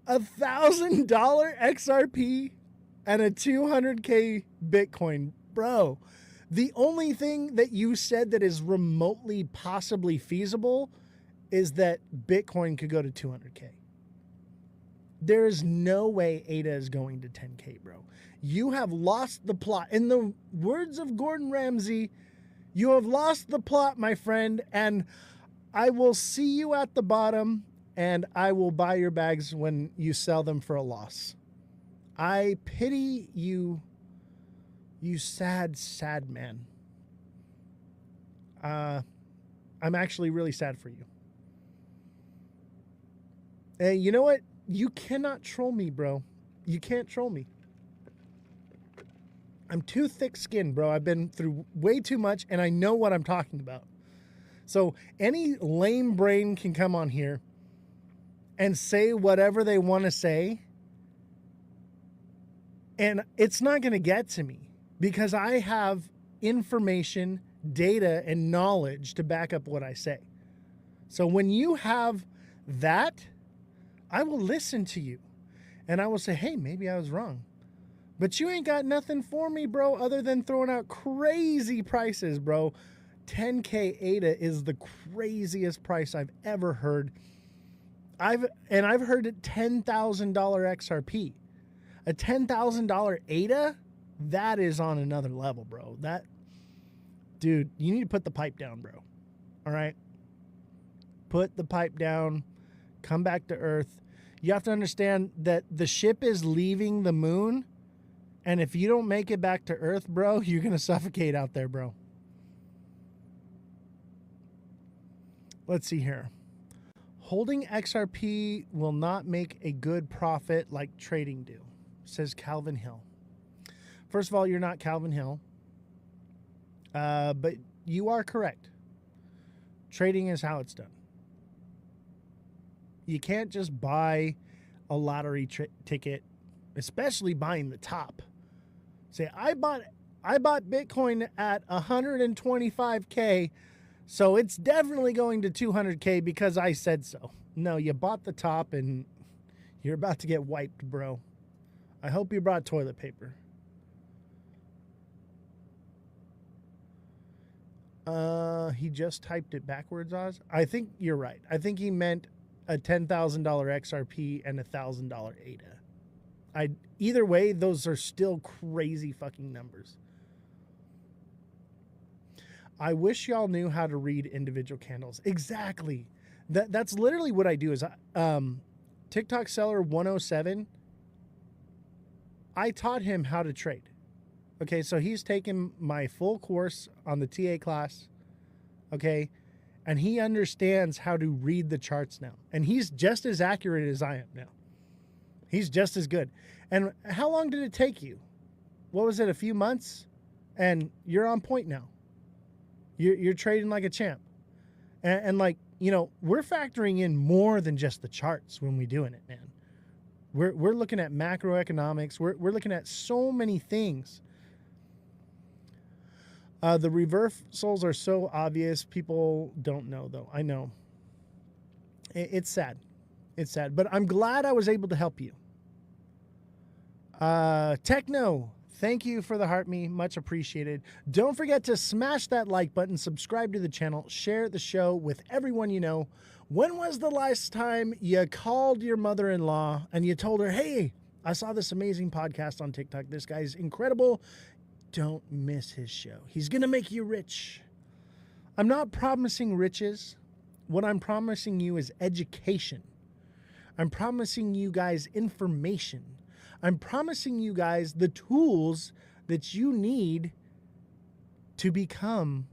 $1,000 XRP, and a 200K Bitcoin. Bro, the only thing that you said that is remotely possibly feasible is that Bitcoin could go to 200K. There is no way ADA is going to 10K, bro. You have lost the plot. In the words of Gordon Ramsay, you have lost the plot, my friend, and I will see you at the bottom, and I will buy your bags when you sell them for a loss. I pity you, you sad, sad man. I'm actually really sad for you. Hey, you know what? You cannot troll me, bro. You can't troll me. I'm too thick-skinned, bro. I've been through way too much, and I know what I'm talking about. So any lame brain can come on here and say whatever they want to say, and it's not going to get to me because I have information, data, and knowledge to back up what I say. So when you have that, I will listen to you, and I will say, hey, maybe I was wrong. But you ain't got nothing for me, bro, other than throwing out crazy prices, bro. 10K ADA is the craziest price I've ever heard. I've heard it $10,000 XRP. A $10,000 ADA, that is on another level, bro. That, dude, you need to put the pipe down, bro. All right? Put the pipe down. Come back to Earth. You have to understand that the ship is leaving the moon. And if you don't make it back to Earth, bro, you're going to suffocate out there, bro. Let's see here. Holding XRP will not make a good profit like trading do, says Calvin Hill. First of all, you're not Calvin Hill. But you are correct. Trading is how it's done. You can't just buy a lottery ticket, especially buying the top. Say, I bought Bitcoin at 125K, so it's definitely going to 200K because I said so. No, you bought the top and you're about to get wiped, bro. I hope you brought toilet paper. He just typed it backwards, Oz. I think you're right. I think he meant a $10,000 XRP and $1,000 ADA. Either way, those are still crazy fucking numbers. I wish y'all knew how to read individual candles. Exactly. That's literally what I do is TikTok Seller 107. I taught him how to trade. Okay, so he's taken my full course on the TA class. Okay, and he understands how to read the charts now. And he's just as accurate as I am now. He's just as good. And how long did it take you? what was it, a few months, and you're on point now. You're trading like a champ. And like, we're factoring in more than just the charts when we're doing it, man. We're looking at macroeconomics. We're looking at so many things. The reversals are so obvious. People don't know, though. I know. It's sad. It's sad. But I'm glad I was able to help you. Techno, thank you for the heart me. Much appreciated. Don't forget to smash that like button, subscribe to the channel, share the show with everyone you know. When was the last time you called your mother-in-law and you told her, hey, I saw this amazing podcast on TikTok. This guy's incredible. Don't miss his show. He's going to make you rich. I'm not promising riches. What I'm promising you is education. I'm promising you guys information. I'm promising you guys the tools that you need to become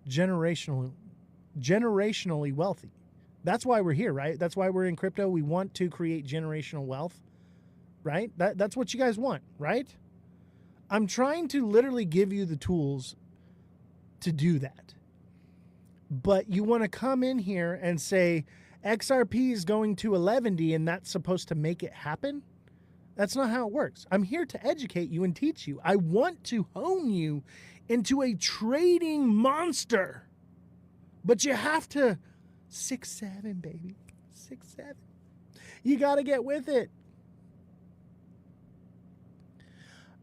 generationally wealthy. That's why we're here, right? That's why we're in crypto. We want to create generational wealth, right? That's what you guys want, right? I'm trying to literally give you the tools to do that. But you want to come in here and say XRP is going to 11D and that's supposed to make it happen? That's not how it works. I'm here to educate you and teach you. I want to hone you into a trading monster. But you have to 6'7", baby. 6'7". You got to get with it.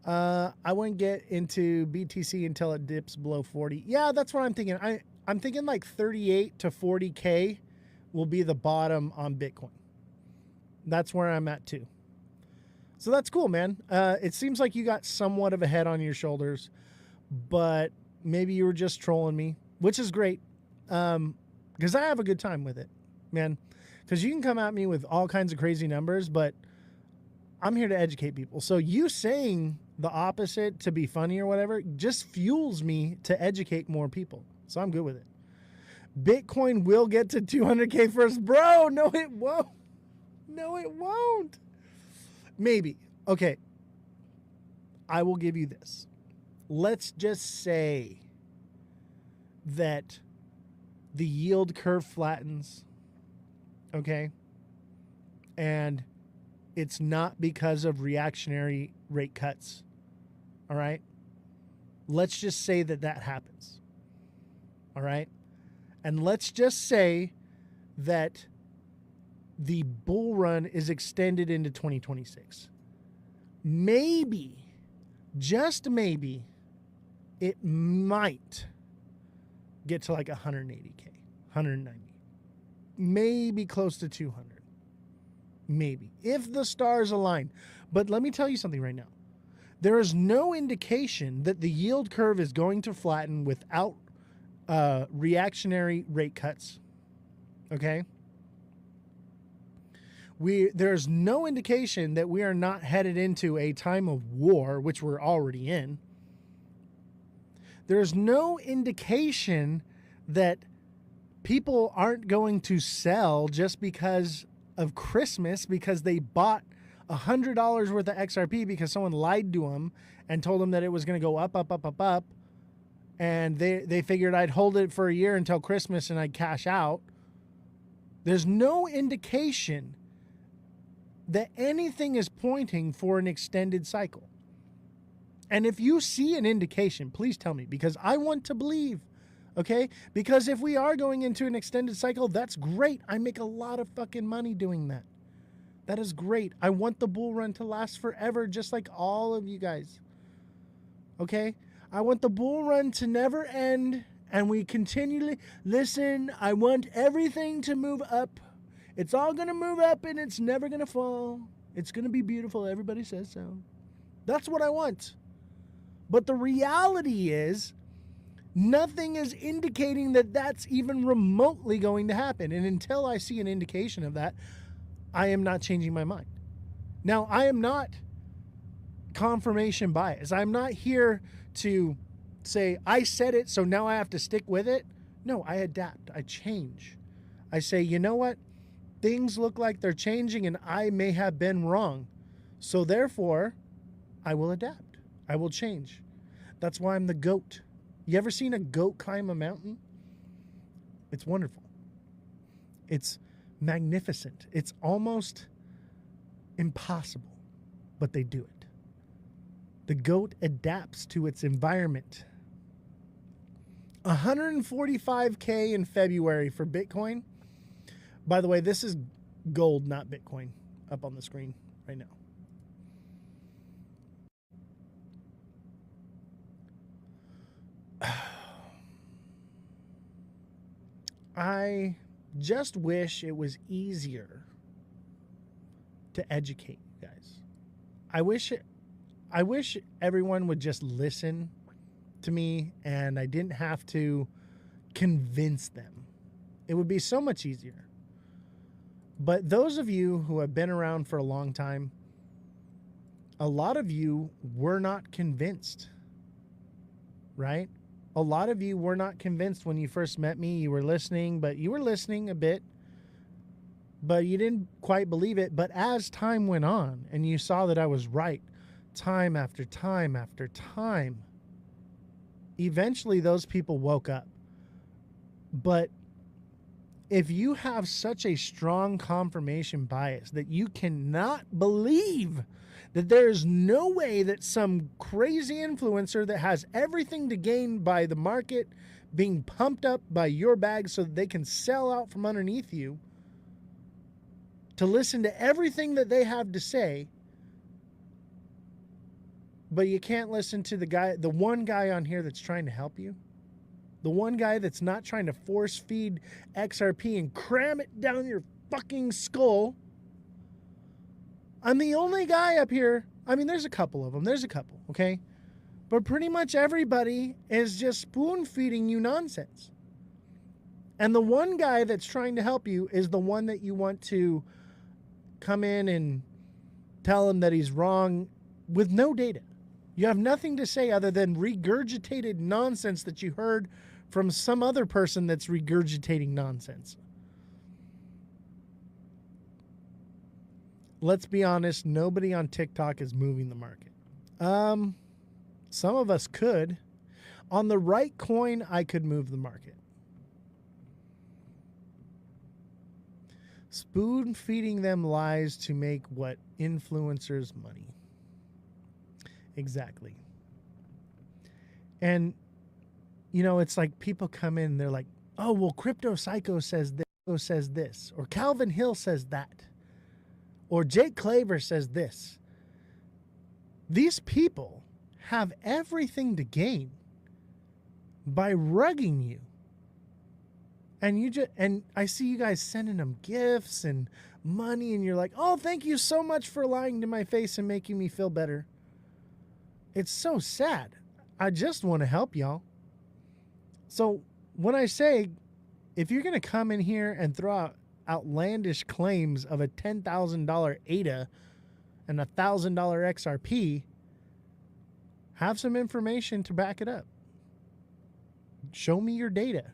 I wouldn't get into BTC until it dips below 40. Yeah, that's what I'm thinking. I'm thinking like 38 to 40K will be the bottom on Bitcoin. That's where I'm at too. So that's cool, man. It seems like you got somewhat of a head on your shoulders, but maybe you were just trolling me, which is great. Because I have a good time with it, man. Because you can come at me with all kinds of crazy numbers, but I'm here to educate people. So you saying the opposite to be funny or whatever just fuels me to educate more people. So I'm good with it. Bitcoin will get to 200K first. Bro, no, it won't. No, it won't. Maybe. Okay. I will give you this. Let's just say that the yield curve flattens. Okay. And it's not because of reactionary rate cuts. All right. Let's just say that that happens. All right. And let's just say that the bull run is extended into 2026. Maybe, just maybe, it might get to like 180K, 190, maybe close to 200. Maybe, if the stars align. But let me tell you something right now. There is no indication that the yield curve is going to flatten without reactionary rate cuts. Okay? There's no indication that we are not headed into a time of war, which we're already in. There's no indication that people aren't going to sell just because of Christmas, because they bought $100 worth of XRP because someone lied to them and told them that it was going to go up, up, up, up, up. And they figured I'd hold it for a year until Christmas and I'd cash out. There's no indication that anything is pointing for an extended cycle. And if you see an indication, please tell me, because I want to believe, okay? Because if we are going into an extended cycle, that's great. I make a lot of fucking money doing that. That is great. I want the bull run to last forever, just like all of you guys. Okay? I want the bull run to never end, and we continually listen. I want everything to move up. It's all going to move up, and it's never going to fall. It's going to be beautiful. Everybody says so. That's what I want. But the reality is, nothing is indicating that that's even remotely going to happen. And until I see an indication of that, I am not changing my mind. Now, I am not confirmation bias. I'm not here to say, I said it, so now I have to stick with it. No, I adapt. I change. I say, you know what? Things look like they're changing and I may have been wrong. So therefore, I will adapt. I will change. That's why I'm the goat. You ever seen a goat climb a mountain? It's wonderful. It's magnificent. It's almost impossible, but they do it. The goat adapts to its environment. 145K in February for Bitcoin. By the way, this is gold, not Bitcoin, up on the screen right now. I just wish it was easier to educate you guys. I wish everyone would just listen to me and I didn't have to convince them. It would be so much easier. But those of you who have been around for a long time, a lot of you were not convinced, right? A lot of you were not convinced when you first met me. You were listening, but you were listening a bit, but you didn't quite believe it. But as time went on and you saw that I was right, time after time after time, eventually those people woke up. But if you have such a strong confirmation bias that you cannot believe that there is no way that some crazy influencer that has everything to gain by the market being pumped up by your bag so that they can sell out from underneath you, to listen to everything that they have to say, but you can't listen to the one guy on here that's trying to help you, the one guy that's not trying to force feed XRP and cram it down your fucking skull. I'm the only guy up here. I mean, there's a couple of them. There's a couple, okay? But pretty much everybody is just spoon feeding you nonsense. And the one guy that's trying to help you is the one that you want to come in and tell him that he's wrong with no data. You have nothing to say other than regurgitated nonsense that you heard from some other person that's regurgitating nonsense. Let's be honest, nobody on TikTok is moving the market. Some of us could. On the right coin, I could move the market. Spoon feeding them lies to make what? Influencers money. Exactly. And, you know, it's like people come in, they're like, oh, well, Crypto Psycho says this, or Calvin Hill says that, or Jake Claver says this. These people have everything to gain by rugging you. And I see you guys sending them gifts and money, and you're like, oh, thank you so much for lying to my face and making me feel better. It's so sad. I just want to help y'all. So when I say, if you're going to come in here and throw out outlandish claims of a $10,000 ADA and a $1,000 XRP, have some information to back it up. Show me your data.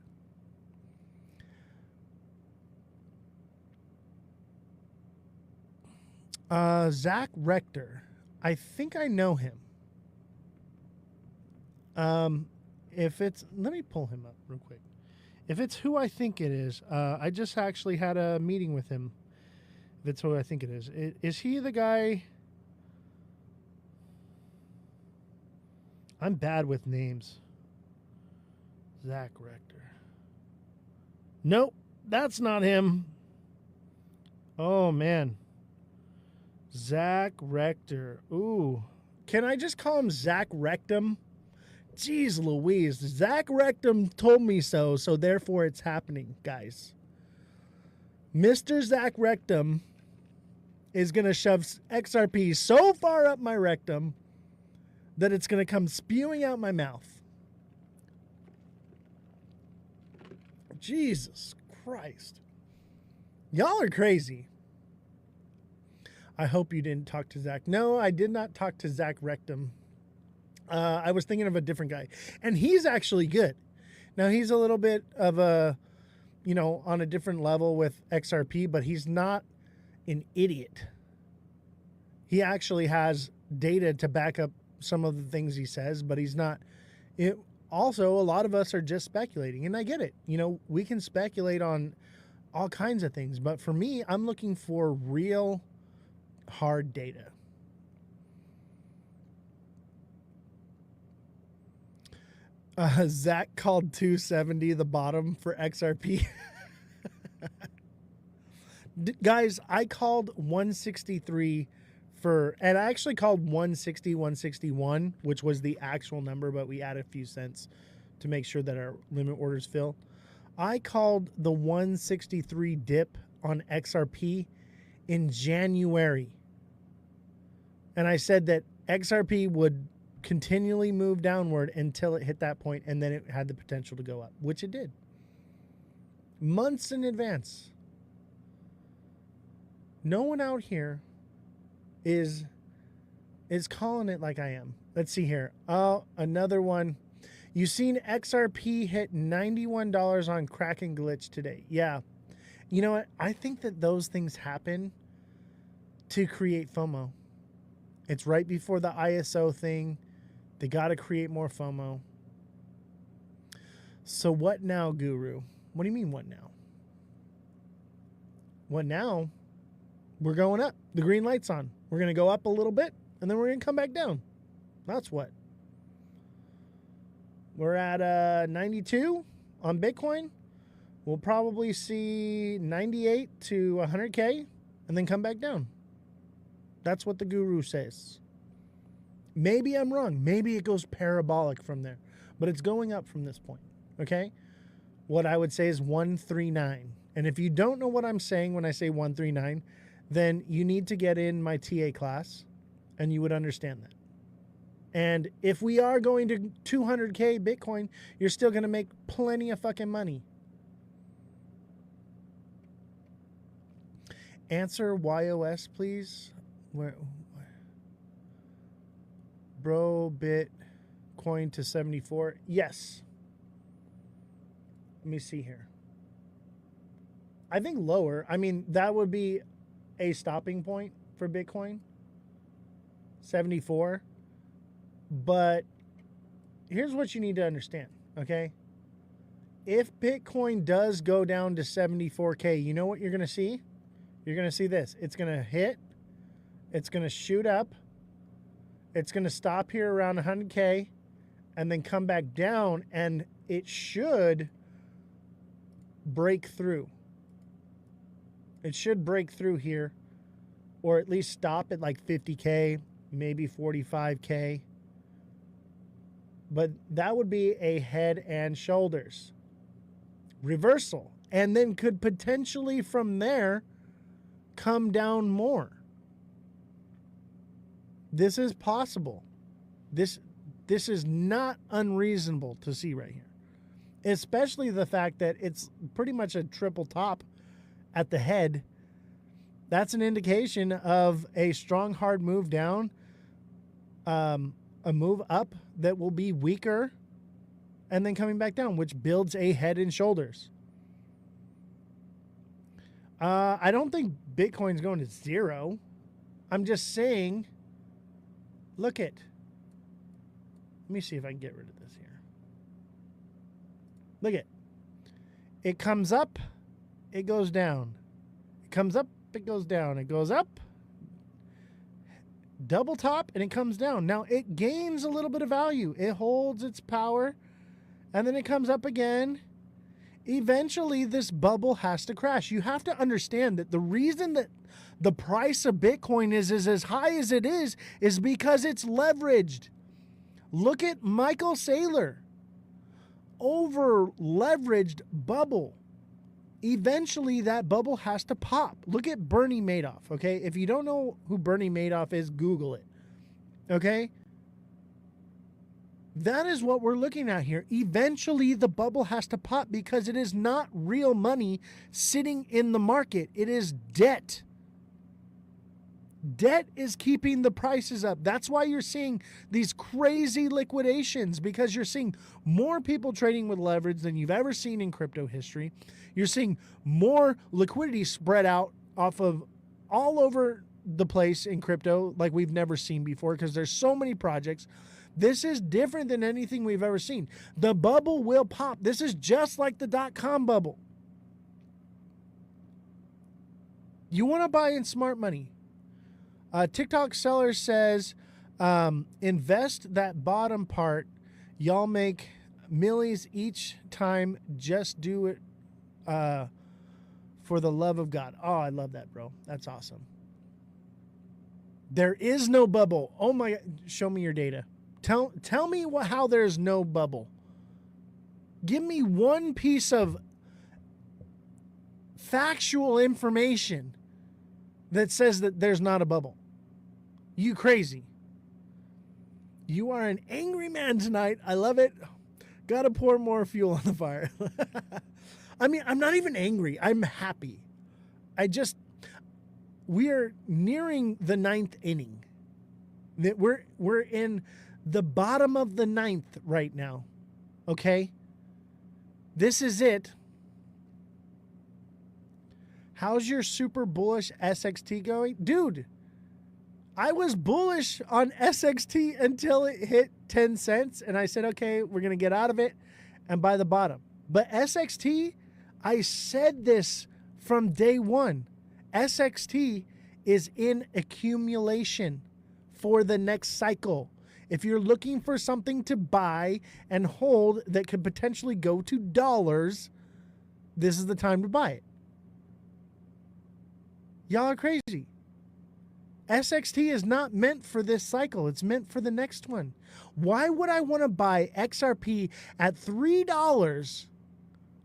Zach Rector. I think I know him. If it's, let me pull him up real quick. If it's who I think it is, I just actually had a meeting with him. If it's who I think it is he the guy? I'm bad with names. Zach Rector. Nope, that's not him. Oh man. Zach Rector. Ooh. Can I just call him Zach Rectum? Jeez Louise. Zach Rectum told me so therefore it's happening, guys. Mr. Zach Rectum is going to shove XRP so far up my rectum that it's going to come spewing out my mouth. Jesus Christ. Y'all are crazy. I hope you didn't talk to Zach. No, I did not talk to Zach Rectum. I was thinking of a different guy. And he's actually good. Now, he's a little bit of a, you know, on a different level with XRP, but he's not an idiot. He actually has data to back up some of the things he says, but he's not. Also, a lot of us are just speculating, and I get it. You know, we can speculate on all kinds of things, but for me, I'm looking for real hard data. Zach called 270 the bottom for XRP. Guys, I called 163 and I actually called 160, 161, which was the actual number, but we added a few cents to make sure that our limit orders fill. I called the 163 dip on XRP in January. And I said that XRP would continually move downward until it hit that point, and then it had the potential to go up, which it did. Months in advance. No one out here is calling it like I am. Let's see here. Oh, another one. You seen XRP hit $91 on Kraken glitch today. Yeah. You know what? I think that those things happen to create FOMO. It's right before the ISO thing. They got to create more FOMO. So what now, Guru? What do you mean, what now? What now? We're going up. The green light's on. We're going to go up a little bit, and then we're going to come back down. That's what. We're at 92 on Bitcoin. We'll probably see 98 to 100K, and then come back down. That's what the guru says. Maybe I'm wrong. Maybe it goes parabolic from there. But it's going up from this point. Okay? What I would say is 139. And if you don't know what I'm saying when I say 139, then you need to get in my TA class, and you would understand that. And if we are going to 200K Bitcoin, you're still going to make plenty of fucking money. Answer YOS, please. Where? Bro, Bitcoin to 74. Yes. Let me see here. I think lower. I mean, that would be a stopping point for Bitcoin. 74. But here's what you need to understand, okay? If Bitcoin does go down to 74K, you know what you're going to see? You're going to see this. It's going to hit. It's going to shoot up. It's going to stop here around 100K and then come back down, and it should break through. It should break through here, or at least stop at like 50K, maybe 45K. But that would be a head and shoulders reversal, and then could potentially from there come down more. This is possible. This is not unreasonable to see right here, especially the fact that it's pretty much a triple top at the head. That's an indication of a strong hard move down, a move up that will be weaker, and then coming back down, which builds a head and shoulders. I don't think Bitcoin's going to zero. I'm just saying, look at. Let me see if I can get rid of this here. Look at. It comes up, it goes down. It comes up, it goes down. It goes up, double top, and it comes down. Now, it gains a little bit of value. It holds its power, and then it comes up again. Eventually, this bubble has to crash. You have to understand that the reason that the price of Bitcoin is as high as it is because it's leveraged. Look at Michael Saylor. Over leveraged bubble. Eventually, that bubble has to pop. Look at Bernie Madoff, okay? If you don't know who Bernie Madoff is, Google it, okay? That is what we're looking at here. Eventually, the bubble has to pop because it is not real money sitting in the market. It is debt. Debt is keeping the prices up. That's why you're seeing these crazy liquidations, because you're seeing more people trading with leverage than you've ever seen in crypto history. You're seeing more liquidity spread out off of all over the place in crypto like we've never seen before because there's so many projects. This is different than anything we've ever seen. The bubble will pop. This is just like the .com bubble. You want to buy in smart money. TikTok seller says, invest that bottom part. Y'all make millies each time. Just do it for the love of God. Oh, I love that, bro. That's awesome. There is no bubble. Oh my God. Show me your data. Tell me how there's no bubble. Give me one piece of factual information that says that there's not a bubble. You crazy. You are an angry man tonight. I love it. Gotta pour more fuel on the fire. I mean, I'm not even angry. I'm happy. We are nearing the 9th inning. That we're in the bottom of the 9th right now. Okay? This is it. How's your super bullish SXT going? Dude, I was bullish on SXT until it hit 10 cents. And I said, okay, we're going to get out of it and buy the bottom. But SXT, I said this from day one. SXT is in accumulation for the next cycle. If you're looking for something to buy and hold that could potentially go to dollars, this is the time to buy it. Y'all are crazy. SXT is not meant for this cycle. It's meant for the next one. Why would I want to buy XRP at $3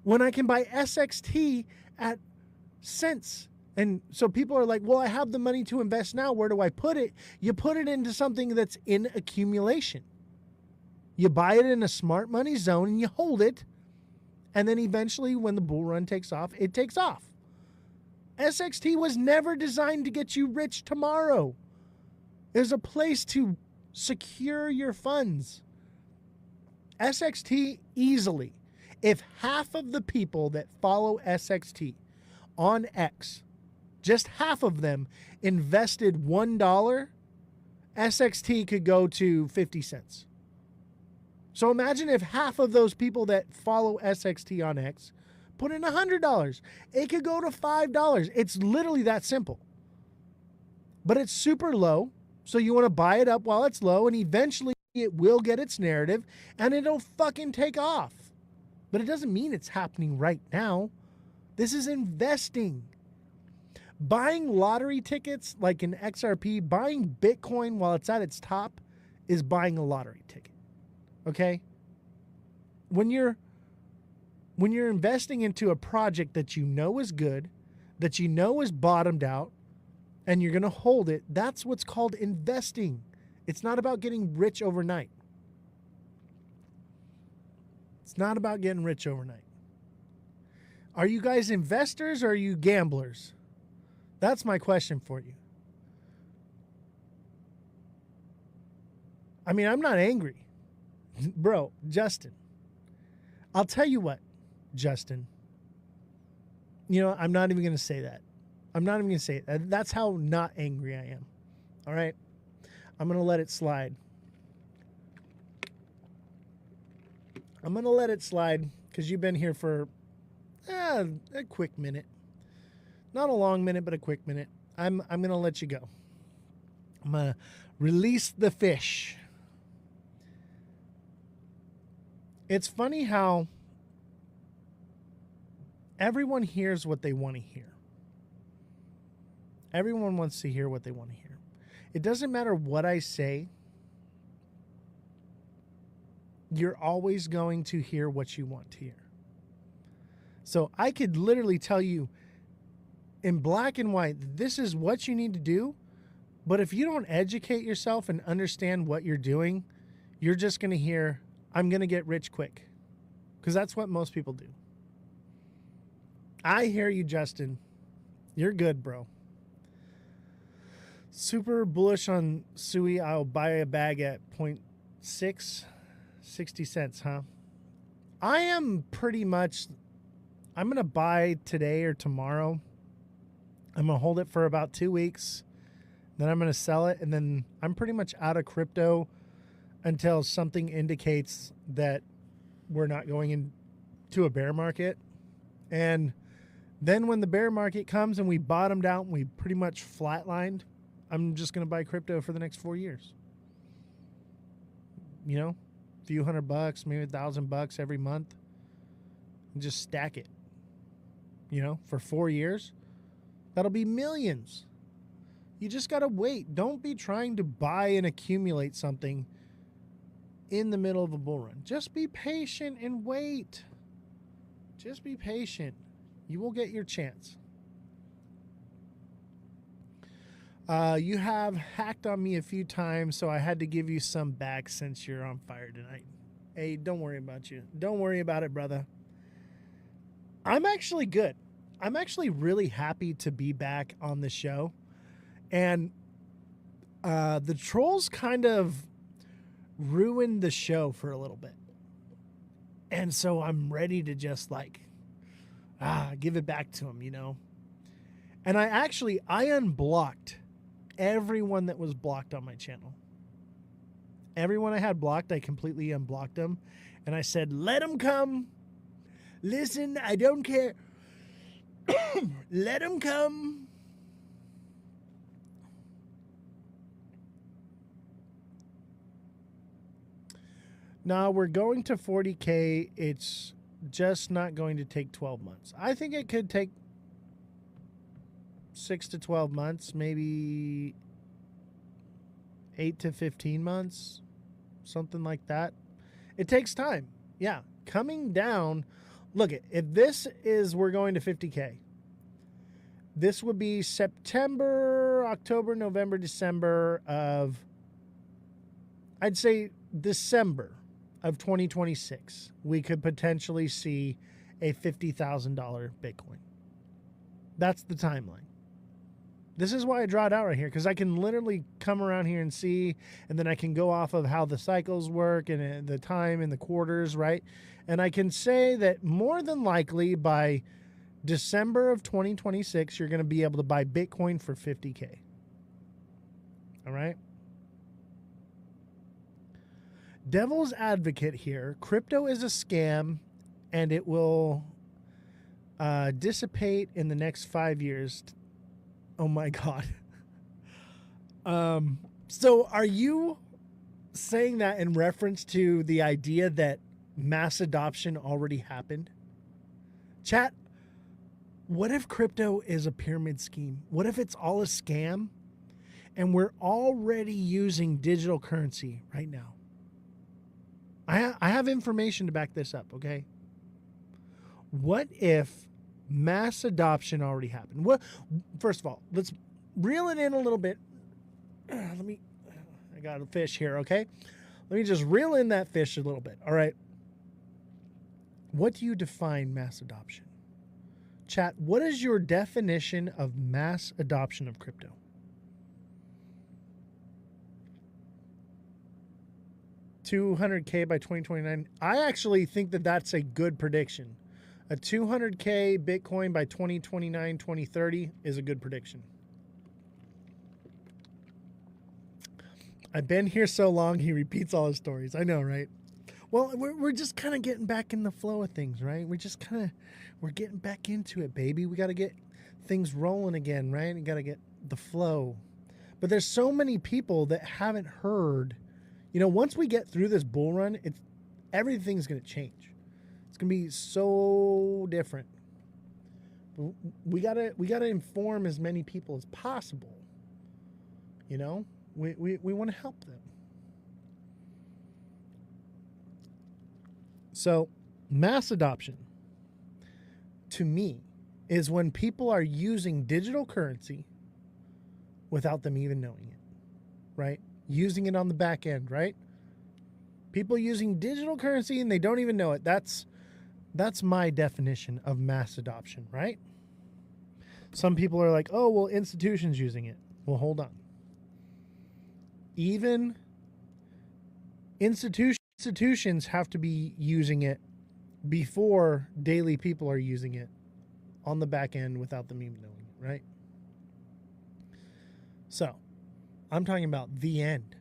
when I can buy SXT at cents? And so people are like, well, I have the money to invest now. Where do I put it? You put it into something that's in accumulation. You buy it in a smart money zone and you hold it. And then eventually when the bull run takes off, it takes off. SXT was never designed to get you rich tomorrow. There's a place to secure your funds. SXT easily. If half of the people that follow SXT on X, just half of them invested $1, SXT could go to 50 cents. So imagine if half of those people that follow SXT on X put in $100. It could go to $5. It's literally that simple. But it's super low, so you want to buy it up while it's low, and eventually it will get its narrative, and it'll fucking take off. But it doesn't mean it's happening right now. This is investing. Buying lottery tickets like in XRP, buying Bitcoin while it's at its top is buying a lottery ticket. Okay? When you're investing into a project that you know is good, that you know is bottomed out, and you're going to hold it, that's what's called investing. It's not about getting rich overnight. It's not about getting rich overnight. Are you guys investors or are you gamblers? That's my question for you. I mean, I'm not angry. Bro, Justin, I'll tell you what, Justin. You know, I'm not even going to say that. I'm not even going to say it. That's how not angry I am. All right? I'm going to let it slide. I'm going to let it slide because you've been here for a quick minute. Not a long minute, but a quick minute. I'm going to let you go. I'm going to release the fish. It's funny how everyone hears what they want to hear. Everyone wants to hear what they want to hear. It doesn't matter what I say. You're always going to hear what you want to hear. So I could literally tell you in black and white, this is what you need to do. But if you don't educate yourself and understand what you're doing, you're just going to hear, I'm going to get rich quick. Because that's what most people do. I hear you, Justin. You're good, bro. Super bullish on Sui. I'll buy a bag at 0.6, 60 cents, huh? I am pretty much, I'm going to buy today or tomorrow. I'm going to hold it for about 2 weeks. Then I'm going to sell it, and then I'm pretty much out of crypto until something indicates that we're not going into a bear market. And then when the bear market comes and we bottomed out and we pretty much flatlined, I'm just going to buy crypto for the next 4 years. You know, a few $100, maybe $1,000 every month, and just stack it. You know, for 4 years, that'll be millions. You just got to wait. Don't be trying to buy and accumulate something in the middle of a bull run. Just be patient and wait. Just be patient. You will get your chance. You have hacked on me a few times, so I had to give you some back since you're on fire tonight. Hey, don't worry about you. Don't worry about it, brother. I'm actually good. I'm actually really happy to be back on the show. And the trolls kind of ruined the show for a little bit. And so I'm ready to just like, give it back to them, you know? And I unblocked everyone that was blocked on my channel. Everyone I had blocked, I completely unblocked them. And I said, let them come. Listen, I don't care. Let them come. Now we're going to 40K. It's just not going to take 12 months. I think it could take 6 to 12 months, maybe 8 to 15 months, something like that. It takes time. Yeah. Coming down. Look, if this is, we're going to 50K. This would be September, October, November, December of, I'd say December of 2026. We could potentially see a $50,000 Bitcoin. That's the timeline. This is why I draw it out right here, because I can literally come around here and see, and then I can go off of how the cycles work and the time and the quarters, right? And I can say that more than likely by December of 2026, you're going to be able to buy Bitcoin for 50K. All right? Devil's advocate here. Crypto is a scam, and it will dissipate in the next 5 years. Oh my God. So are you saying that in reference to the idea that mass adoption already happened? Chat, what if crypto is a pyramid scheme? What if it's all a scam and we're already using digital currency right now? I have information to back this up, okay? What if mass adoption already happened? Well, first of all, let's reel it in a little bit. I got a fish here, okay? Let me just reel in that fish a little bit, all right? What do you define mass adoption? Chat, what is your definition of mass adoption of crypto? $200K by 2029. I actually think that that's a good prediction. A 200K Bitcoin by 2029, 2030 is a good prediction. I've been here so long, he repeats all his stories. I know, right? Well, we're just kind of getting back in the flow of things, right? We're getting back into it, baby. We got to get things rolling again, right? We got to get the flow. But there's so many people that haven't heard. You know, once we get through this bull run, everything's going to change. It's going to be so different. We gotta inform as many people as possible. You know, we want to help them. So, mass adoption, to me, is when people are using digital currency without them even knowing it, right? Using it on the back end, right? People using digital currency and they don't even know it. That's my definition of mass adoption, right? Some people are like, oh, well, institutions using it. Well, hold on. Even institutions have to be using it before daily people are using it on the back end without them even knowing it, right? So, I'm talking about the end.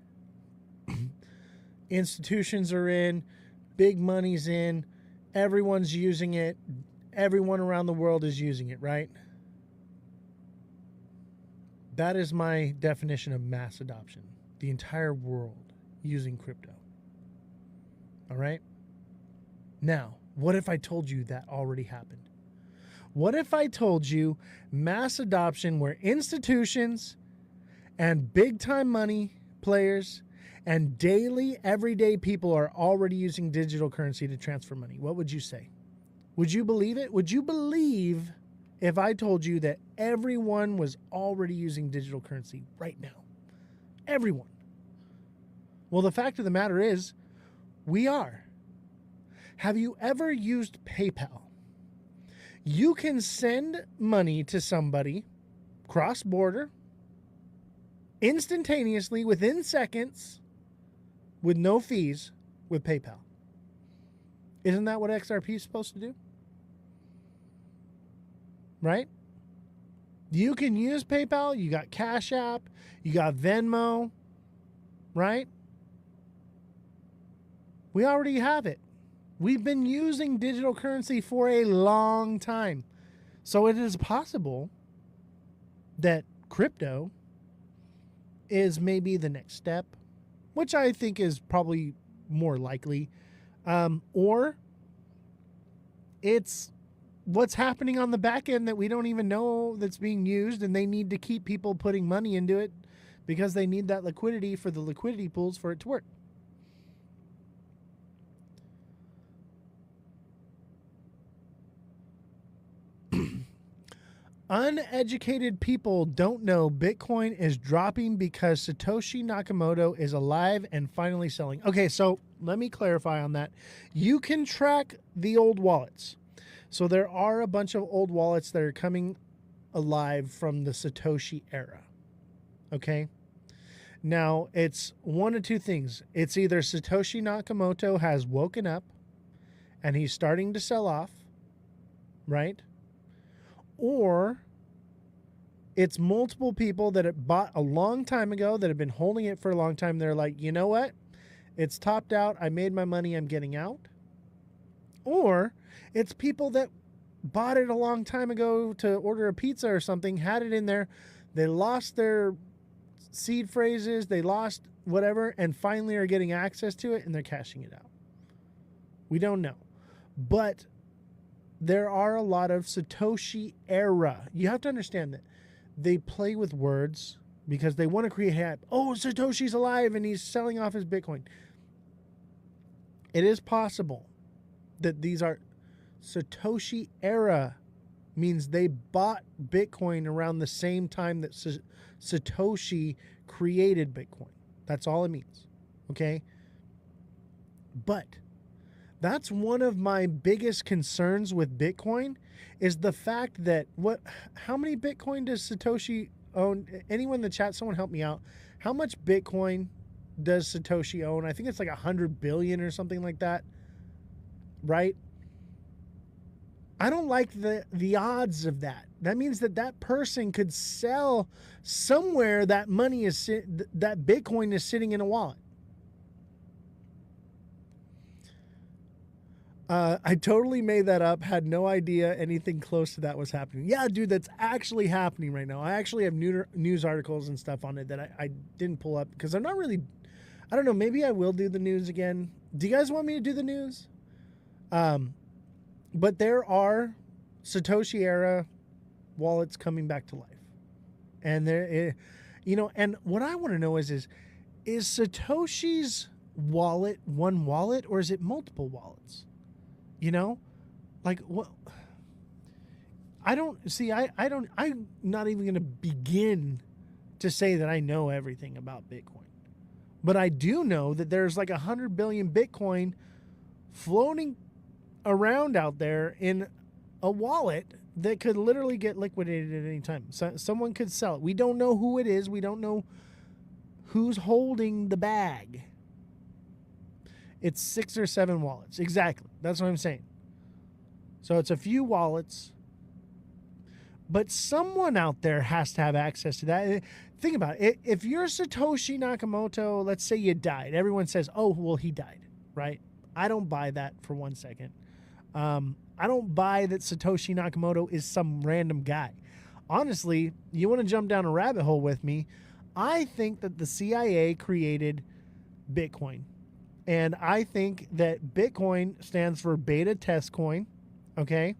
Institutions are in, big money's in, everyone's using it, everyone around the world is using it, right? That is my definition of mass adoption. The entire world using crypto. All right? Now, what if I told you that already happened? What if I told you mass adoption where institutions and big time money players and daily, everyday people are already using digital currency to transfer money? What would you say? Would you believe it? Would you believe if I told you that everyone was already using digital currency right now? Everyone. Well, the fact of the matter is, we are. Have you ever used PayPal? You can send money to somebody cross-border instantaneously within seconds with no fees with PayPal. Isn't that what XRP is supposed to do? Right? You can use PayPal. You got Cash App. You got Venmo. Right? We already have it. We've been using digital currency for a long time. So it is possible that crypto is maybe the next step, which I think is probably more likely. Or it's what's happening on the back end that we don't even know that's being used, and they need to keep people putting money into it because they need that liquidity for the liquidity pools for it to work. Uneducated people don't know Bitcoin is dropping because Satoshi Nakamoto is alive and finally selling. Okay, so let me clarify on that. You can track the old wallets. So there are a bunch of old wallets that are coming alive from the Satoshi era. Okay? Now, it's one of two things. It's either Satoshi Nakamoto has woken up and he's starting to sell off, right? Or it's multiple people that it bought a long time ago that have been holding it for a long time. They're like, you know what? It's topped out. I made my money. I'm getting out. Or it's people that bought it a long time ago to order a pizza or something, had it in there. They lost their seed phrases. They lost whatever, and finally are getting access to it, and they're cashing it out. We don't know. But there are a lot of Satoshi era. You have to understand that they play with words because they want to create hype. Oh, Satoshi's alive and he's selling off his Bitcoin. It is possible that these are Satoshi era, means they bought Bitcoin around the same time that Satoshi created Bitcoin. That's all it means. Okay? But that's one of my biggest concerns with Bitcoin is the fact that how many Bitcoin does Satoshi own? Anyone in the chat, someone help me out. How much Bitcoin does Satoshi own? I think it's like 100 billion or something like that. Right? I don't like the odds of that. That means that person could sell somewhere that money is that Bitcoin is sitting in a wallet. I totally made that up. Had no idea anything close to that was happening. Yeah, dude, that's actually happening right now. I actually have news articles and stuff on it that I didn't pull up because I'm not really, I don't know, maybe I will do the news again. Do you guys want me to do the news? But there are Satoshi era wallets coming back to life. And and what I want to know is Satoshi's wallet one wallet or is it multiple wallets? Like what? I'm not even going to begin to say that I know everything about Bitcoin. But I do know that there's like 100 billion Bitcoin floating around out there in a wallet that could literally get liquidated at any time. So someone could sell it. We don't know who it is. We don't know who's holding the bag. It's 6 or 7 wallets. Exactly. That's what I'm saying. So it's a few wallets. But someone out there has to have access to that. Think about it. If you're Satoshi Nakamoto, let's say you died. Everyone says, oh, well, he died, right? I don't buy that for 1 second. I don't buy that Satoshi Nakamoto is some random guy. Honestly, you want to jump down a rabbit hole with me? I think that the CIA created Bitcoin. And I think that Bitcoin stands for beta test coin, okay?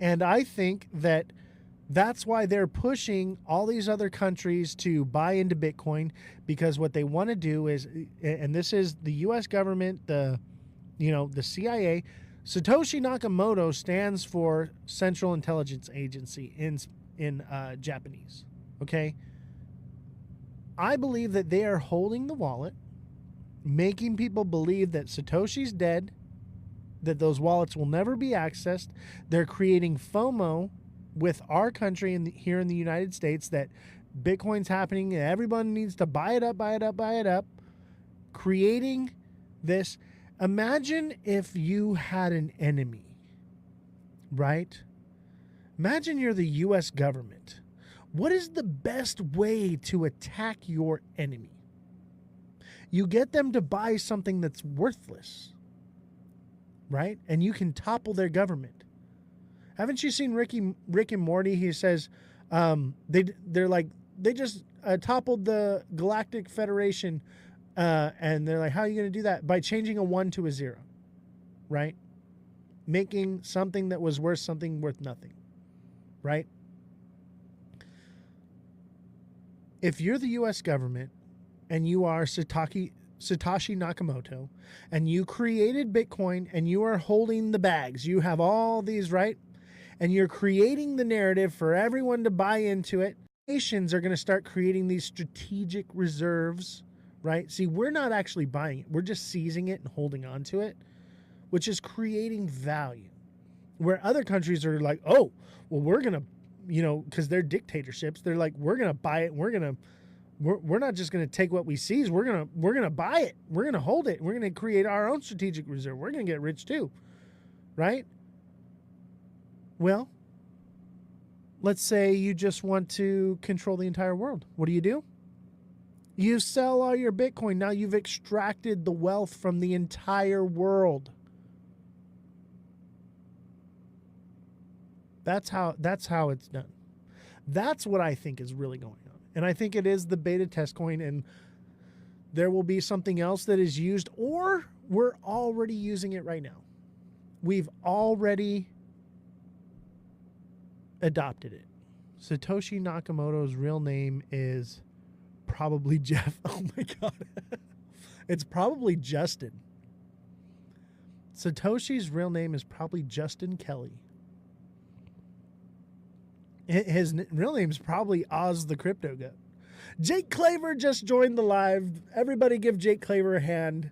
And I think that that's why they're pushing all these other countries to buy into Bitcoin, because what they want to do is, and this is the U.S. government, the CIA. Satoshi Nakamoto stands for Central Intelligence Agency in Japanese. Okay, I believe that they are holding the wallet, making people believe that Satoshi's dead, that those wallets will never be accessed. They're creating FOMO with our country here in the United States that Bitcoin's happening and everyone needs to buy it up, creating this. Imagine if you had an enemy, right? Imagine you're the U.S. government. What is the best way to attack your enemy? You get them to buy something that's worthless, right? And you can topple their government. Haven't you seen Rick and Morty? He says they just toppled the Galactic Federation, and they're like, how are you going to do that? By changing a 1 to a 0, right? Making something that was worth something worth nothing, right? If you're the U.S. government and you are Satoshi Nakamoto and you created Bitcoin and you are holding the bags, you have all these, right? And you're creating the narrative for everyone to buy into it. Nations are going to start creating these strategic reserves, right? See, we're not actually buying it. We're just seizing it and holding on to it, which is creating value. Where other countries are like, oh, well, we're going to, because they're dictatorships, they're like, we're going to buy it. We're not just going to take what we seize. We're going to buy it. We're going to hold it. We're going to create our own strategic reserve. We're going to get rich too, right? Well, let's say you just want to control the entire world. What do? You sell all your Bitcoin. Now you've extracted the wealth from the entire world. That's how it's done. That's what I think is really going on. And I think it is the beta test coin, and there will be something else that is used, or we're already using it right now. We've already adopted it. Satoshi Nakamoto's real name is probably Jeff. Oh my God. It's probably Justin. Satoshi's real name is probably Justin Kelly. His real name is probably Ozthecryptogoat. Jake Claver just joined the live. Everybody give Jake Claver a hand.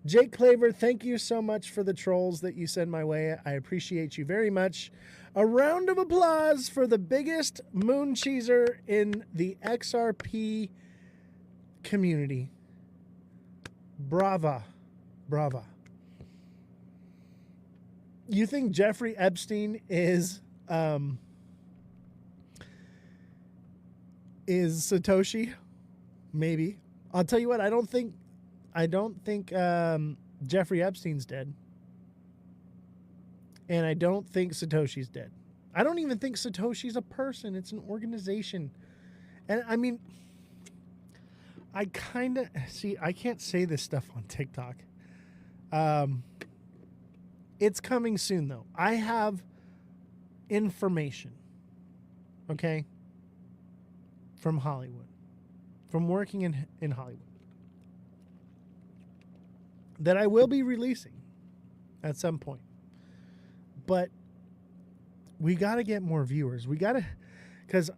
Jake Claver, thank you so much for the trolls that you send my way. I appreciate you very much. A round of applause for the biggest moon cheeser in the XRP community. Brava. Brava. You think Jeffrey Epstein is Satoshi? Maybe. I'll tell you what, I don't think Jeffrey Epstein's dead. And I don't think Satoshi's dead. I don't even think Satoshi's a person. It's an organization. And I mean, I kind of see, I can't say this stuff on TikTok. It's coming soon though. I have information, okay, from Hollywood, from working in Hollywood, that I will be releasing at some point. But we got to get more viewers. We got to, because,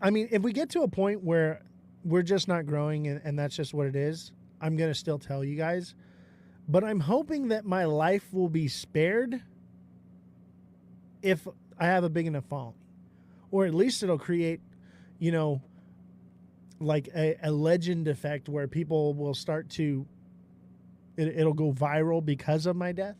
I mean, if we get to a point where we're just not growing and that's just what it is, I'm going to still tell you guys. But I'm hoping that my life will be spared if I have a big enough following. Or at least it'll create, you know, like a legend effect where people will start to, it'll go viral because of my death.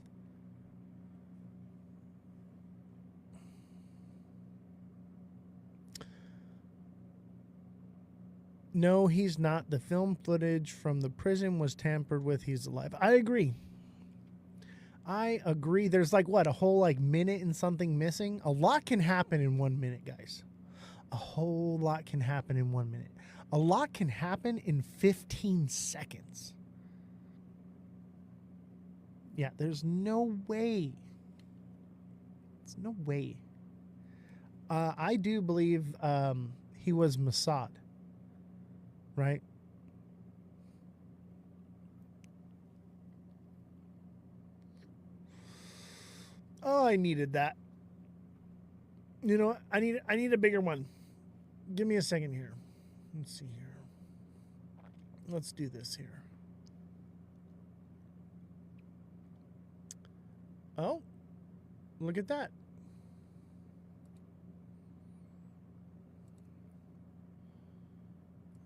No, he's not. The film footage from the prison was tampered with. He's alive. I agree. There's like what, a whole like minute and something missing? A lot can happen in 1 minute, guys. A whole lot can happen in 1 minute. A lot can happen in 15 seconds. Yeah, there's no way. There's no way. I do believe he was Mossad, right? Oh, I needed that. You know, I need a bigger one. Give me a second here. Let's see here. Let's do this here. Oh, look at that.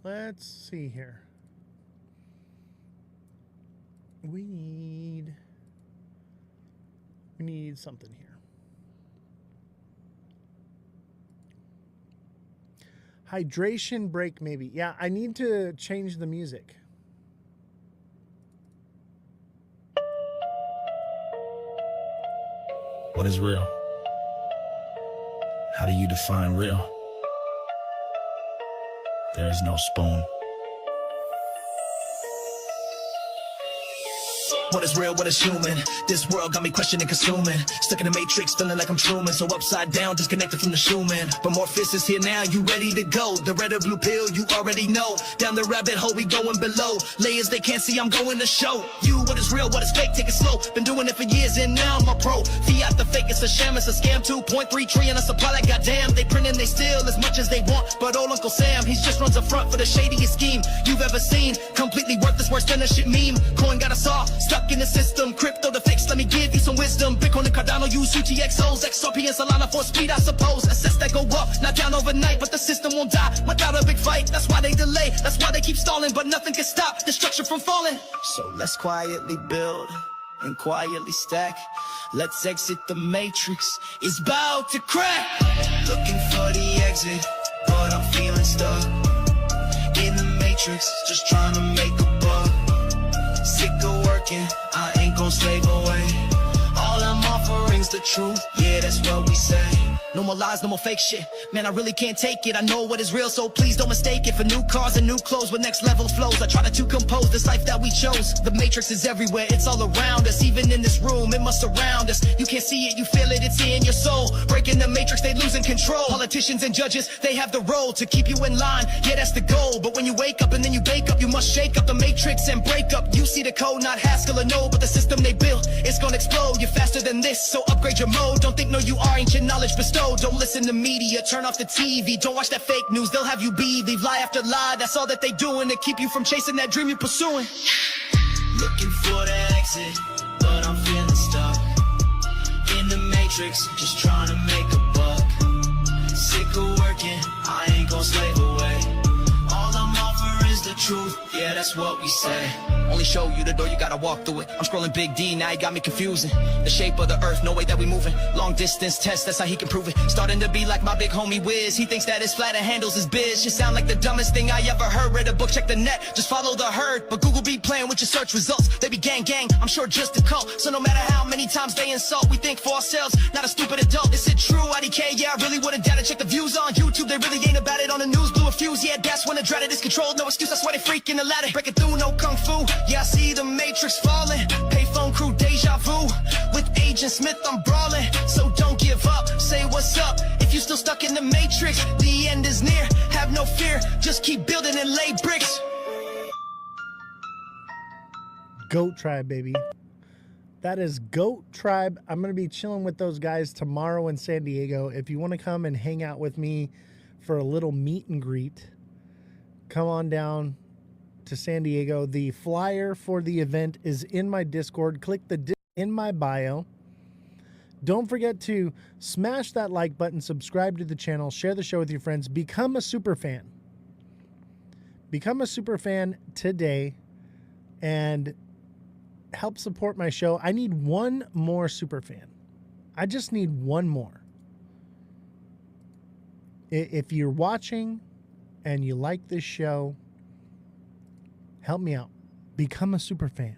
Let's see here. We need something here. Hydration break, maybe. Yeah, I need to change the music. What is real? How do you define real? There is no spoon. What is real, what is human? This world got me questioning, consuming. Stuck in the matrix, feeling like I'm Truman. So upside down, disconnected from the Schumann. But Morpheus is here now, you ready to go. The red or blue pill, you already know. Down the rabbit hole, we going below. Layers they can't see, I'm going to show you what is real, what is fake, take it slow. Been doing it for years and now I'm a pro. Fiat the fake, it's a sham, it's a scam. 2.3 trillion a supply, like goddamn. They print and they steal as much as they want. But old Uncle Sam, he just runs a front for the shadiest scheme you've ever seen. Completely worthless, worse than a shit meme. Coin got us all stuck in the system. Crypto the fix, let me give you some wisdom. Bitcoin and Cardano use UTXOs. XRP and Solana for speed, I suppose. Assets that go up, not down overnight. But the system won't die without a big fight. That's why they delay, that's why they keep stalling. But nothing can stop destruction from falling. So let's quietly build and quietly stack. Let's exit the matrix, it's about to crack. Looking for the exit, but I'm feeling stuck in the matrix, just trying to make a buck. Sick of working, I ain't gon' slave away. All I'm offering's the truth, yeah, that's what we say. No more lies, no more fake shit. Man, I really can't take it. I know what is real, so please don't mistake it for new cars and new clothes with next level flows. I try to compose this life that we chose. The matrix is everywhere, it's all around us. Even in this room, it must surround us. You can't see it, you feel it, it's in your soul. Breaking the matrix, they losing control. Politicians and judges, they have the role to keep you in line. Yeah, that's the goal. But when you wake up and then you bake up, you must shake up the matrix and break up. You see the code, not Haskell or no, but the system they built, it's gonna explode. You're faster than this, so upgrade your mode. Don't think no you are, ancient knowledge bestowed. Don't listen to media, turn off the TV. Don't watch that fake news, they'll have you believe lie after lie. That's all that they doing to keep you from chasing that dream you're pursuing. Looking for the exit, but I'm feeling stuck in the matrix, just trying to make a buck. Sick of working, I ain't gon' slave away. All I'm offering is the truth, yeah, that's what we say. Only show you the door, you gotta walk through it. I'm scrolling Big D, now he got me confusing. The shape of the earth, no way that we moving. Long distance test, that's how he can prove it. Starting to be like my big homie Wiz. He thinks that it's flat and handles his biz. You sound like the dumbest thing I ever heard. Read a book, check the net, just follow the herd. But Google be playing with your search results. They be gang, I'm sure just a cult. So no matter how many times they insult, we think for ourselves, not a stupid adult. Is it true, IDK? Yeah, I really wouldn't doubt it. Check the views on YouTube, they really ain't about it. On the news, blew a fuse, yeah, that's when the dreaded is controlled. No excuse, that's why they freaking the ladder. Breaking through, no kung fu. Yeah, I see the matrix falling. Payphone crew, deja vu. With Agent Smith, I'm brawling. So don't give up, say what's up. If you still stuck in the matrix, the end is near. Have no fear, just keep building and lay bricks. Goat Tribe, baby. That is Goat Tribe. I'm going to be chilling with those guys tomorrow in San Diego. If you want to come and hang out with me for a little meet and greet, come on down to San Diego. The flyer for the event is in my Discord. Click the in my bio. Don't forget to smash that like button, subscribe to the channel, share the show with your friends, become a super fan. Become a super fan today and help support my show. I need one more super fan. I just need one more. If you're watching and you like this show, help me out. Become a super fan.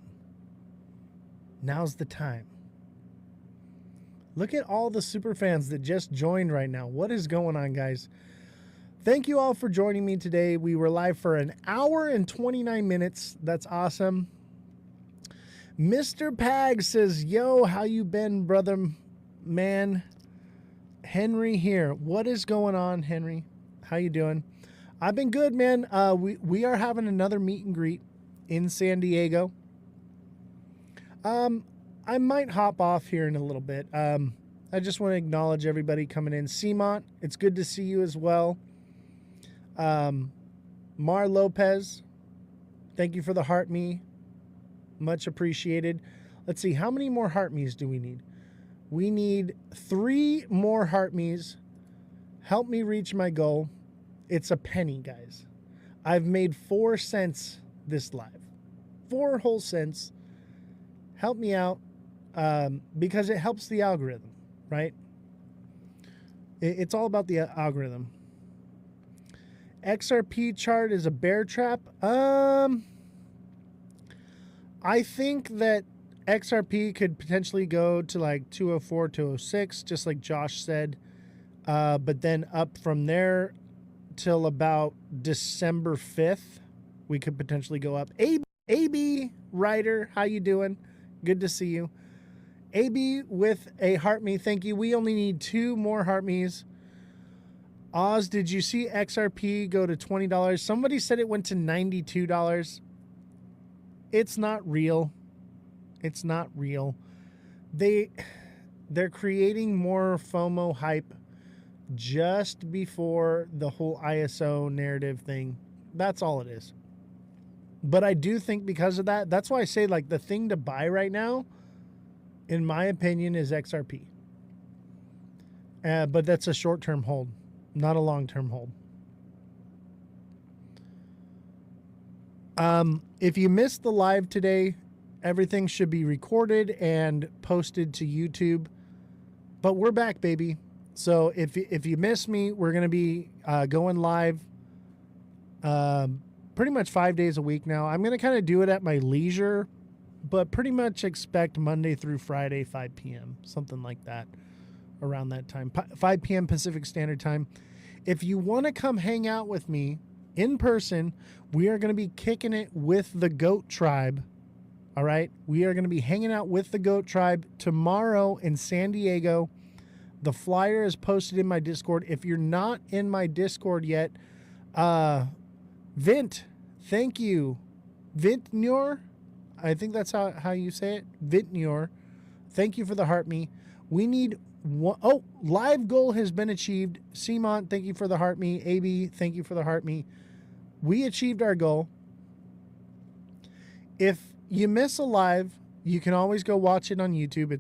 Now's the time. Look at all the super fans that just joined right now. What is going on, guys? Thank you all for joining me today. We were live for an hour and 29 minutes. That's awesome. Mr. Pag says, yo, how you been, brother man? Henry here. What is going on, Henry? How you doing? I've been good, man. We are having another meet and greet in San Diego. I might hop off here in a little bit. I just want to acknowledge everybody coming in. Seamont, it's good to see you as well. Mar Lopez, thank you for the heart me. Much appreciated. Let's see, how many more heart me's do we need? We need 3 more heart me's. Help me reach my goal. It's a penny, guys. I've made 4 cents this live. 4 whole cents. Help me out. Because it helps the algorithm, right? It's all about the algorithm. XRP chart is a bear trap. I think that XRP could potentially go to like 204, 206, just like Josh said. But then up from there till about December 5th, we could potentially go up. AB Ryder, how you doing? Good to see you. AB with a heart me, thank you. We only need 2 more heart me's. Oz, did you see XRP go to $20? Somebody said it went to $92. It's not real. It's not real. They're creating more FOMO hype just before the whole ISO narrative thing. That's all it is. But I do think because of that, that's why I say like the thing to buy right now, in my opinion, is XRP. But that's a short-term hold, not a long-term hold. If you missed the live today, everything should be recorded and posted to YouTube. But we're back, baby. So if you miss me, we're going to be going live pretty much 5 days a week now. I'm going to kind of do it at my leisure, but pretty much expect Monday through Friday, 5 p.m., something like that, around that time, 5 p.m. Pacific Standard Time. If you want to come hang out with me in person, we are going to be kicking it with the Goat Tribe, all right? We are going to be hanging out with the Goat Tribe tomorrow in San Diego. The flyer is posted in my Discord. If you're not in my Discord yet, Vint, thank you. Vintnur, I think that's how you say it. Vintnur, thank you for the heart me. We need one. Oh, live goal has been achieved. Simon, thank you for the heart me. AB, thank you for the heart me. We achieved our goal. If you miss a live, you can always go watch it on YouTube.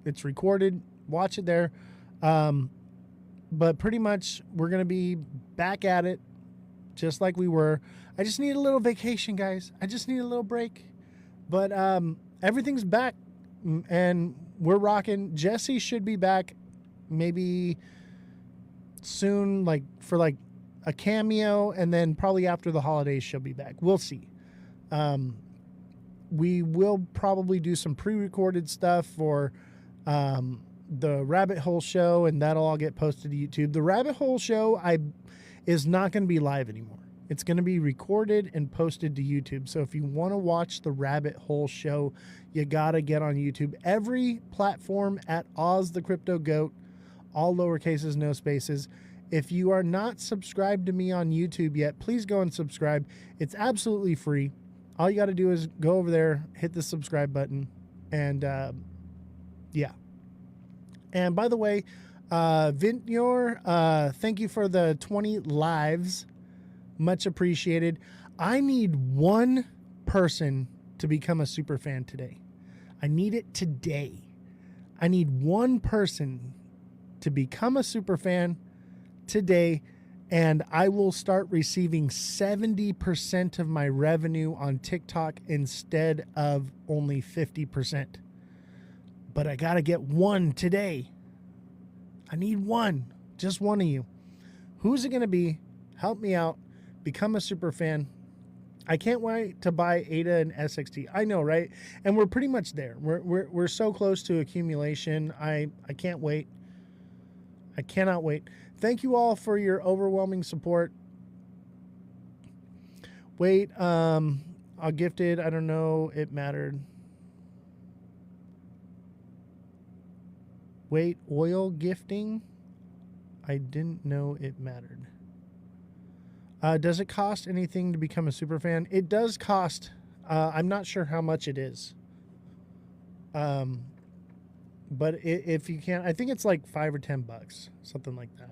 It's recorded. Watch it there. But pretty much we're going to be back at it just like we were. I just need a little vacation, guys. I just need a little break. But everything's back and we're rocking. Jesse should be back maybe soon, like for like a cameo, and then probably after the holidays she'll be back. We'll see. We will probably do some pre-recorded stuff for the Rabbit Hole Show, and that'll all get posted to YouTube. The Rabbit Hole Show is not going to be live anymore. It's going to be recorded and posted to YouTube. So if you want to watch the Rabbit Hole Show, you got to get on YouTube. Every platform at Ozthecryptogoat, all lowercases, no spaces. If you are not subscribed to me on YouTube yet, please go and subscribe. It's absolutely free. All you got to do is go over there, hit the subscribe button, and yeah. And by the way, Vintnor, thank you for the 20 lives. Much appreciated. I need one person to become a super fan today. I need it today. I need one person to become a super fan today, and I will start receiving 70% of my revenue on TikTok instead of only 50%. But I got to get one today. I need one. Just one of you. Who's it going to be? Help me out. become a super fan. I can't wait to buy Ada and SXT. I know, right? And we're pretty much there. We're so close to accumulation. I can't wait. I cannot wait. Thank you all for your overwhelming support. Wait, I'll gifted. I don't know. It mattered. Wait, oil gifting? I didn't know it mattered. Does it cost anything to become a super fan? It does cost. I'm not sure how much it is. But if you can, I think it's like $5 or $10, something like that.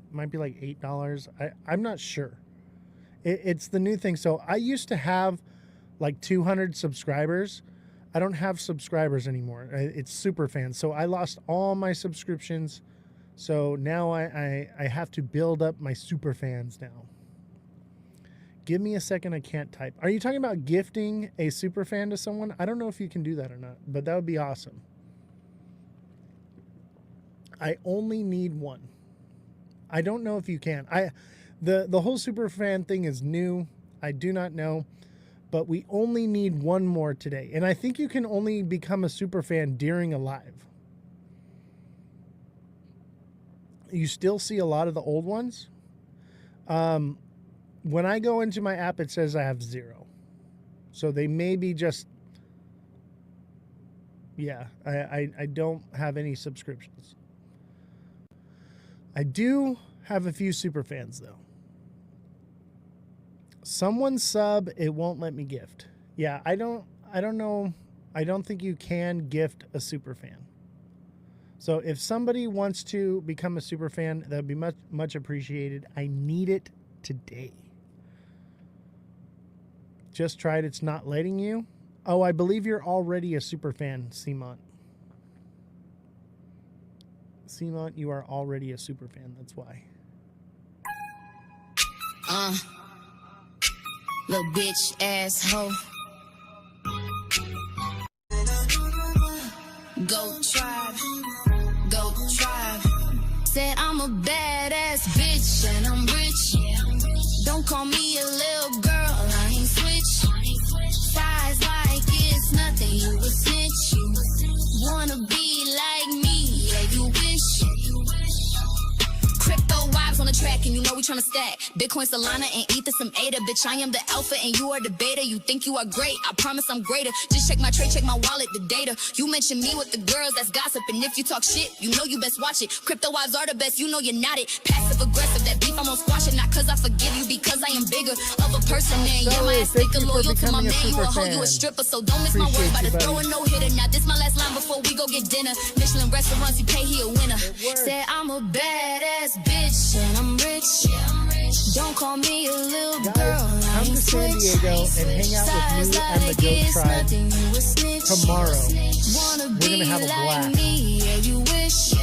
It might be like $8. I'm not sure. It's the new thing. So I used to have like 200 subscribers. I don't have subscribers anymore. It's super fans. So I lost all my subscriptions. So now I have to build up my super fans now. Give me a second. I can't type. Are you talking about gifting a super fan to someone? I don't know if you can do that or not, but that would be awesome. I only need one. I don't know if you can. The whole super fan thing is new. I do not know, but we only need one more today. And I think you can only become a super fan during a live. You still see a lot of the old ones. When I go into my app, it says I have 0. So they may be just, yeah, I don't have any subscriptions. I do have a few super fans though. Someone sub, it won't let me gift. Yeah, I don't know. I don't think you can gift a super fan. So if somebody wants to become a super fan, that would be much appreciated. I need it today. Just tried, it's not letting you. Oh, I believe you're already a super fan, Simont. Simont, you are already a super fan, that's why. Little bitch asshole. Go tribe, go tribe. Said I'm a badass bitch and I'm rich. Don't call me a little girl, I ain't switch. Size like it's nothing, you a snitch. Wanna be like me, yeah you wish. Crypto vibes on the track and you know we tryna stack. Bitcoin, Solana, and Ether, some ADA. Bitch, I am the alpha and you are the beta. You think you are great, I promise I'm greater. Just check my trade, check my wallet, the data. You mention me with the girls, that's gossip. And if you talk shit, you know you best watch it. Crypto vibes are the best, you know you're not it. Passive aggressive, that beef I'm gonna squash it. Not cause I forgive you, because I am bigger of a person. And yeah, my ass nigga loyal to my man. You a hoe, you a stripper, so don't miss my word. About to throw a no-hitter. Now this my last line before we go get dinner. Michelin restaurants, you pay, he a winner. Said I'm a badass bitch and I'm rich. Don't call me a little girl. Come to San Diego and hang out with me and the Goat Tribe tomorrow. We're gonna have a blast. Yeah, you wish.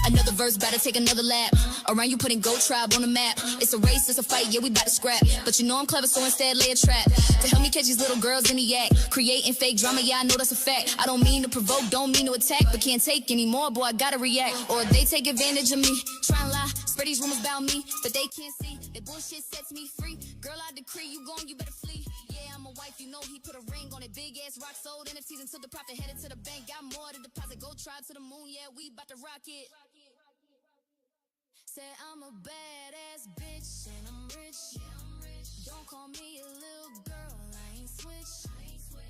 Another verse, about to take another lap. Around you putting Goat Tribe on the map. It's a race, it's a fight, yeah, we bout to scrap. But you know I'm clever, so instead lay a trap. To help me catch these little girls in the act. Creating fake drama, yeah, I know that's a fact. I don't mean to provoke, don't mean to attack. But can't take anymore, boy, I gotta react. Or they take advantage of me. Try and lie, spread these rumors about me. But they can't see, that bullshit sets me free. Girl, I decree, you gone, you better flee. Yeah, I'm a wife, you know he put a ring on it. Big ass rock, sold NFTs until the profit headed to the bank. Got more to deposit, Goat Tribe to the moon, yeah, we bout to rock it. Said I'm a badass bitch and I'm rich. Don't call me a little girl, I ain't switch.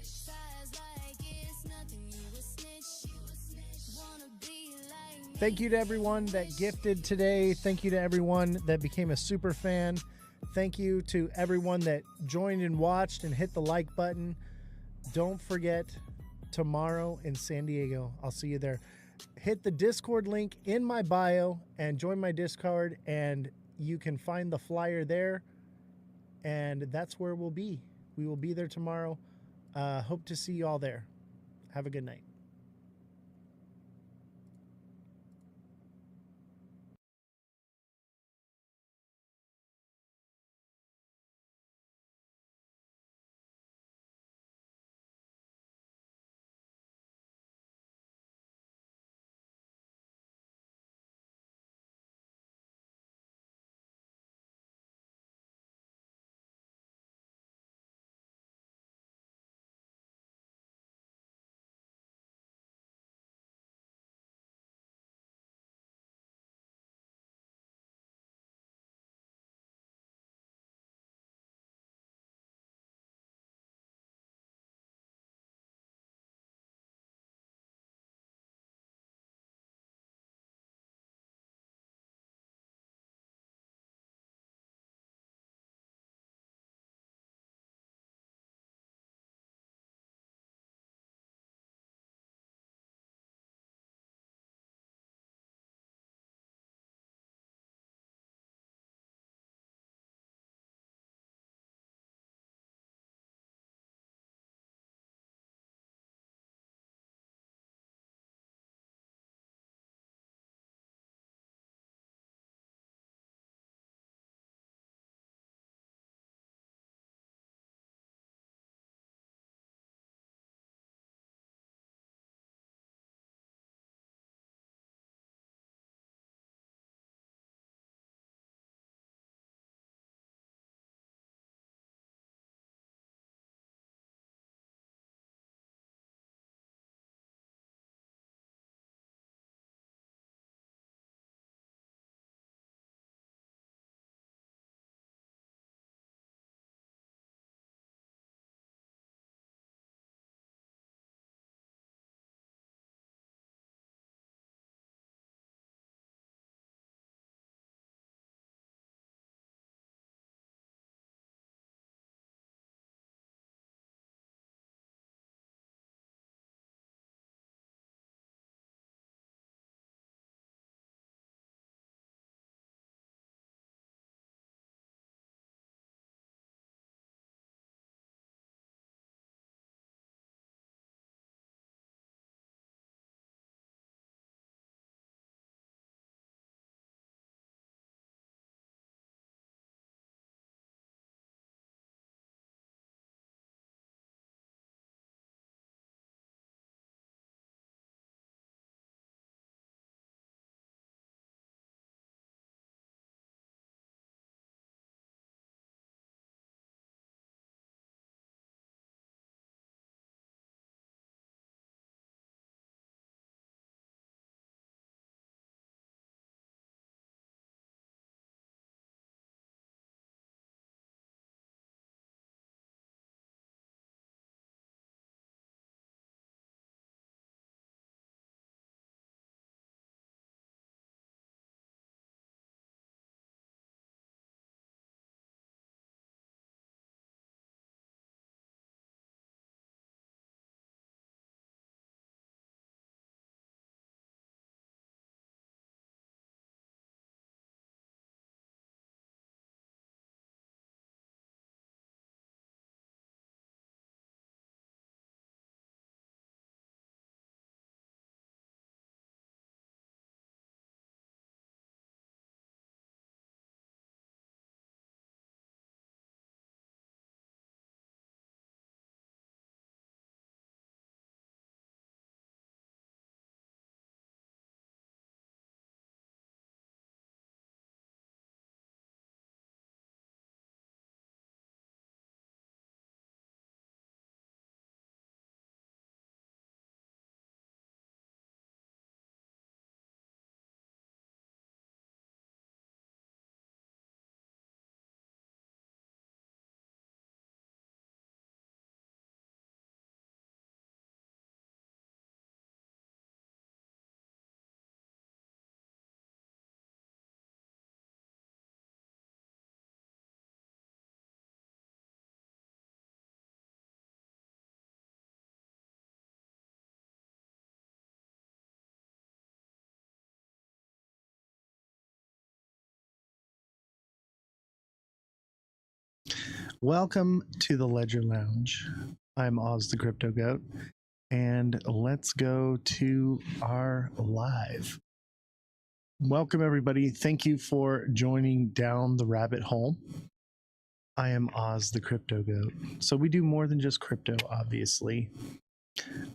Size like it's nothing, you a snitch. Wanna be like me. Thank you to everyone that gifted today. Thank you to everyone that became a super fan. Thank you to everyone that joined and watched and hit the like button. Don't forget, tomorrow in San Diego, I'll see you there. Hit the Discord link in my bio and join my Discord, and you can find the flyer there. And that's where we'll be. We will be there tomorrow. Hope to see you all there. Have a good night. Welcome to the Ledger Lounge. I'm Ozthecryptogoat, and let's go to our live. Welcome, everybody. Thank you for joining down the rabbit hole. I am Ozthecryptogoat. So we do more than just crypto, obviously.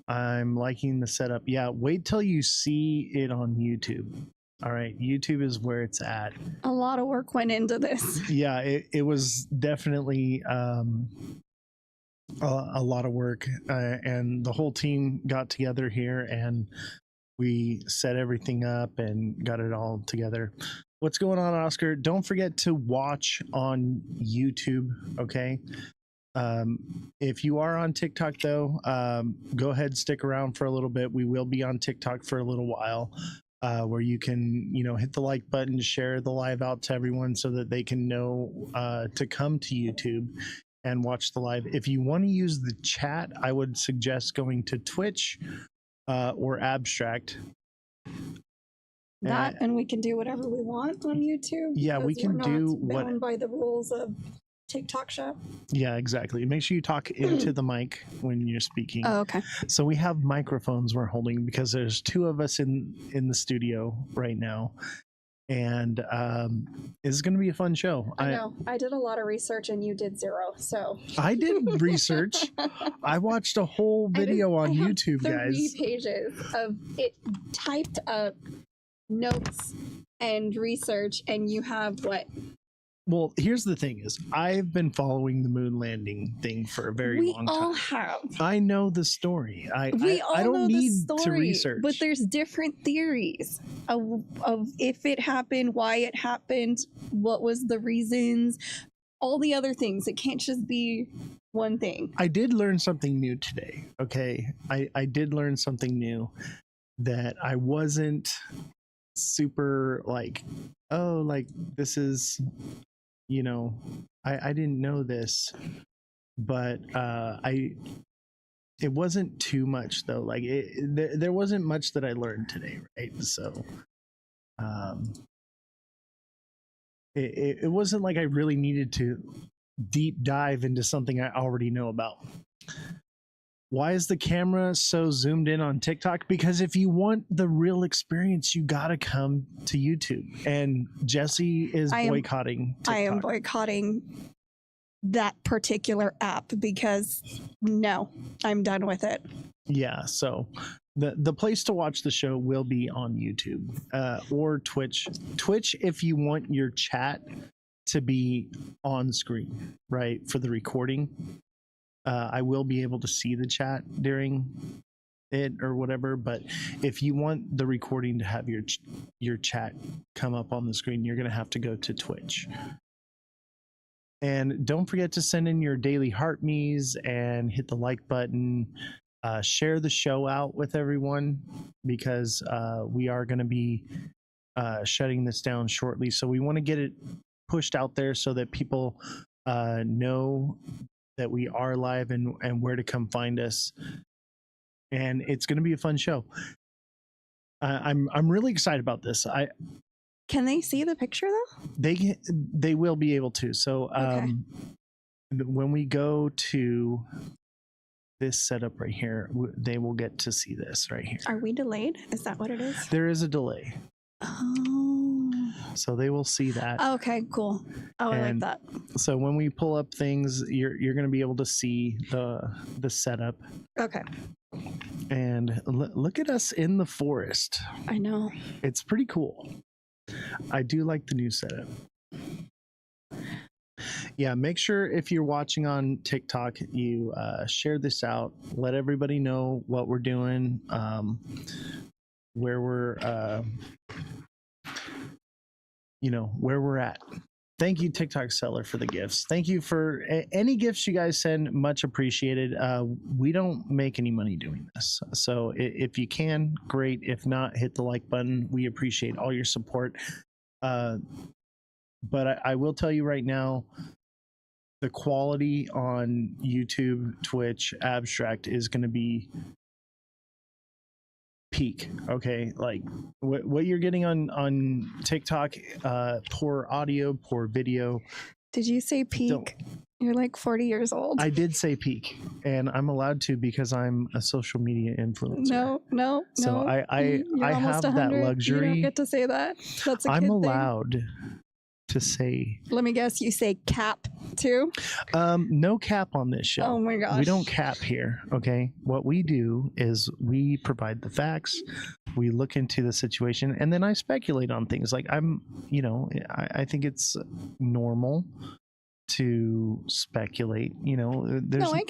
I'm liking the setup. Yeah, wait till you see it on YouTube. All right, YouTube is where it's at. A lot of work went into this. Yeah, it was definitely a lot of work, and the whole team got together here and we set everything up and got it all together. What's going on, Oscar? Don't forget to watch on YouTube, okay? If you are on TikTok, though, go ahead, stick around for a little bit. We will be on TikTok for a little while, where you can, hit the like button, share the live out to everyone so that they can know to come to YouTube and watch the live. If you want to use the chat, I would suggest going to Twitch or Abstract. That and we can do whatever we want on YouTube. Yeah, we can do what bound by the rules of TikTok Shop. Yeah, exactly. Make sure you talk into the mic when you're speaking. Oh, okay. So we have microphones we're holding because there's two of us in the studio right now, and it's going to be a fun show. I know. I did a lot of research and you did zero. So I did research. I watched a whole video on YouTube, 3 guys. pages of it typed up notes and research, and you have what? Well, here's the thing: is I've been following the moon landing thing for a very long time. We all have. I know the story. I all don't know need the story, to research. but there's different theories of if it happened, why it happened, what was the reasons, all the other things. It can't just be one thing. I did learn something new today. Okay, I did learn something new that I wasn't super like, oh, like this is, I didn't know this, but it wasn't too much though. Like there wasn't much that I learned today, right? So it wasn't like I really needed to deep dive into something I already know about. Why is the camera so zoomed in on TikTok? Because if you want the real experience, you gotta come to YouTube. And Jesse is boycotting TikTok. I am boycotting that particular app because no, I'm done with it. Yeah, so the place to watch the show will be on YouTube or Twitch. Twitch, if you want your chat to be on screen, right, for the recording. I will be able to see the chat during it or whatever, but if you want the recording to have your chat come up on the screen, you're going to have to go to Twitch. And don't forget to send in your daily heart me's and hit the like button. Share the show out with everyone because we are going to be shutting this down shortly. So we want to get it pushed out there so that people know that we are live and where to come find us. And it's going to be a fun show. I'm really excited about this. Can they see the picture though? They will be able to. So Okay. When we go to this setup right here, they will get to see this right here. Are we delayed? Is that what it is? There is a delay. Oh. So they will see that. Okay, cool. Oh, I like that. So when we pull up things, you're going to be able to see the setup. Okay. And look at us in the forest. I know. It's pretty cool. I do like the new setup. Yeah, make sure if you're watching on TikTok, you share this out. Let everybody know what we're doing, where we're, where we're at. Thank you, TikTok seller, for the gifts. Thank you for any gifts you guys send. Much appreciated. We don't make any money doing this. So if you can, great. If not, hit the like button. We appreciate all your support. But I will tell you right now, the quality on YouTube, Twitch, Abstract is going to be peak. Okay, like what you're getting on TikTok, poor audio, poor video. Did you say peak? You're like 40 years old. I did say peak, and I'm allowed to because I'm a social media influencer. No. So I You're almost have that 100. luxury. You don't get to say that. That's a I'm kid allowed to say. Let me guess, you say cap too? No cap on this show. Oh my gosh. We don't cap here, okay? What we do is we provide the facts, we look into the situation, and then I speculate on things. Like I think it's normal to speculate, there's No, I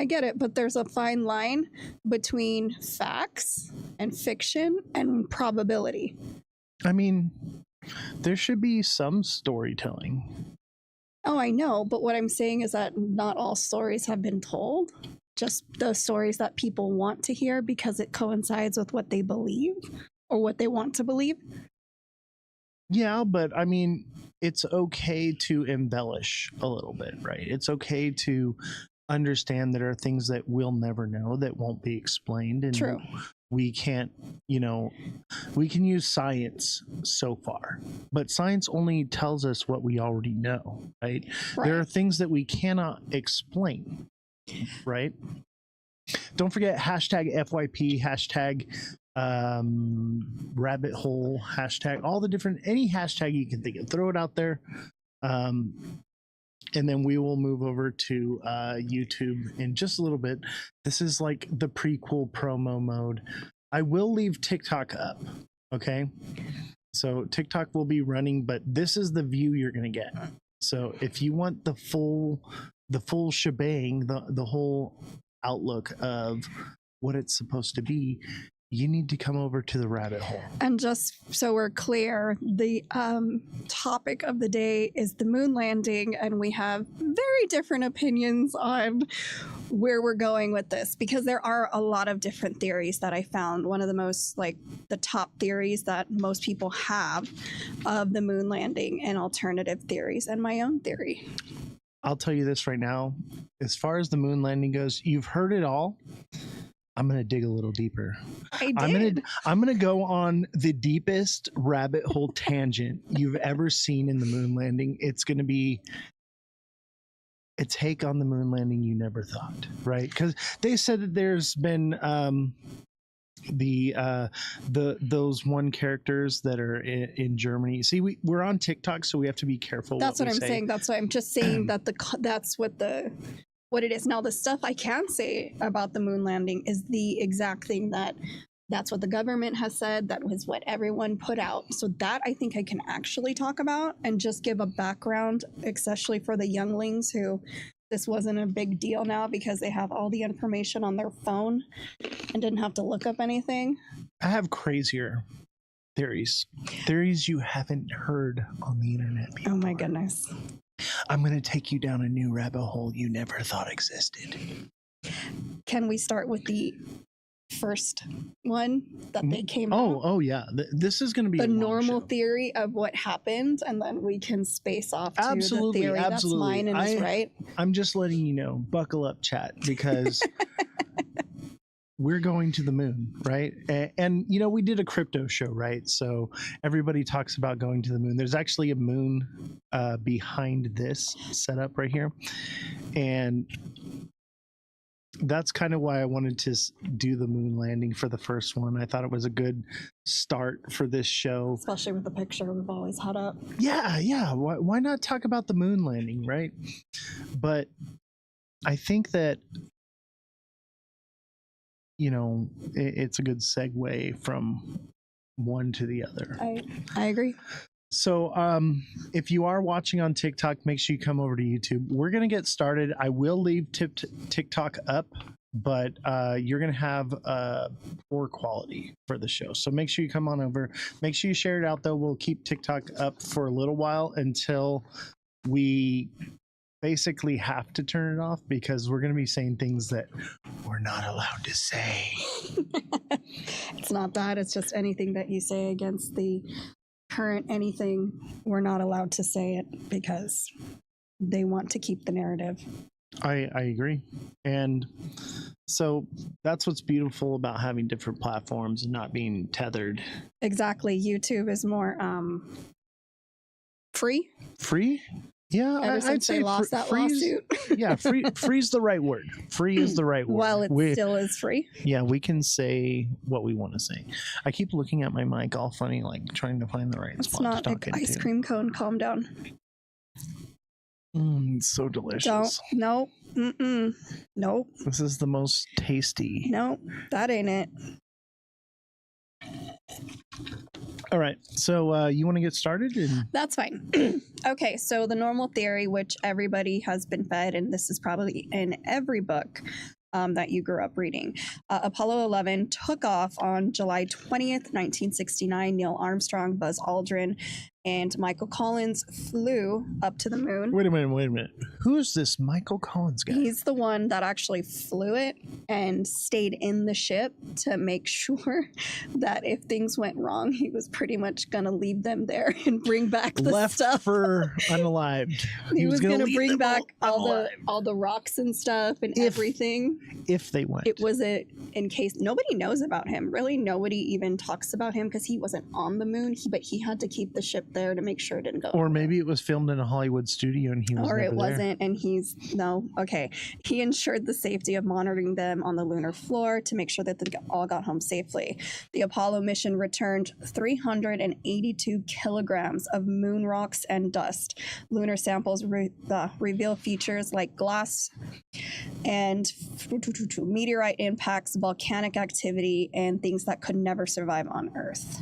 get it, but there's a fine line between facts and fiction and probability. I mean, there should be some storytelling. Oh, I know, but what I'm saying is that not all stories have been told. Just the stories that people want to hear because it coincides with what they believe or what they want to believe. Yeah, but I mean, it's okay to embellish a little bit, right? It's okay to understand there are things that we'll never know that won't be explained. And True. We can't, we can use science so far, but science only tells us what we already know, right? There are things that we cannot explain, right? Don't forget hashtag FYP, hashtag rabbit hole, hashtag all the different, any hashtag you can think of, throw it out there. And then we will move over to YouTube in just a little bit. This is like the prequel promo mode. I will leave TikTok up, okay? So TikTok will be running, but this is the view you're gonna get. So if you want the full shebang, the whole outlook of what it's supposed to be, you need to come over to the rabbit hole. And just so we're clear, the topic of the day is the moon landing, and we have very different opinions on where we're going with this because there are a lot of different theories that I found. One of the most, the top theories that most people have of the moon landing and alternative theories, and my own theory. I'll tell you this right now. As far as the moon landing goes, you've heard it all. I'm going to dig a little deeper. I'm going to go on the deepest rabbit hole tangent you've ever seen in the moon landing. It's going to be a take on the moon landing you never thought, right? Because they said that there's been those one characters that are in Germany. See, we're on TikTok, so we have to be careful. That's what I'm saying. That's why I'm just saying that that's what it is. Now, the stuff I can say about the moon landing is the exact thing that's what the government has said. That was what everyone put out. So that I think I can actually talk about and just give a background, especially for the younglings who this wasn't a big deal now because they have all the information on their phone and didn't have to look up anything. I have crazier theories you haven't heard on the internet before. Oh my goodness. I'm going to take you down a new rabbit hole you never thought existed. Can we start with the first one that they came out? Oh yeah. This is going to be the a long normal show. Theory of what happened, and then we can space off to the theory that's mine and is right. I'm just letting you know, buckle up, chat, because we're going to the moon, right? And we did a crypto show, right? So everybody talks about going to the moon. There's actually a moon behind this setup right here. And that's kind of why I wanted to do the moon landing for the first one. I thought it was a good start for this show. Especially with the picture we've always had up. Yeah. Why not talk about the moon landing, right? But I think that it's a good segue from one to the other. I agree. So if you are watching on TikTok, make sure you come over to YouTube. We're going to get started. I will leave TikTok up, but you're going to have poor quality for the show. So make sure you come on over. Make sure you share it out, though. We'll keep TikTok up for a little while until we basically have to turn it off because we're going to be saying things that we're not allowed to say. It's not that. It's just anything that you say against the current anything, we're not allowed to say it because they want to keep the narrative. I agree. And so that's what's beautiful about having different platforms and not being tethered. Exactly. YouTube is more free. Free? Yeah, ever I'd since say they lost that freeze. lawsuit. Yeah, free's the right word. Free is the right word. While it still is free. Yeah, we can say what we want to say. I keep looking at my mic all funny, like trying to find the right It's spot not to an talk ice into. cream cone. Calm down. It's so delicious. Don't. Nope. Mm-mm. Nope. This is the most tasty. Nope. That ain't it. All right, so you want to get started? That's fine. Okay, so the normal theory, which everybody has been fed, and this is probably in every book that you grew up reading. Apollo 11 took off on July 20th, 1969. Neil Armstrong, Buzz Aldrin, and Michael Collins flew up to the moon. Wait a minute. Who's this Michael Collins guy? He's the one that actually flew it and stayed in the ship to make sure that if things went wrong, he was pretty much going to leave them there and bring back the Left stuff. for unalived. He was going to leave bring them back all all the rocks and stuff and If- everything. if they went. It was in case nobody knows about him. Really, nobody even talks about him because he wasn't on the moon. But he had to keep the ship there to make sure it didn't go. Or maybe it was filmed in a Hollywood studio and he was Or never it there. wasn't, and okay. He ensured the safety of monitoring them on the lunar floor to make sure that they all got home safely. The Apollo mission returned 382 kilograms of moon rocks and dust. Lunar samples reveal features like glass and meteorite impacts, volcanic activity, and things that could never survive on Earth.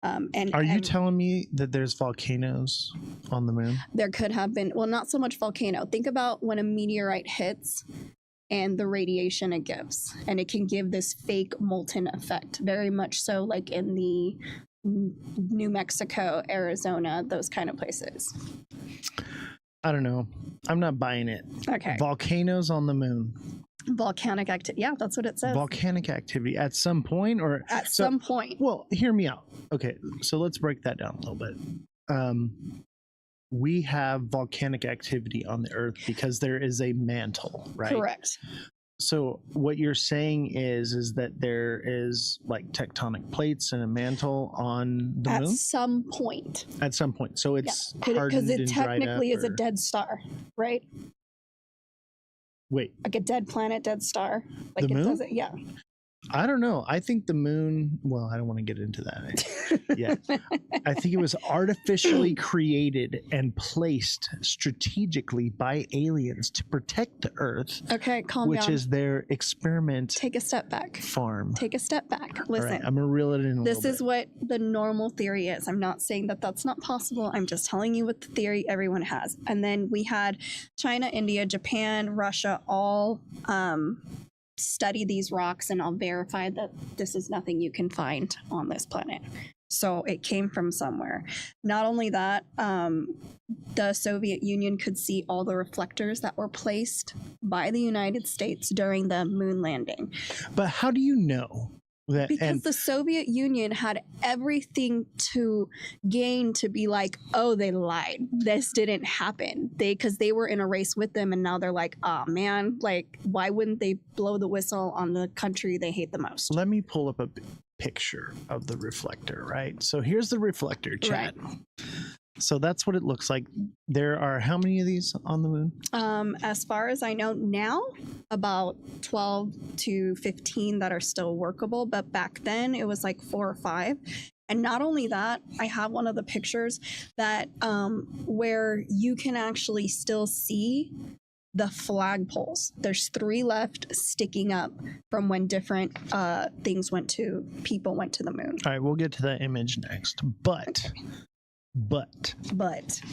Are you telling me that there's volcanoes on the moon? There could have been, well, not so much volcano. Think about when a meteorite hits and the radiation it gives, and it can give this fake molten effect, very much so like in the New Mexico, Arizona, those kind of places. I don't know. I'm not buying it. Okay. Volcanoes on the moon. Volcanic activity. Yeah, that's what it says. Volcanic activity at some point, or At some point. Well, hear me out. Okay, so let's break that down a little bit. We have volcanic activity on the Earth because there is a mantle, right? Correct. So what you're saying is that there is like tectonic plates and a mantle on the At moon some point. at some point. So it's Because hardened it and dried technically up, is a or- dead star, right? Wait, Like a dead planet, dead star. Like The it moon? doesn't. Yeah. I don't know. I think the moon. Well, I don't want to get into that. Yeah, I think it was artificially created and placed strategically by aliens to protect the Earth, Okay, calm which down. is their experiment Take a step back. farm. Take a step back. All Listen. right, I'm gonna reel it in a This little is bit. what the normal theory is. I'm not saying that that's not possible. I'm just telling you what the theory everyone has. And then we had China, India, Japan, Russia all study these rocks, and I'll verify that this is nothing you can find on this planet. So it came from somewhere. Not only that, the Soviet Union could see all the reflectors that were placed by the United States during the moon landing. But how do you know that? Because the Soviet Union had everything to gain to be like, oh, they lied. This didn't happen. Because they were in a race with them, and now they're like, oh man, like why wouldn't they blow the whistle on the country they hate the most? Let me pull up a picture of the reflector, right? So here's the reflector, chat. So that's what it looks like. There are how many of these on the moon? As far as I know now, about 12 to 15 that are still workable. But back then it was like 4 or 5. And not only that, I have one of the pictures that where you can actually still see the flagpoles. There's 3 left sticking up from when different people went to the moon. All right, we'll get to that image next. But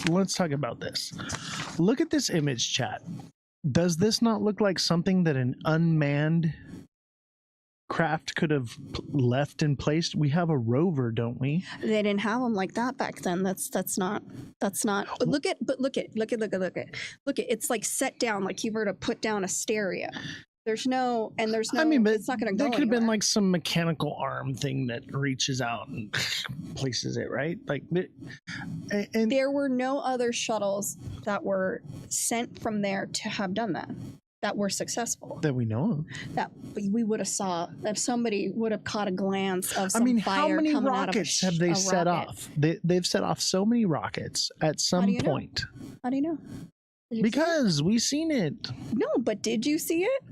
let's talk about this. Look at this image, chat. Does this not look like something that an unmanned craft could have left in place? We have a rover, don't we? They didn't have them like that back then. That's not. But look at. It's like set down, like you were to put down a stereo. There's no. I mean, but it's not going to go there could have been anywhere. like some mechanical arm thing that reaches out and places it, right? Like, and There were no other shuttles that were sent from there to have done that. that were successful. That we know of. That we would have saw, if somebody would have caught a glance of some I mean, fire how many coming out of rockets have they set rocket. off? They've set off so many rockets at some you know? point. How do you know? Did you see Because we seen it. it? No, but did you see it?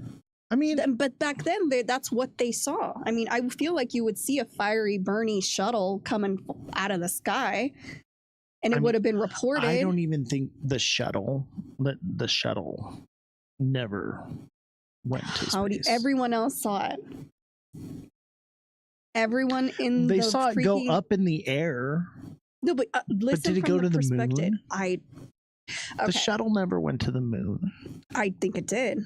I mean, But back then, that's what they saw. I mean, I feel like you would see a fiery, burny shuttle coming out of the sky, and it would have been reported. I don't even think the shuttle never went to space. Everyone else saw it. Everyone in They the saw it go up in the air. No, but listen did it from go the to the perspective. moon? Okay. The shuttle never went to the moon. I think it did.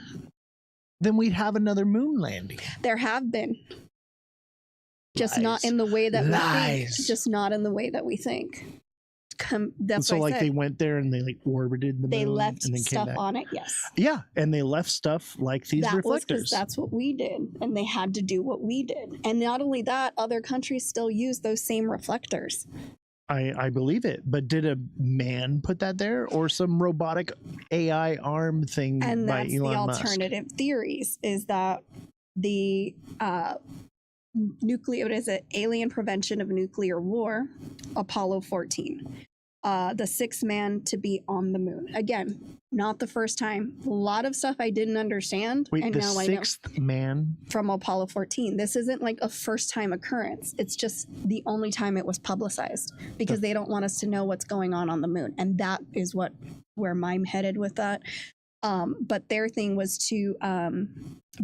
Then we'd have another moon landing. There have been. Just Lies. not in the way that we Lies. think. Just not in the way that we think. That's So what I like said. they went there and they like orbited the They moon left and then came stuff back. on it. Yes. Yeah, and they left stuff like these That was 'cause reflectors. that's what we did, and they had to do what we did. And not only that, other countries still use those same reflectors. I believe it, but did a man put that there or some robotic AI arm thing And by that's Elon the Musk? alternative theories is that the nuclear, what is it, alien prevention of nuclear war, Apollo 14, the sixth man to be on the moon. Again, not the first time. A lot of stuff I didn't understand, Wait, and the now I know sixth man? from Apollo 14. This isn't like a first time occurrence. It's just the only time it was publicized because they don't want us to know what's going on the moon, and that is where I'm headed with that. But their thing was to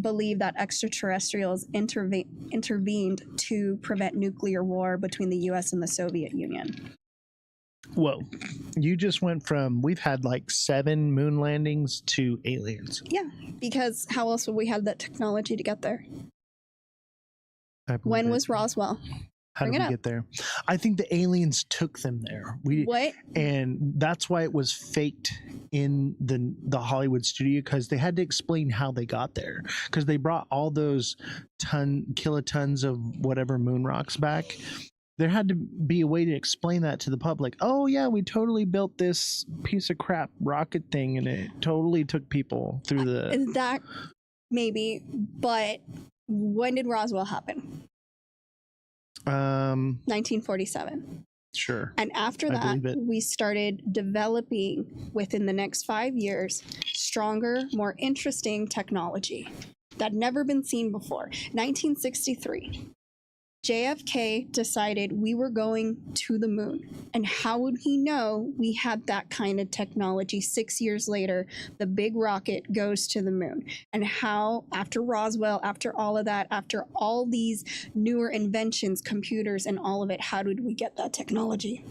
believe that extraterrestrials intervened to prevent nuclear war between the U.S. and the Soviet Union. Whoa. You just went from we've had like 7 moon landings to aliens. Yeah, because how else would we have that technology to get there? I believe When it. was Roswell? How Bring did it we up. get there? I think the aliens took them there. What? And that's why it was faked in the Hollywood studio, because they had to explain how they got there. Because they brought all those kilotons of whatever moon rocks back. There had to be a way to explain that to the public. Oh yeah, we totally built this piece of crap rocket thing, and it totally took people through the. That maybe, but when did Roswell happen? 1947. Sure. And after I that, believe it. we started developing within the next 5 years stronger, more interesting technology that never been seen before. 1963. JFK decided we were going to the moon. And how would he know we had that kind of technology? 6 years later, the big rocket goes to the moon. And how, after Roswell, after all of that, after all these newer inventions, computers and all of it, how did we get that technology?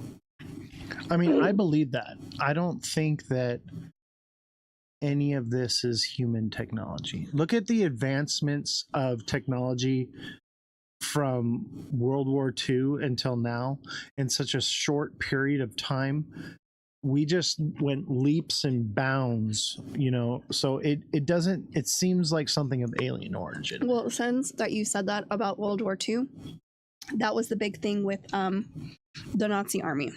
I mean, I believe that. I don't think that any of this is human technology. Look at the advancements of technology from World War II until now in such a short period of time. We just went leaps and bounds, so it seems like something of alien origin. Well, since that you said that about World War II, that was the big thing with the Nazi army,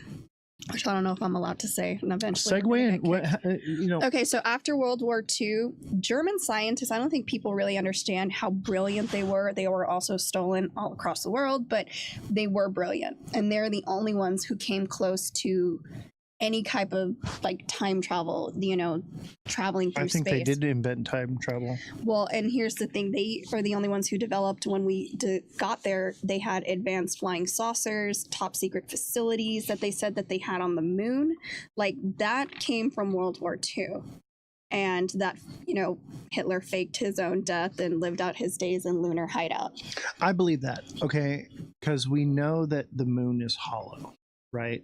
which I don't know if I'm allowed to say, and eventually Segue in, Okay, so after World War II, German scientists, I don't think people really understand how brilliant they were. They were also stolen all across the world, but they were brilliant. And they're the only ones who came close to any type of like time travel, traveling through space. I think they did invent time travel. Well, and here's the thing. They are the only ones who developed, when we got there, they had advanced flying saucers, top secret facilities that they said that they had on the moon. Like, that came from World War II. And that, Hitler faked his own death and lived out his days in lunar hideout. I believe that, okay? Because we know that the moon is hollow. Right?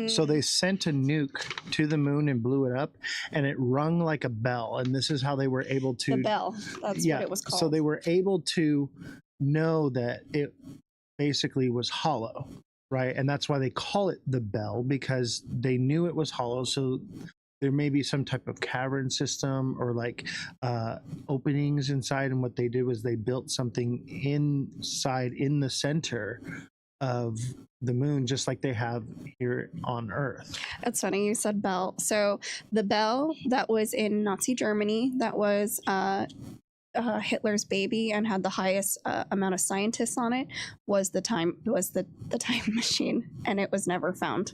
So they sent a nuke to the moon and blew it up, and it rung like a bell. And this is how they were able to. The bell. That's what it was called. So they were able to know that it basically was hollow, right? And that's why they call it the bell, because they knew it was hollow. So there may be some type of cavern system or like openings inside. And what they did was they built something inside in the center of the moon, just like they have here on Earth. That's funny you said Bell. So the Bell that was in Nazi Germany, that was Hitler's baby and had the highest amount of scientists on it, was the time machine, and it was never found.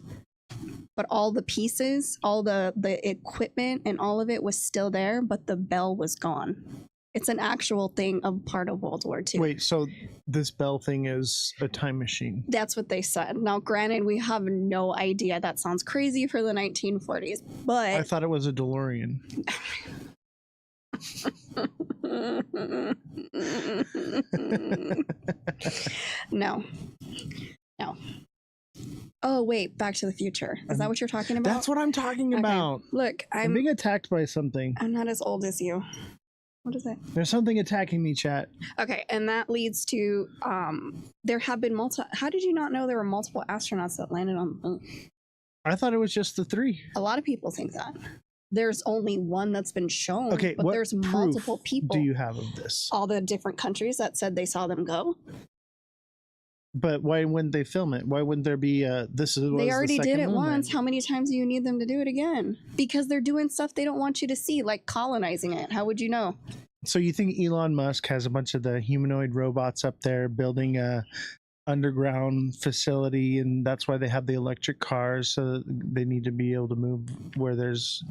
But all the pieces, all the equipment, and all of it was still there, but the Bell was gone. It's an actual thing of part of World War II. Wait, so this Bell thing is a time machine? That's what they said. Now, granted, we have no idea. That sounds crazy for the 1940s, but I thought it was a DeLorean. No. Oh, wait, Back to the Future. Is that what you're talking about? That's what I'm talking about. Look, I'm being attacked by something. I'm not as old as you. What is it? There's something attacking me, chat. Okay, and that leads to there have been how did you not know there were multiple astronauts that landed on the moon? I thought it was just the 3. A lot of people think that. There's only one that's been shown, Okay, but what there's proof multiple people. do you have of this? All the different countries that said they saw them go. But why wouldn't they film it? Why wouldn't there be this is They already did it moon once. landing? How many times do you need them to do it again? Because they're doing stuff they don't want you to see, like colonizing it. How would you know? So you think Elon Musk has a bunch of the humanoid robots up there building a underground facility, and that's why they have the electric cars, so that they need to be able to move where there's,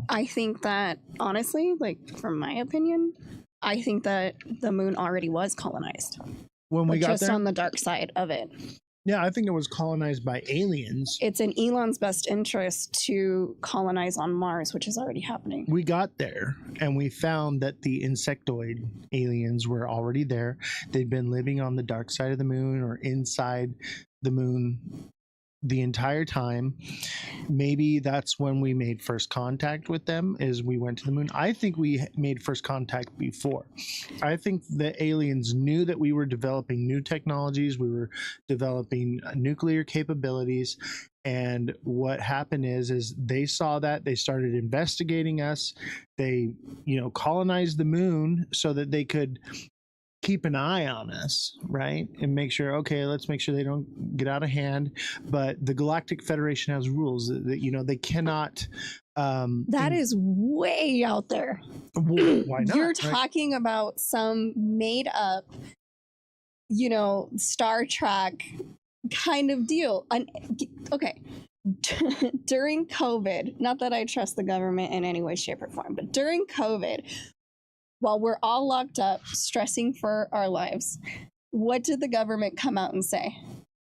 I think that, honestly, like from my opinion, I think that the moon already was colonized. When we but got just there, on the dark side of it. yeah, I think it was colonized by aliens. It's in Elon's best interest to colonize on Mars, which is already happening. We got there and we found that the insectoid aliens were already there. They'd been living on the dark side of the moon or inside the moon the entire time. Maybe that's when we made first contact with them, is we went to the moon. I think we made first contact before. I think the aliens knew that we were developing new technologies, we were developing nuclear capabilities, and what happened is they saw that, they started investigating us, they colonized the moon so that they could keep an eye on us, right? And make sure, okay, let's make sure they don't get out of hand. But the Galactic Federation has rules that they cannot. That is way out there. Why not? You're talking about some made up, Star Trek kind of deal. Okay. During COVID, not that I trust the government in any way, shape, or form, but during COVID, while we're all locked up, stressing for our lives, what did the government come out and say?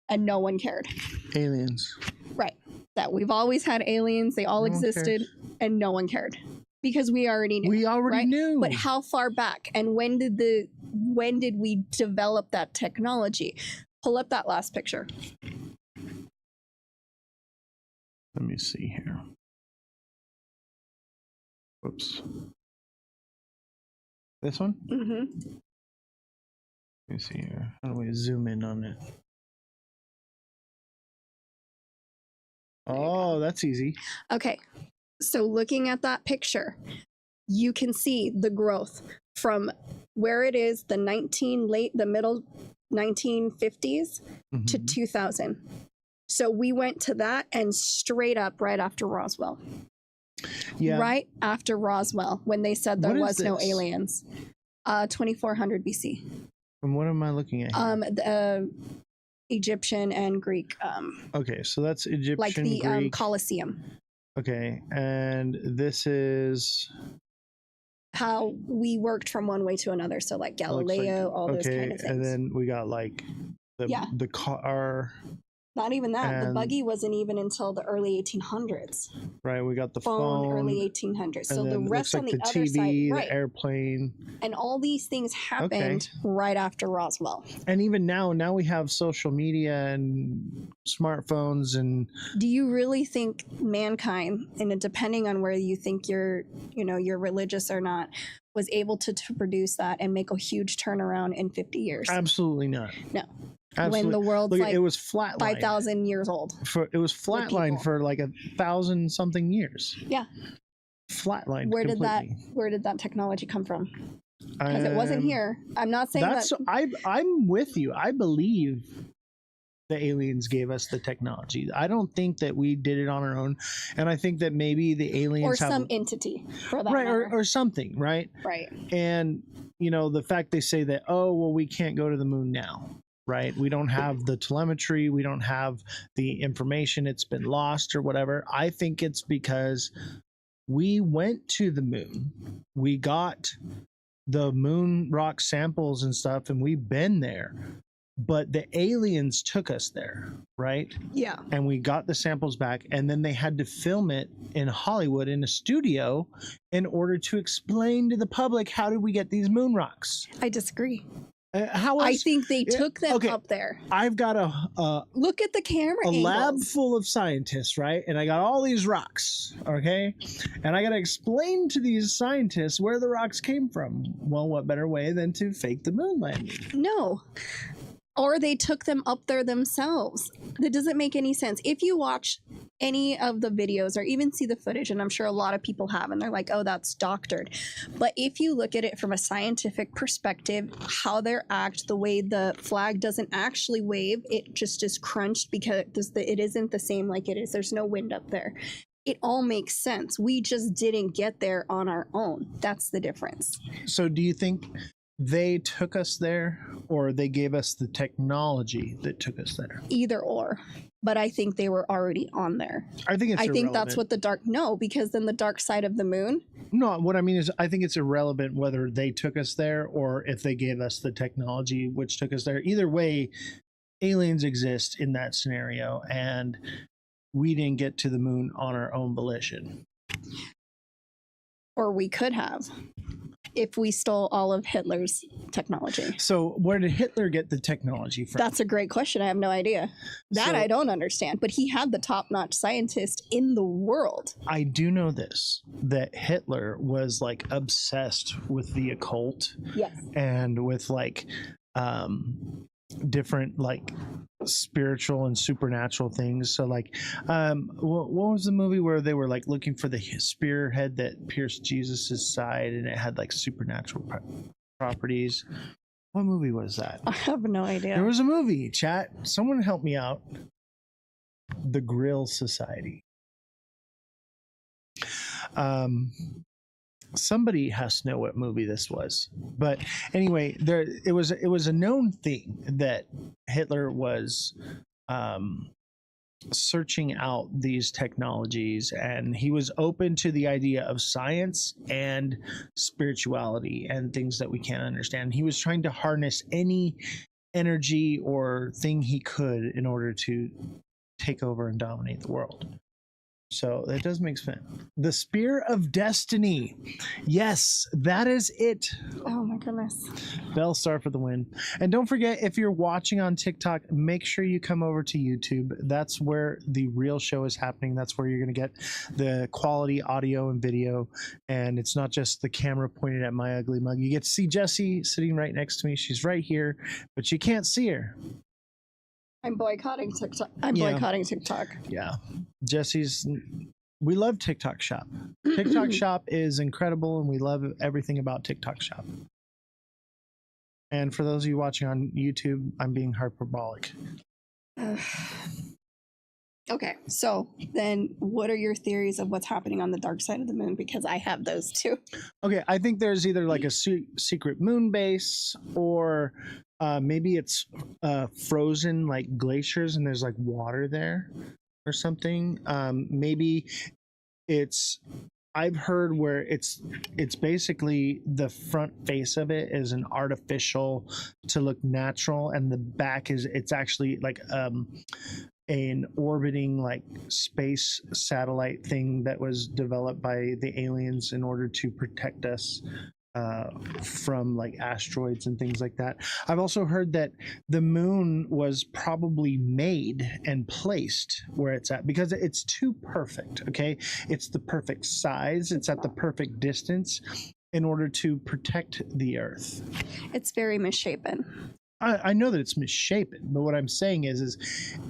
And no one cared. Aliens. Right. That we've always had aliens, they all existed, and no one cared. Because we already knew. We already knew. But how far back? And when did we develop that technology? Pull up that last picture. Let me see here. Whoops. This one? Mm-hmm. Let me see here. How do we zoom in on it? Oh, that's easy. Okay. So looking at that picture, you can see the growth from where it is the middle 1950s to 2000. So we went to that and straight up right after Roswell. Yeah. Right after Roswell, when they said there What was is no this? aliens. 2400 BC. And what am I looking at? The Egyptian and Greek. Okay, so that's Egyptian, Like the Greek. Colosseum. Okay, and this is How we worked from one way to another. So like Galileo, all those kind of things. and then we got like the car. Not even that. The and- buggy wasn't even until the early 1800s. Right, we got the Phone, phone. early 1800s. So and the then it rest looks on like the the other TV, side, the right? airplane, And all these things happened right after Roswell. and even now we have social media and smartphones and Do you really think mankind, and depending on where you think you're religious or not, was able to produce that and make a huge turnaround in 50 years? absolutely not. No. Absolutely. When the world's Look, like it was flatlined. 5,000 years old. It was flatlined people. for like 1,000 something years. Yeah. Flatlined. Where completely. did that technology come from? Because it wasn't here. I'm not saying That's that. I'm with you. I believe the aliens gave us the technology. I don't think that we did it on our own, and I think that maybe the aliens or have some entity for that right matter. or something, right? Right. And the fact they say that, oh well, we can't go to the moon now, right? We don't have the telemetry, we don't have the information, it's been lost or whatever. I think it's because we went to the moon, we got the moon rock samples and stuff, and we've been there, but the aliens took us there, right? Yeah. And we got the samples back, and then they had to film it in Hollywood in a studio in order to explain to the public, how did we get these moon rocks? I disagree. I think they took them up there. I've got look at the camera a lab angles. full of scientists, right? And I got all these rocks, okay? And I got to explain to these scientists where the rocks came from. Well, what better way than to fake the moon landing? No. Or they took them up there themselves. That doesn't make any sense. If you watch any of the videos or even see the footage, and I'm sure a lot of people have, and they're like, oh, that's doctored. But if you look at it from a scientific perspective, how they act, the way the flag doesn't actually wave, it just is crunched because it isn't the same like it is. There's no wind up there. It all makes sense. We just didn't get there on our own. That's the difference. So do you think they took us there, or they gave us the technology that took us there? Either or. But I think they were already on there. I think it's irrelevant. that's what because then the dark side of the moon. No, what I mean is I think it's irrelevant whether they took us there or if they gave us the technology which took us there. Either way, aliens exist in that scenario, and we didn't get to the moon on our own volition. Or we could have, if we stole all of Hitler's technology. So where did Hitler get the technology from? That's a great question. I have no idea. I don't understand. But he had the top-notch scientist in the world. I do know this, that Hitler was like obsessed with the occult. Yes. And with different spiritual and supernatural things. So what was the movie where they were looking for the spearhead that pierced Jesus's side, and it had supernatural properties? What movie was that? I have no idea. There was a movie, chat. Someone help me out. The Grill Society. Somebody has to know what movie this was, but anyway, it was a known thing that Hitler was searching out these technologies, and he was open to the idea of science and spirituality and things that we can't understand. He was trying to harness any energy or thing he could in order to take over and dominate the world. So that does make sense. The Spear of Destiny. Yes, that is it. Oh my goodness. Bellstar for the win. And don't forget, if you're watching on TikTok, make sure you come over to YouTube. That's where the real show is happening. That's where you're going to get the quality audio and video. And it's not just the camera pointed at my ugly mug. You get to see Jessie sitting right next to me. She's right here, but you can't see her. I'm boycotting TikTok. Boycotting TikTok. Yeah. We love TikTok Shop. TikTok Shop is incredible, and we love everything about TikTok Shop. And for those of you watching on YouTube, I'm being hyperbolic. Okay, so then what are your theories of what's happening on the dark side of the moon? Because I have those too. Okay, I think there's either a secret moon base, or maybe it's frozen glaciers and there's water there or something. Maybe I've heard where it's basically the front face of it is an artificial to look natural, and the back it's actually an orbiting space satellite thing that was developed by the aliens in order to protect us from asteroids and things like that. I've also heard that the moon was probably made and placed where it's at because it's too perfect. Okay, it's the perfect size, it's at the perfect distance in order to protect the Earth. It's very misshapen. I know that it's misshapen, but what I'm saying is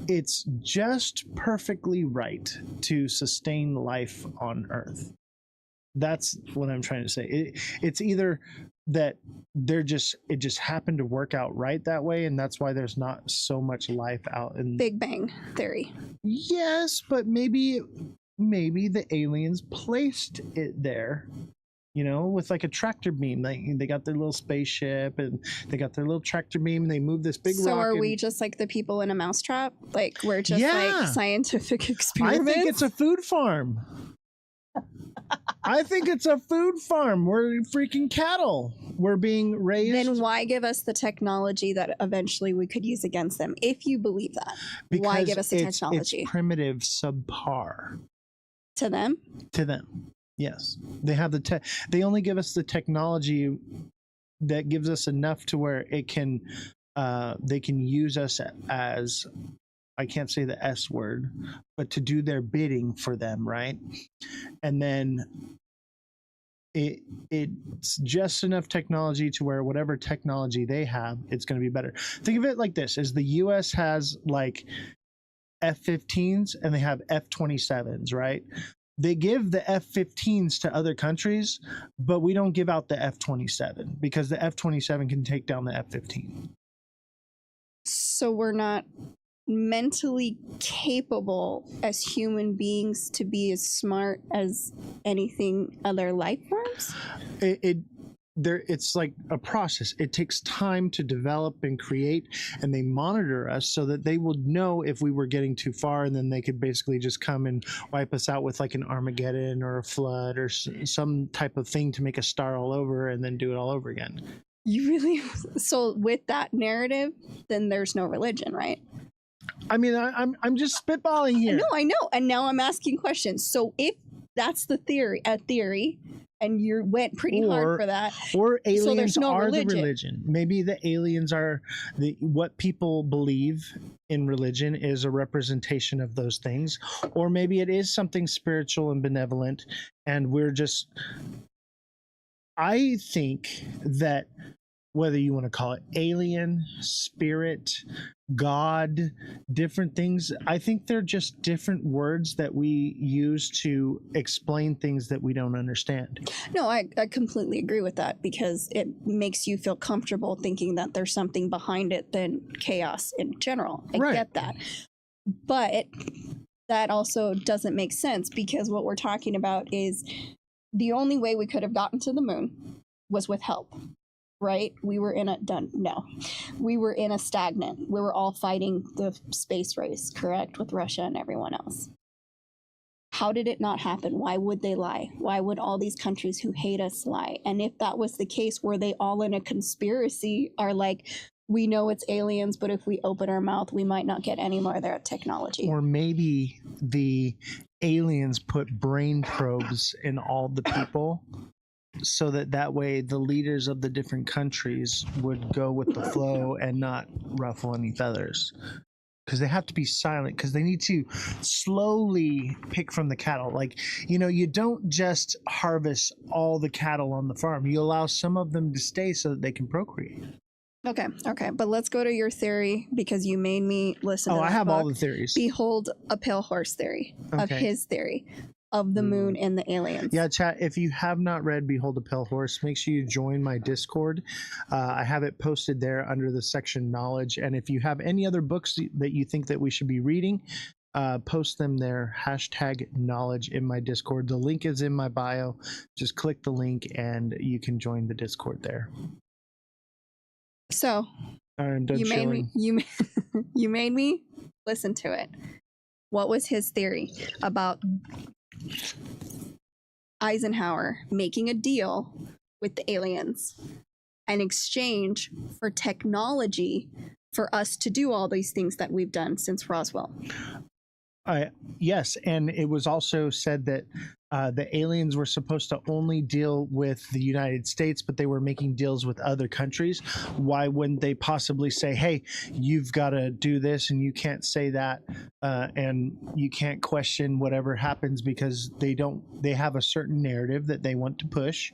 it's just perfectly right to sustain life on Earth. That's what I'm trying to say. It's either that it just happened to work out right that way, and that's why there's not so much life out in Big Bang Theory. Yes, but maybe the aliens placed it there. You know, with like a tractor beam. They got their little spaceship and they got their little tractor beam and they moved this big rock. So are we just like the people in a mousetrap? Like we're just like scientific experiments? I think it's a food farm. I think it's a food farm. We're freaking cattle. We're being raised. Then why give us the technology that eventually we could use against them? If you believe that, why give us the technology? It's primitive, subpar. To them? To them. Yes, they have they only give us the technology that gives us enough to where it can, they can use us as, I can't say the S word, but to do their bidding for them, right? And then it's just enough technology to where whatever technology they have, it's going to be better. Think of it like this: is the U.S. has like F-15s and they have F-27s, right? They give the F-15s to other countries, but we don't give out the F-27 because the F-27 can take down the F-15. So we're not mentally capable as human beings to be as smart as anything other life forms? It's like a process. It takes time to develop and create, and they monitor us so that they will know if we were getting too far, and then they could basically just come and wipe us out with like an Armageddon or a flood or some type of thing to make us start all over and then do it all over again. You really? So with that narrative, then there's no religion, right? I mean, I'm just spitballing here. No, I know, and now I'm asking questions. So if that's the theory, and you went pretty hard for that. Or aliens so are the religion. Maybe the aliens are what people believe in religion is a representation of those things. Or maybe it is something spiritual and benevolent, and we're just... I think that whether you want to call it alien, spirit, God, different things, I think they're just different words that we use to explain things that we don't understand. No, I completely agree with that because it makes you feel comfortable thinking that there's something behind it than chaos in general. I get that. But that also doesn't make sense because what we're talking about is the only way we could have gotten to the moon was with help. Right? We were in we were in a stagnant. We were all fighting the space race, correct? With Russia and everyone else. How did it not happen? Why would they lie? Why would all these countries who hate us lie? And if that was the case, were they all in a conspiracy? Are like, we know it's aliens, but if we open our mouth, we might not get any more of their technology. Or maybe the aliens put brain probes in all the people, so that way the leaders of the different countries would go with the flow and not ruffle any feathers. Because they have to be silent, because they need to slowly pick from the cattle. Like, you don't just harvest all the cattle on the farm. You allow some of them to stay so that they can procreate. Okay. But let's go to your theory because you made me listen to that I have book. all the theories. Behold a Pale Horse theory of his theory of the moon and the aliens. Yeah, chat, if you have not read Behold a Pale Horse, make sure you join my Discord. I have it posted there under the section Knowledge. And if you have any other books that you think that we should be reading, post them there, #knowledge in my Discord. The link is in my bio. Just click the link and you can join the Discord there. So, I'm done showing. You made me listen to it. What was his theory about Eisenhower making a deal with the aliens in exchange for technology for us to do all these things that we've done since Roswell? Yes, and it was also said that the aliens were supposed to only deal with the United States, but they were making deals with other countries. Why wouldn't they possibly say, hey, you've got to do this and you can't say that and you can't question whatever happens because they have a certain narrative that they want to push.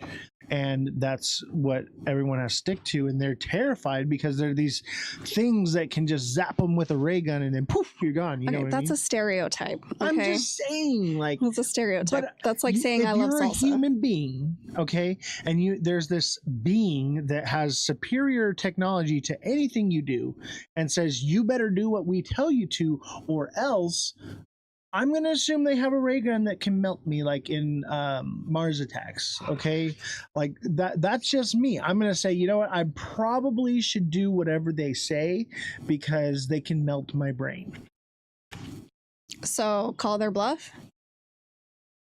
and that's what everyone has to stick to, and they're terrified because there are these things that can just zap them with a ray gun and then poof, you're gone. You know what I that's mean? a stereotype. Okay? I'm just saying, like, It's a stereotype. but That's like saying if I love you're a salsa. human being, okay, and there's this being that has superior technology to anything you do and says you better do what we tell you to or else, I'm going to assume they have a ray gun that can melt me, like in Mars Attacks, okay? Like, that's just me. I'm going to say, you know what? I probably should do whatever they say because they can melt my brain. So call their bluff.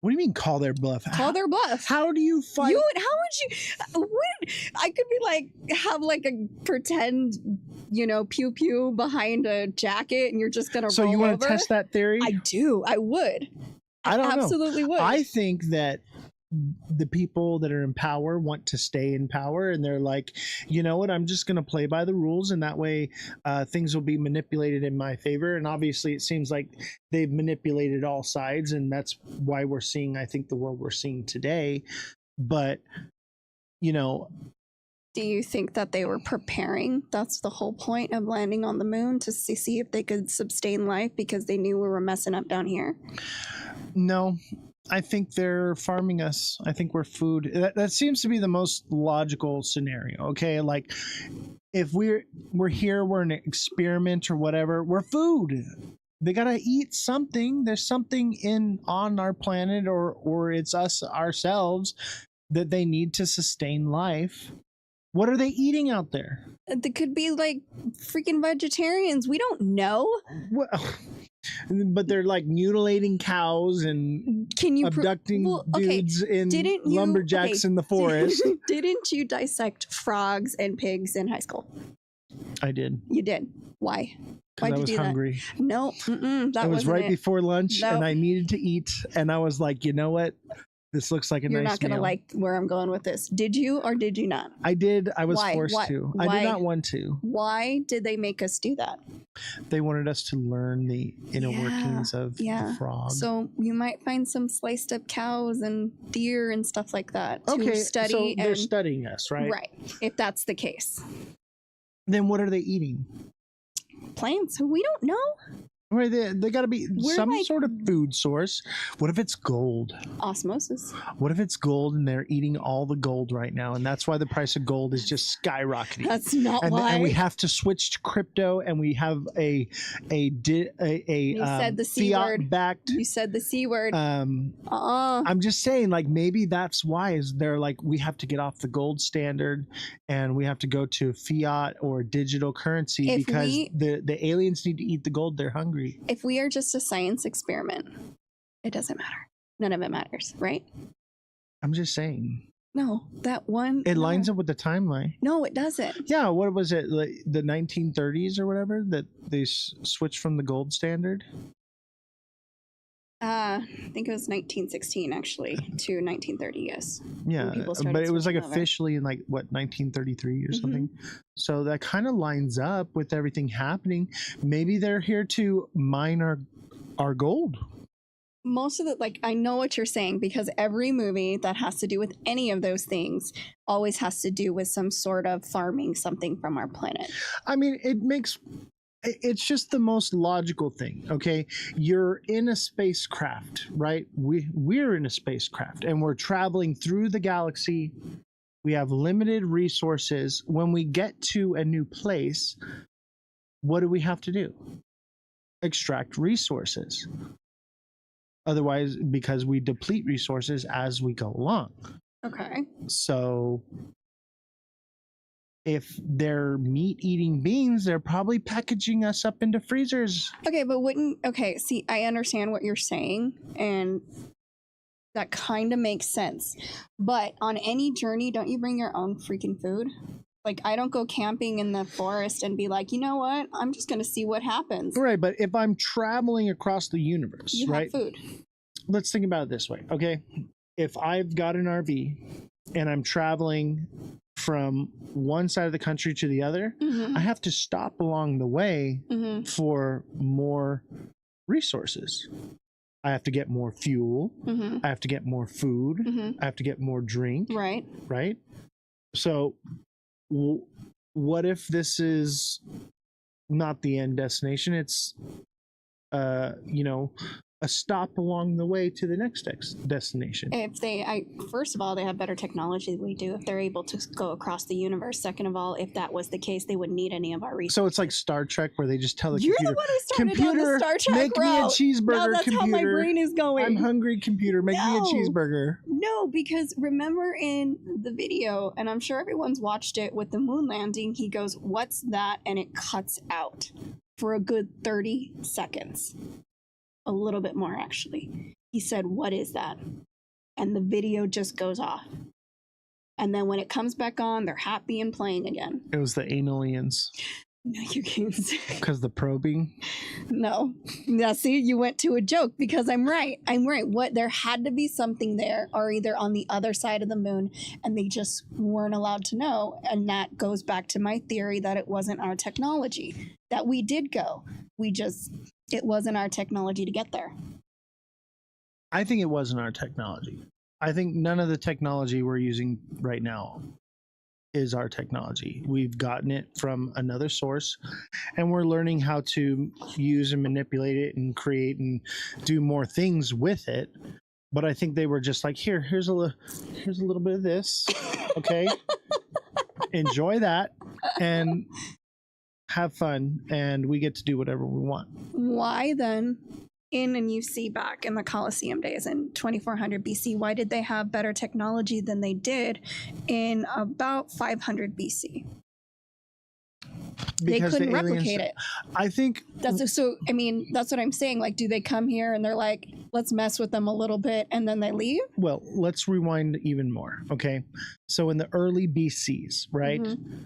What do you mean call their bluff? Call their bluff. How do you fight? How would you? What? I could be like have like a pretend, pew pew behind a jacket, and you're just gonna. So roll you want over? to test that theory? I do. I would. I don't know. Absolutely would. I think that the people that are in power want to stay in power, and they're like, you know what, I'm just going to play by the rules, and that way things will be manipulated in my favor. And obviously it seems like they've manipulated all sides, and that's why we're seeing, I think, the world we're seeing today. But do you think that they were preparing? That's the whole point of landing on the moon, to see if they could sustain life, because they knew we were messing up down here? No, I think they're farming us. I think we're food. That seems to be the most logical scenario. Okay, like if we're here, we're an experiment or whatever. We're food. They gotta eat something. There's something on our planet, or it's us ourselves, that they need to sustain life. What are they eating out there? They could be like freaking vegetarians. We don't know. Well, but they're like mutilating cows and abducting dudes in lumberjacks in the forest. Didn't you dissect frogs and pigs in high school? I did. You did. Why? Because Why'd I was you do hungry. That? No, that it was right it. before lunch, Nope. and I needed to eat. And I was like, you know what? This looks like a You're nice not going to meal. like where I'm going with this. Did you or did you not? I did. I was Why? forced to. I did not want to. Why did they make us do that? They wanted us to learn the inner workings of the frog. So you might find some sliced up cows and deer and stuff like that to study. So they're studying us, right? Right. If that's the case. Then what are they eating? Plants. We don't know. Right, they got to be some sort of food source. What if it's gold? Osmosis. What if it's gold and they're eating all the gold right now, and that's why the price of gold is just skyrocketing? That's not why. And we have to switch to crypto, and we have a you said the C word. Fiat-backed. You said the C word. I'm just saying, like, maybe that's why is they're like, we have to get off the gold standard, and we have to go to fiat or digital currency because the aliens need to eat the gold. They're hungry. If we are just a science experiment, it doesn't matter. None of it matters, right? I'm just saying. No, that one. It lines up with the timeline. No, it doesn't. Yeah, what was it? Like the 1930s or whatever that they switched from the gold standard? I think it was 1916 actually to 1930. Yes. Yeah, but it was like officially in like what 1933 or something. So that kind of lines up with everything happening. Maybe they're here to mine our gold. Most of I know what you're saying, because every movie that has to do with any of those things always has to do with some sort of farming something from our planet. I mean, it's just the most logical thing. Okay, you're in a spacecraft, right? We're in a spacecraft, and we're traveling through the galaxy. We have limited resources. When we get to a new place, what do we have to do? Extract resources. Otherwise, because we deplete resources as we go along. Okay. So if they're meat-eating beings, they're probably packaging us up into freezers. Okay, but see, I understand what you're saying, and that kind of makes sense. But on any journey, don't you bring your own freaking food? Like, I don't go camping in the forest and be like, you know what? I'm just going to see what happens. Right, but if I'm traveling across the universe, you right? have food. Let's think about it this way, okay? If I've got an RV and I'm traveling from one side of the country to the other, I have to stop along the way for more resources. I have to get more fuel. Mm-hmm. I have to get more food. Mm-hmm. I have to get more drink. Right. Right. So what if this is not the end destination? It's, you know, a stop along the way to the next destination. If first of all, they have better technology than we do. If they're able to go across the universe. Second of all, if that was the case, they wouldn't need any of our resources. So it's like Star Trek, where they just tell the You're computer, the one who started computer, down the Star Trek make route. me a cheeseburger. No, that's computer, how my brain is going. I'm hungry. Computer, make me a cheeseburger. No, because remember in the video, and I'm sure everyone's watched it with the moon landing, he goes, "What's that?" And it cuts out for a good 30 seconds. A little bit more, actually. He said, "What is that?" And the video just goes off. And then when it comes back on, they're happy and playing again. It was the aliens. No, you can't say. Because the probing. No. Now, see, you went to a joke because I'm right. I'm right. What there had to be something there, or either on the other side of the moon, and they just weren't allowed to know. And that goes back to my theory that it wasn't our technology. That we did go. It wasn't our technology to get there. I think it wasn't our technology. I think none of the technology we're using right now is our technology. We've gotten it from another source, and we're learning how to use and manipulate it and create and do more things with it. But I think they were just like, here's a little bit of this, okay? Enjoy that and have fun, and we get to do whatever we want. Why then, and you see back in the Colosseum days in 2400 BC, why did they have better technology than they did in about 500 BC? They couldn't replicate it. I think that's so. I mean, that's what I'm saying. Like, do they come here and they're like, let's mess with them a little bit, and then they leave? Well, let's rewind even more. Okay, so in the early BCs, right? Mm-hmm.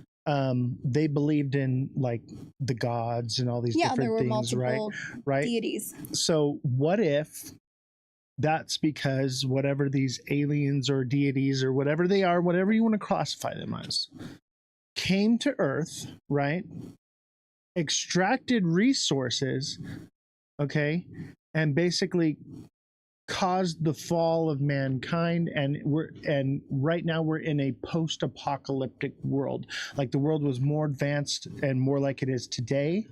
They believed in like the gods and all these different there were things, multiple right? deities. So what if that's because whatever these aliens or deities or whatever they are, whatever you want to classify them as, came to Earth, right? Extracted resources, okay, and basically caused the fall of mankind, and right now we're in a post-apocalyptic world. Like the world was more advanced and more like it is today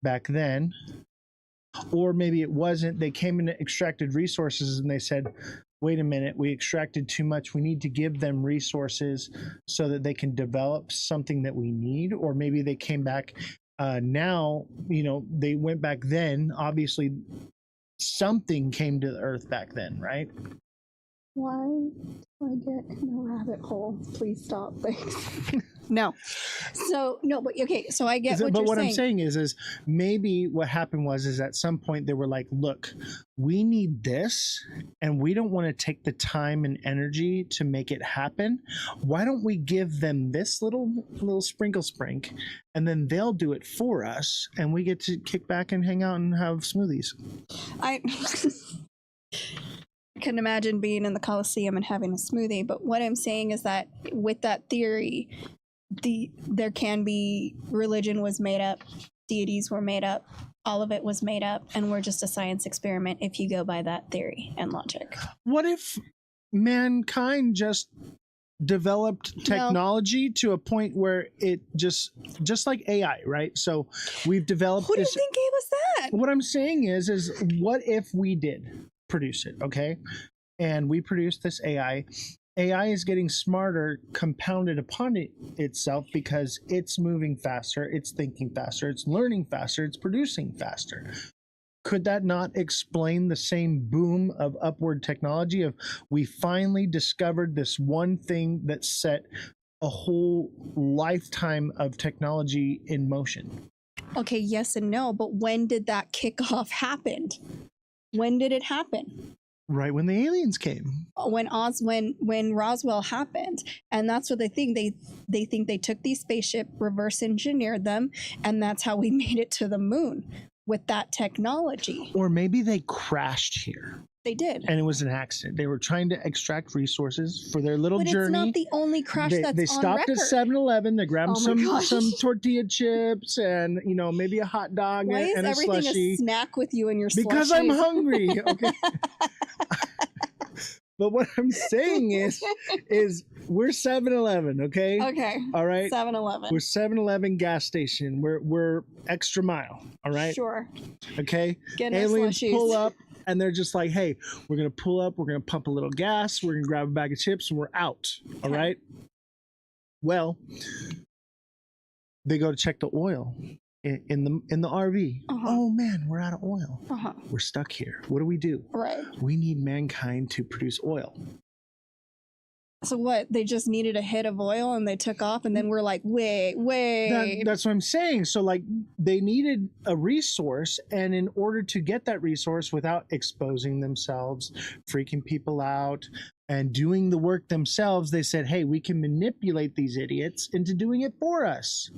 back then, or maybe it wasn't. They came and extracted resources and they said, wait a minute, we extracted too much, we need to give them resources so that they can develop something that we need. Or maybe they came back now, you know, they went back then, obviously something came to the Earth back then, right? Why do I get in a rabbit hole? Please stop. Thanks. No. So no, but okay. So I get what but you're what saying. I'm saying is maybe what happened is at some point they were like, look, we need this, and we don't want to take the time and energy to make it happen. Why don't we give them this little sprinkle, and then they'll do it for us, and we get to kick back and hang out and have smoothies. I can imagine being in the Colosseum and having a smoothie, but what I'm saying is that with that theory, there can be religion was made up, deities were made up, all of it was made up, and we're just a science experiment if you go by that theory and logic. What if mankind just developed technology to a point where it just like AI, right? So we've developed Who do you think gave us that? What I'm saying is what if we did produce it, okay? And we produced this AI. AI is getting smarter, compounded upon itself because it's moving faster, it's thinking faster, it's learning faster, it's producing faster. Could that not explain the same boom of upward technology of we finally discovered this one thing that set a whole lifetime of technology in motion? Okay, yes and no, but when did that kickoff happen? When did it happen? Right when the aliens came. When Roswell happened. And that's what they think. They think they took these spaceship, reverse engineered them, and that's how we made it to the moon with that technology. Or maybe they crashed here. They did. And it was an accident. They were trying to extract resources for their little But journey. it's not the only crash that's They on stopped record. at 7-Eleven. They grabbed Oh my gosh. some tortilla chips and, you know, maybe a hot dog Why is and a everything slushie. a snack with you and your Because I'm slushies? hungry. Okay. But what I'm saying is we're 7-Eleven, okay? Okay. All right. 7-Eleven. We're 7-Eleven gas station. We're extra mile. All right. Sure. Okay. Getting our Aliens slushies. pull up and they're just like, hey, we're gonna pull up, we're gonna pump a little gas, we're gonna grab a bag of chips, and we're out. All right. Well, they go to check the oil in the RV. Oh man, we're out of oil. We're stuck here. What do? Right. We need mankind to produce oil. So what? They just needed a hit of oil and they took off, and then we're like, wait. That's what I'm saying. So like they needed a resource, and in order to get that resource without exposing themselves, freaking people out, and doing the work themselves, they said, hey, we can manipulate these idiots into doing it for us.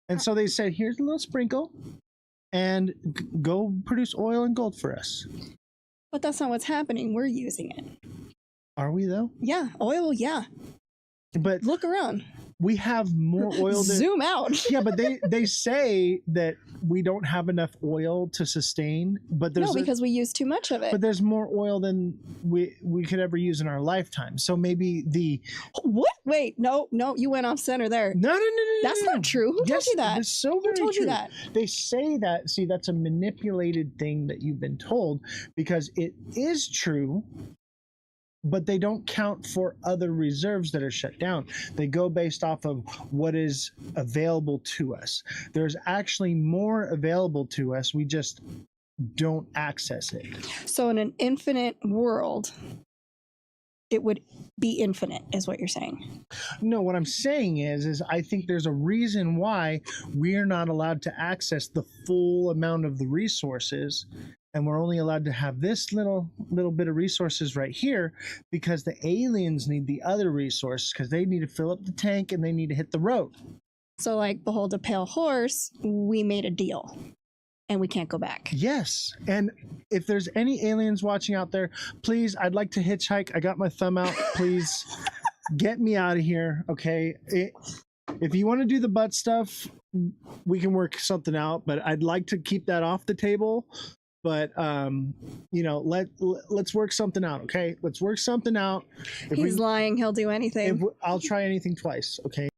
And so they said, here's a little sprinkle and go produce oil and gold for us. But that's not what's happening. We're using it. Are we though? Yeah, oil, yeah. But look around. We have more oil than Zoom out. Yeah, but they say that we don't have enough oil to sustain, but there's because we use too much of it. But there's more oil than we could ever use in our lifetime. So maybe the what? Wait, no, you went off center there. No. That's not true. Who told you that? It's so very Who told true. you that? They say that. See, that's a manipulated thing that you've been told, because it is true. But they don't count for other reserves that are shut down. They go based off of what is available to us. There's actually more available to us. We just don't access it. So in an infinite world, it would be infinite, is what you're saying. No, what I'm saying is I think there's a reason why we're not allowed to access the full amount of the resources. And we're only allowed to have this little bit of resources right here, because the aliens need the other resources, because they need to fill up the tank and they need to hit the road. So like Behold a Pale Horse, we made a deal and we can't go back. Yes. And if there's any aliens watching out there, please, I'd like to hitchhike. I got my thumb out. Please get me out of here. Okay. If you want to do the butt stuff, we can work something out, but I'd like to keep that off the table. But let's work something out, okay? Let's work something out. He's lying. He'll do anything. I'll try anything twice, okay?